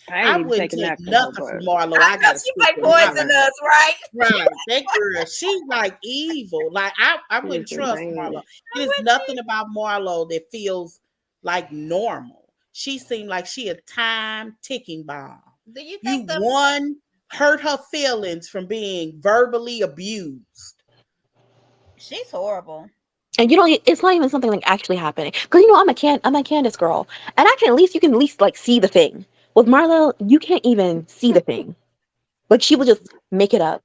I ain't wouldn't taking take that nothing from Marlo. I I know gotta she stick might with poison Marlo. us, right? Right. That girl, she's like evil. Like I wouldn't She's trust insane. Marlo. There's nothing about Marlo that feels like normal. She seemed like she a time ticking bomb. Do you You think the one hurt her feelings from being verbally abused. she's horrible? And it's not even something like actually happening. Because I'm a Candace girl, and you can at least like see the thing. With Marlo, you can't even see the thing. Like she would just make it up.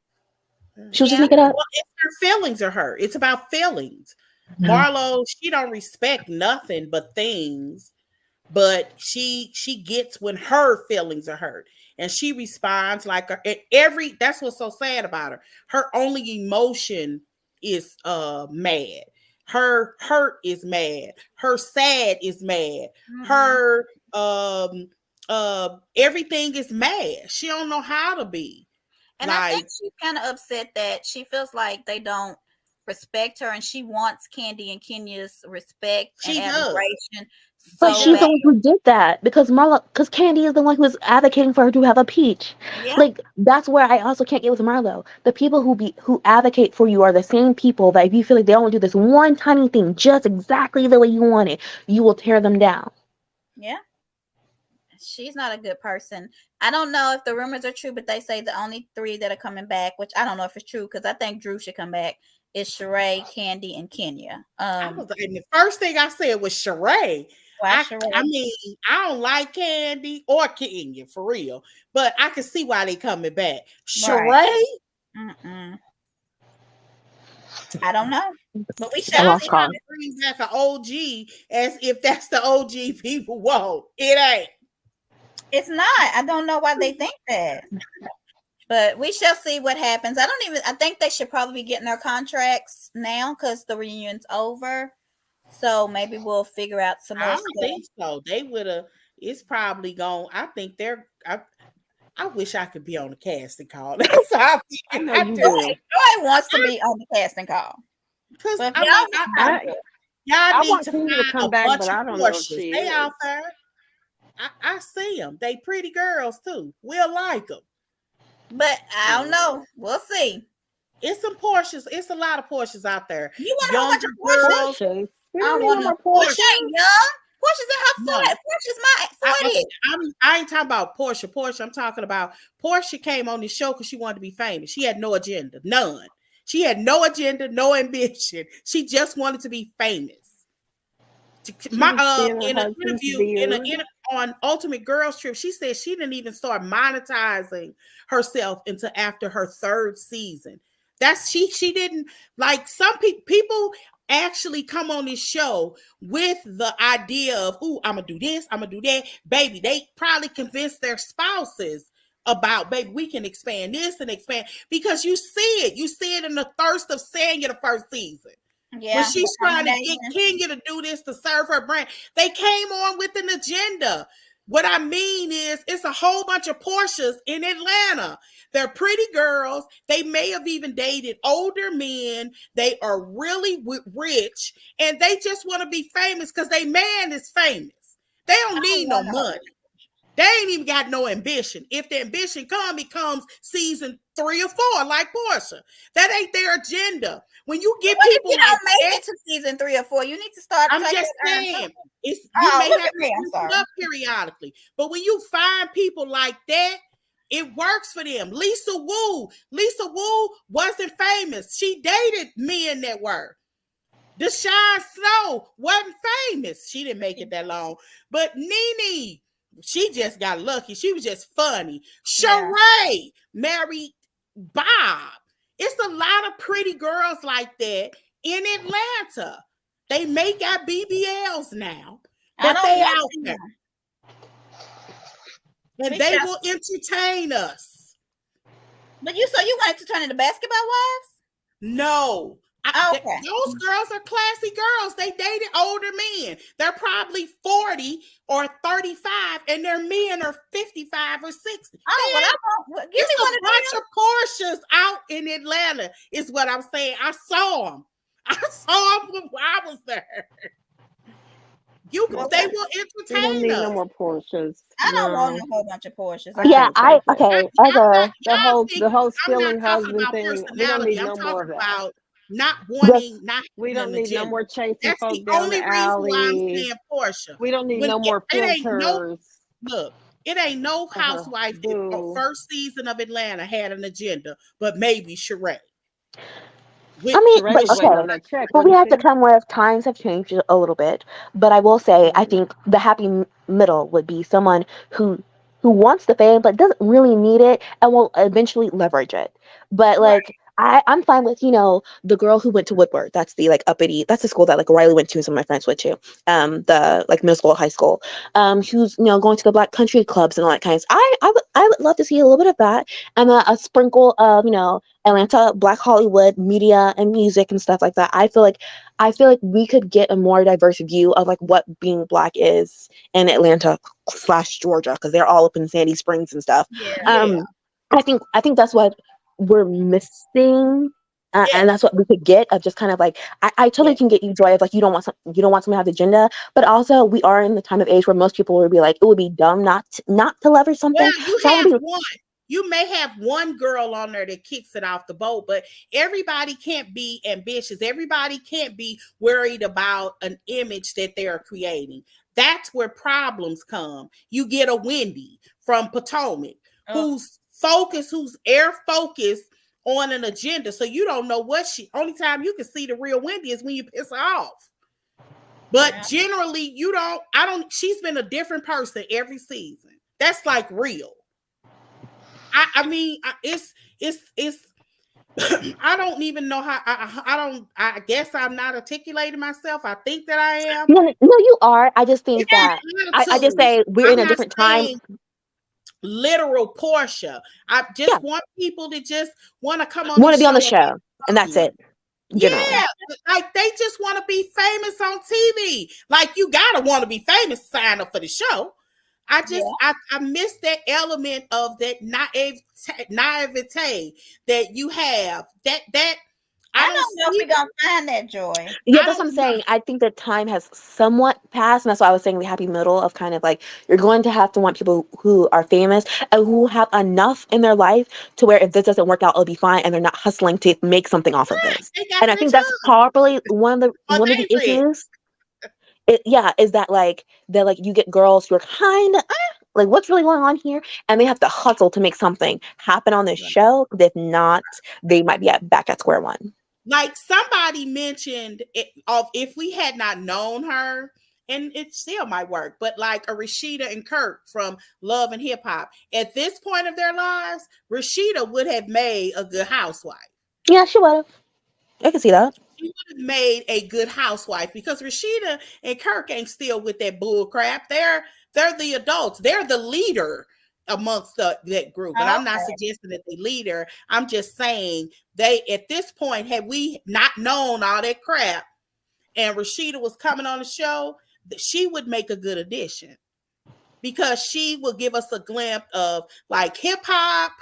She would just Yeah. make it up. Well, it's her feelings are hurt. It's about feelings. No. Marlo, she don't respect nothing but things, but she gets when her feelings are hurt, and she responds like that's what's so sad about her. Her only emotion is mad. Her hurt is mad. Her sad is mad. Her everything is mad. She don't know how to be. And I think she's kind of upset that she feels like they don't respect her, and she wants Candy and Kenya's respect and She does. admiration But so she's bad. the one who did that because Candy is the one who was advocating for her to have a peach. Yeah, Like that's where I also can't get with Marlo. The people who advocate for you are the same people that if you feel like they don't do this one tiny thing just exactly the way you want it, you will tear them down. yeah. She's not a good person. I don't know if the rumors are true, but they say the only three that are coming back, which I don't know if it's true because I think Drew should come back, is Sheree, Candy, and Kenya. And the first thing I said was Sheree. Why I Sheree? mean, I don't like Candy or Kenya for real, but I can see why they coming back. Right. Sheree, Mm-mm. I don't know, but we I shall y'all lost see. trying cause. to bring back an OG as if that's the OG people want. It ain't. It's not. I don't know why they think that. But we shall see what happens. I think they should probably be getting their contracts now because the reunion's over. So maybe we'll figure out some I more don't stuff. think so. They would have. It's probably gone. I think they're. I wish I could be on the casting call. That's how I I feel. know I you do. do. Joy wants to be on the casting call. Because But if I y'all mean, want to, y'all I need want to Kenya to find a come back, bunch but of I don't know if Porsches. she They is. out there. I see them. They pretty girls too. We'll like them. but I don't know. We'll see. It's some Porsches. It's a lot of Porsches out there. You want a whole bunch Younger of Porsches? girls. Porsches. We I don't don't need no want no more Porsche. Porsches. Ain't young. Porsche's in her No, 40s. Porsche's my okay. 40s. I ain't talking about Porsche. Porsche. I'm talking about Porsche came on this show because she wanted to be famous. She had no agenda, none. She had no agenda, no ambition. She just wanted to be famous. She was seeing her In an husband's interview beard. on Ultimate Girls Trip, she said she didn't even start monetizing herself until after her third season. That's she didn't like some people actually come on this show with the idea of, "Ooh, I'm gonna do this, I'm gonna do that." Baby, they probably convinced their spouses about, baby, we can expand this and expand because you see it in the thirst of saying it the first season. When Yeah, she's trying to get determination. Kenya to do this to serve her brand, they came on with an agenda. What I mean is, it's a whole bunch of Porsches in Atlanta. They're pretty girls. They may have even dated older men. They are really rich, and they just want to be famous because their man is famous. They don't I don't need no want no. money. They ain't even got no ambition. If the ambition it comes season 3 or 4, like Portia. That ain't their agenda. When you get What if people you like don't make that, it to season 3 or 4? You need to start I'm taking just earn saying, something. you Oh, may look have at to me. I'm switch it sorry. up periodically. But when you find people like that, it works for them. Lisa Wu wasn't famous. She dated men that were. Deshaun Snow wasn't famous. She didn't make it that long. But Nene, she just got lucky. She was just funny. Yeah. Sheree married Bob. It's a lot of pretty girls like that in Atlanta. They may got BBLs now, I but don't they want out to. there. And We they shall. will entertain us. But so you wanted to turn into basketball wives? No. Okay. Those girls are classy girls. They dated older men. They're probably 40 or 35, and their men are 55 or 60. Oh, well, I want. Give me It's one a of bunch them. of Porsches out in Atlanta, is what I'm saying. I saw them. I saw them when I was there. They will We don't entertain need no us. more Porsches. I don't want No, a whole bunch of Porsches. I Yeah, can't take it. okay. As a The whole I'm not stealing talking husband about thing. We don't personality. need I'm no more talking of that. about not just We having don't an need no agenda. more chasing That's folk the down only the reason why I'm alley. saying Portia. We don't need When no more it ain't no filters. look, it ain't no housewife in the Boo. first season of Atlanta had an agenda, but maybe Sheree. I mean, Sheree but was waiting okay. on that check, But we wasn't have to she? come with times have changed a little bit. But I will say, I Mhm. think the happy middle would be someone who wants the fame but doesn't really need it and will eventually leverage it. But Right. like I'm fine with the girl who went to Woodward. That's the like uppity. That's the school that like Riley went to and some of my friends went to. The like middle school, high school. Who's going to the black country clubs and all that kinds. I would love to see a little bit of that and a sprinkle of Atlanta, Black Hollywood, media and music and stuff like that. I feel like we could get a more diverse view of like what being black is in Atlanta slash Georgia because they're all up in Sandy Springs and stuff. Yeah. Yeah. I think that's what we're missing And that's Yes. what we could get of just kind of like I totally Yes. can get you joy of like you don't want someone to have agenda, but also we are in the time of age where most people would be like it would be dumb not to leverage Well, something. you So I would have be one. You may have one girl on there that kicks it off the boat, but everybody can't be ambitious. Everybody can't be worried about an image that they're creating. That's where problems come. You get a Wendy from Potomac who's focused, who's air focused on an agenda. So you don't know what only time you can see the real Wendy is when you piss her off. But generally, she's been a different person every season. That's like real. I mean, it's I don't even know how I guess I'm not articulating myself. I think that I am. no, you are. I just think Yeah, that I just say we're in I'm a not different time. saying literal Portia. I Yeah, just want people to just want to come on want the to be on show the and show, and that's fun. it. Generally, Yeah, like they just want to be famous on TV. Like you gotta want to be famous to sign up for the show. I miss that element of that naivete that you have. That I I don't don't know if see. we're gonna find that joy. yeah, I that's what I'm don't know. saying. I think that time has somewhat passed, and that's why I was saying the happy middle of kind of like you're going to have to want people who are famous and who have enough in their life to where if this doesn't work out, it'll be fine, and they're not hustling to make something off of Right, this. they got And I their think that's job probably or one of the they rich. issues. Is that like you get girls who are kind of like what's really going on here, and they have to hustle to make something happen on this show. 'Cause if not, they might be back at square one. Like somebody mentioned of if we had not known her, and it still might work, but like a Rashida and Kirk from Love and Hip Hop, at this point of their lives, Rashida would have made a good housewife. Yeah, she would have. I can see that. She would have made a good housewife because Rashida and Kirk ain't still with that bull crap. They're the adults. They're the leader amongst that group. And I'm not suggesting that the leader. I'm just saying they at this point, had we not known all that crap and Rashida was coming on the show, she would make a good addition because she will give us a glimpse of like hip hop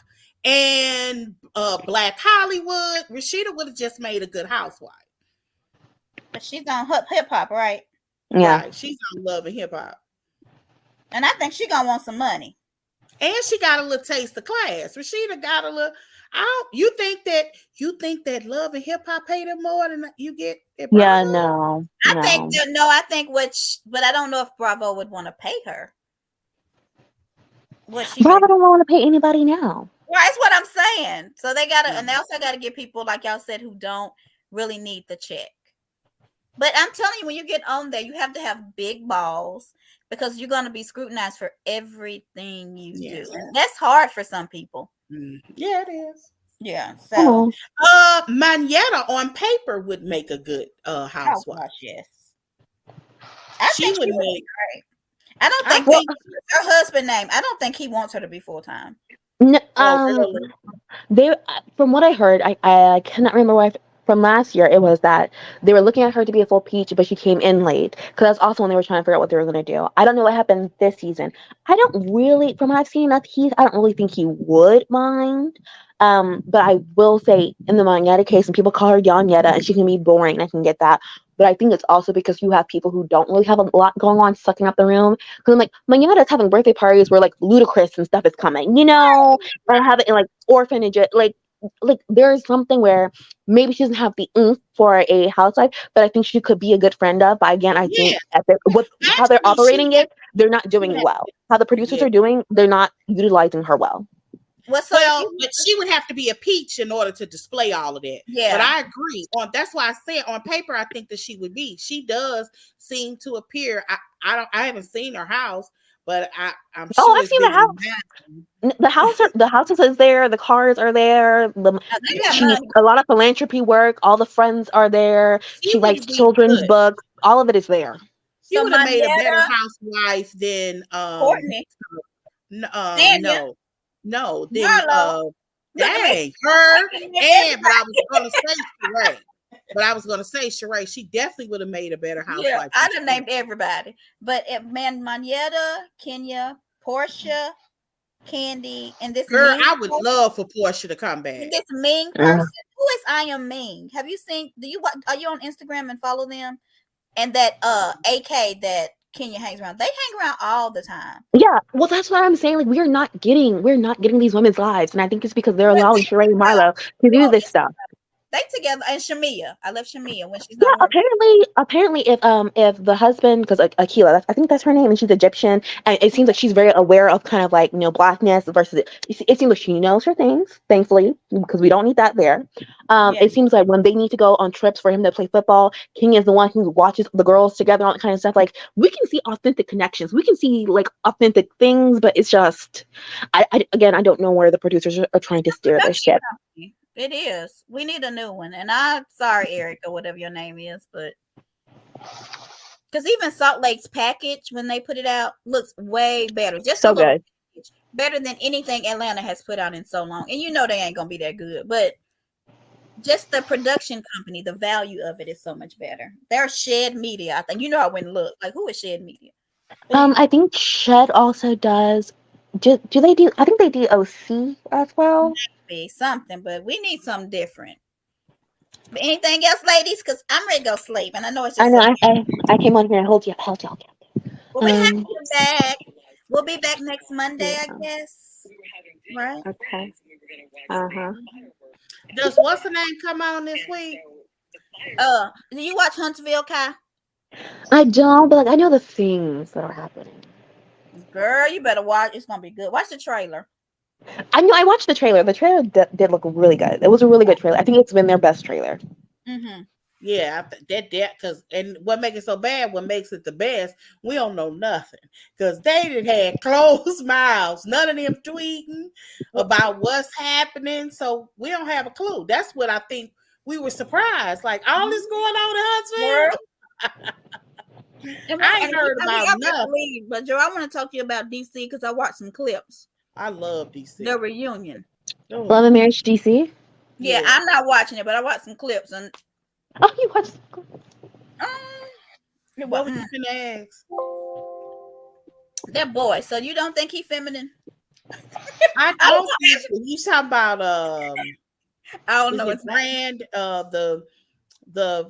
and Black Hollywood. Rashida would have just made a good housewife. But she's on hip hop, right? Yeah. Right. She's on Love and Hip Hop. And I think she's gonna want some money. And she got a little taste of class. Rashida got a little. You think that Love and Hip Hop pay them more than you get at Bravo? Yeah, no. I think but I don't know if Bravo would want to pay her. Bravo don't want to pay anybody now. Well, that's what I'm saying. So they gotta, and they also gotta get people like y'all said who don't really need the check. But I'm telling you, when you get on there, you have to have big balls because you're gonna be scrutinized for everything you do. And that's hard for some people. Yeah, it is. Yeah. So Manetta on paper would make a good housewife. Oh, gosh, yes. She would make great. I don't think her husband name. I don't think he wants her to be full time. No, they from what I heard, I cannot remember where from last year. It was that they were looking at her to be a full peach, but she came in late because that's also when they were trying to figure out what they were going to do. I don't know what happened this season. I don't really, from what I've seen, I don't really think he would mind. But I will say in the Magneta case, and people call her Yanyetta, and she can be boring. I can get that. But I think it's also because you have people who don't really have a lot going on, sucking up the room. Because I'm like, Magneta's having birthday parties where like Ludacris and stuff is coming, and have it in like orphanage, like there's something where maybe she doesn't have the oomph for a housewife, but I think she could be a good friend of. But again, I think how they're operating it, they're not doing well. How the producers are doing, they're not utilizing her well. But she would have to be a peach in order to display all of that. Yeah. But I agree. That's why I said on paper, I think that she would be. She does seem to appear. I haven't seen her house, but I'm sure. I've seen the house. The houses is there. The cars are there. A lot of philanthropy work. All the friends are there. She writes children's books. All of it is there. She would have made a better housewife than Courtney. No, then dang her. But I was gonna say Sheree. She definitely would have made a better housewife. Yeah, I'd have named everybody. But Manetta, Kenya, Portia, Candy, and this girl, I would love for Portia to come back. This mean person, who is I Am Ming? Have you seen? Are you on Instagram and follow them? And that AK that Kenya hangs around, they hang around all the time. Yeah, well, that's what I'm saying. Like, we're not getting these women's lives, and I think it's because they're But allowing they Sheree and together. Marlo to do Oh, this stuff. they together. And Shamia, I love Shamia when she's Yeah, not working. apparently, if the husband, because Akila, I think that's her name, and she's Egyptian, and it seems like she's very aware of kind of like blackness versus it seems like she knows her things, thankfully, because we don't need that there. Yeah, It seems like when they need to go on trips for him to play football, King is the one who watches the girls together, all that kind of stuff. Like we can see authentic connections, we can see like authentic things, but it's just, again, I don't know where the producers are trying to steer this ship. company. It is. We need a new one. And I'm sorry, Eric, or whatever your name is, but because even Salt Lake's package, when they put it out, looks way better. Just So a little good. better than anything Atlanta has put out in so long. And you know they ain't gonna be that good, but just the production company, the value of it is so much better. They're Shed Media. I think you know I went and look. Like, who is Shed Media? I think Shed also does. Do they do? I think they do OC as well. Be something, but we need something different. But anything else, ladies? Because I'm ready to go sleep, and I know it's I just know. I came on here and hold y'all. well, we have Um. to be back. We'll be back next Monday, I guess. Right? Okay. Uh-huh. Does what's the name come on this week? Do you watch Huntsville, Kai? I don't, but like I know the things that are happening. Girl, you better watch. It's gonna be good. Watch the trailer. I know. I watched the trailer. The trailer did look really good. It was a really good trailer. I think it's been their best trailer. Mm-hmm. Yeah, that because and what makes it so bad, what makes it the best, we don't know nothing because they didn't had closed mouths. None of them tweeting about what's happening, so we don't have a clue. That's what I think we were surprised. Like all this going on in Huntsville. I ain't heard about nothing. But Joe, I want to talk to you about DC because I watched some clips. I love DC. The reunion. Love and Marriage DC. Yeah, I'm not watching it, but I watched some clips and. Oh, you watched. What was you gonna ask? That boy. So you don't think he feminine? I don't think you talking about I don't know. It's brand the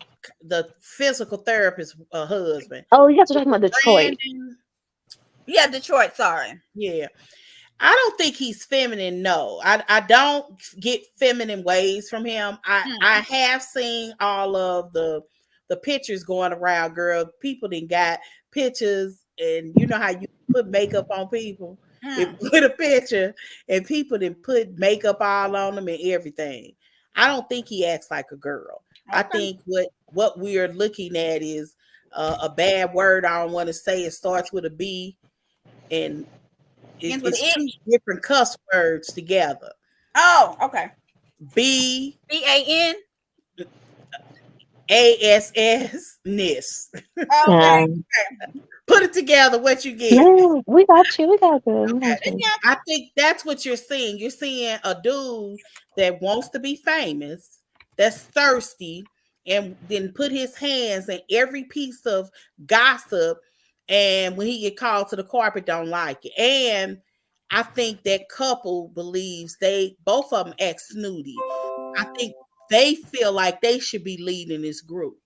physical therapist husband. Oh, you guys are talking about Detroit. Brandon. Yeah, Detroit. Sorry. Yeah. I don't think he's feminine. No, I don't get feminine ways from him. I have seen all of the pictures going around, girl. People done got pictures, and you know how you put makeup on people. It put a picture, and people done put makeup all on them and everything. I don't think he acts like a girl. Okay. I think what we are looking at is a bad word. I don't want to say it starts with a B, and it's two different cuss words together. Oh, okay. BAN ASS-ness. Okay. Put it together, what you get. Yeah, we got you. We got good. Okay. I think that's what you're seeing. You're seeing a dude that wants to be famous, that's thirsty, and then put his hands in every piece of gossip. And when he get called to the carpet, don't like it. And I think that couple believes both of them act snooty. I think they feel like they should be leading this group.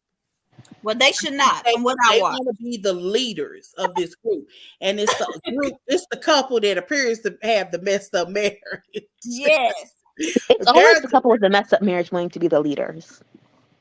Well, they should not. They want to be the leaders of this group, and it's the group. It's the couple that appears to have the messed up marriage. Yes, it's always the couple with the messed up marriage wanting to be the leaders.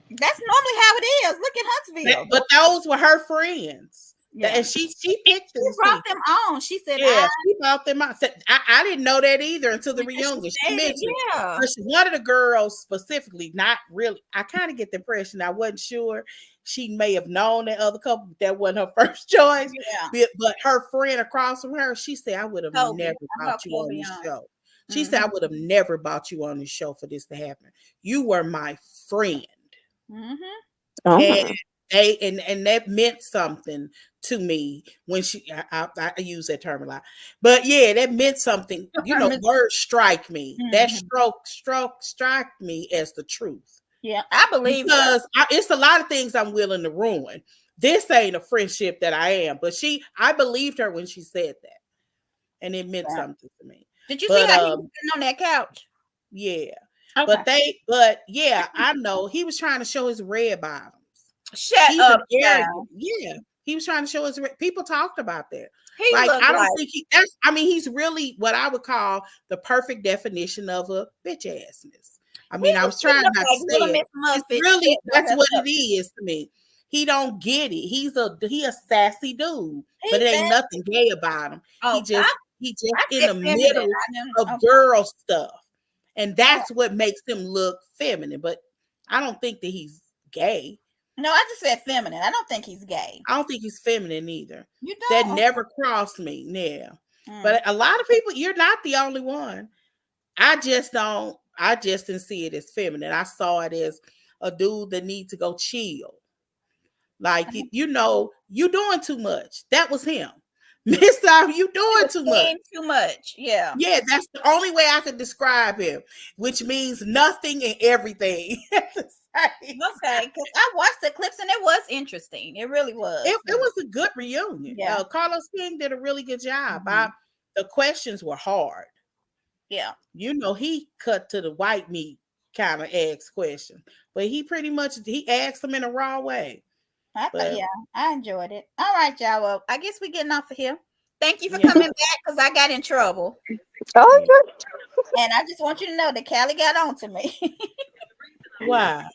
That's normally how it is. Look at Huntsville. But those were her friends. Yeah. And she picked them. She brought them on. She said, "Yeah, she brought them on." I didn't know that either until the reunion. She mentioned, yeah, one of the girls specifically, not really. I kind of get the impression I wasn't sure. She may have known that other couple. That wasn't her first choice. Yeah. But her friend across from her, she said, "I would have never brought you on this show." She said, "I would have never brought you on this show for this to happen. You were my friend." And and that meant something to me when I use that term a lot, but yeah, that meant something. You know, words strike me. That strike me as the truth. Yeah, I believe because it's a lot of things I'm willing to ruin. This ain't a friendship that I am, but I believed her when she said that, and it meant something to me. Did you see how he was sitting on that couch? Yeah. Okay. But yeah, I know he was trying to show his red bottoms. Shut He's up, an child. arrogant. Yeah, he was trying to show his. People talked about that. He Like looked I don't like think he. That's. I mean, he's really what I would call the perfect definition of a bitch assness. I he mean, I looked, was she trying looked not to like say Little it. Miss It's Muffet really sitting on that's what herself. it is to me. He don't get it. He a sassy dude, but He it ain't said, nothing gay about him. "Oh, He just I in said the feminine. middle I didn't. of Okay. girl stuff, and All right. that's what makes him look feminine. But I don't think that he's gay. No, I just said feminine. I don't think he's gay. I don't think he's feminine either. You That don't? never crossed me. Yeah. Mm. But a lot of people, you're not the only one. I just didn't see it as feminine. I saw it as a dude that needs to go chill. Like, you doing too much. That was him. Mister, you He doing was too much. saying too much. Yeah. Yeah, that's the only way I could describe him, which means nothing and everything. Okay, because I watched the clips and it was interesting. It really was. It was a good reunion. Yeah. Carlos King did a really good job. Mhm. The questions were hard. Yeah. He cut to the white meat kind of asked questions, but he asked them in a raw way. Yeah, I enjoyed it. All right, y'all. Well, I guess we're getting off of here. Thank you for Yeah. coming back because I got in trouble. Oh, And I just want you to know that Callie got on to me. Why?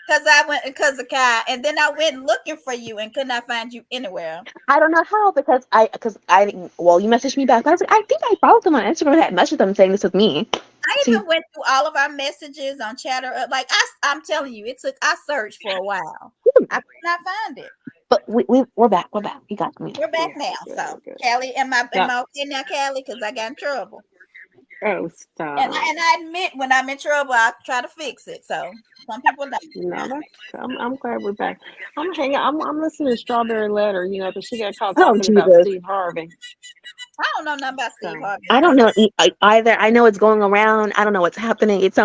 Because of Kai, and then I went looking for you and could not find you anywhere. I don't know how because you messaged me back. I was like, I think I followed them on Instagram and had messaged them saying this was me. I even went through all of our messages on Chatter. Like I'm telling you, I searched for a while. I could not find it. But we're back. We're back. You got me. We're back now. So, Callie, am I okay now, Callie? Because I got in trouble. Oh, stop. And I admit when I'm in trouble, I try to fix it. So some people don't. No, I'm glad we're back. I'm hanging. I'm listening to Strawberry Letter. But she got caught Oh, talking about Jesus. Steve Harvey. I don't know nothing about Steve Harvey. I don't know either. I know it's going around. I don't know what's happening. It sounds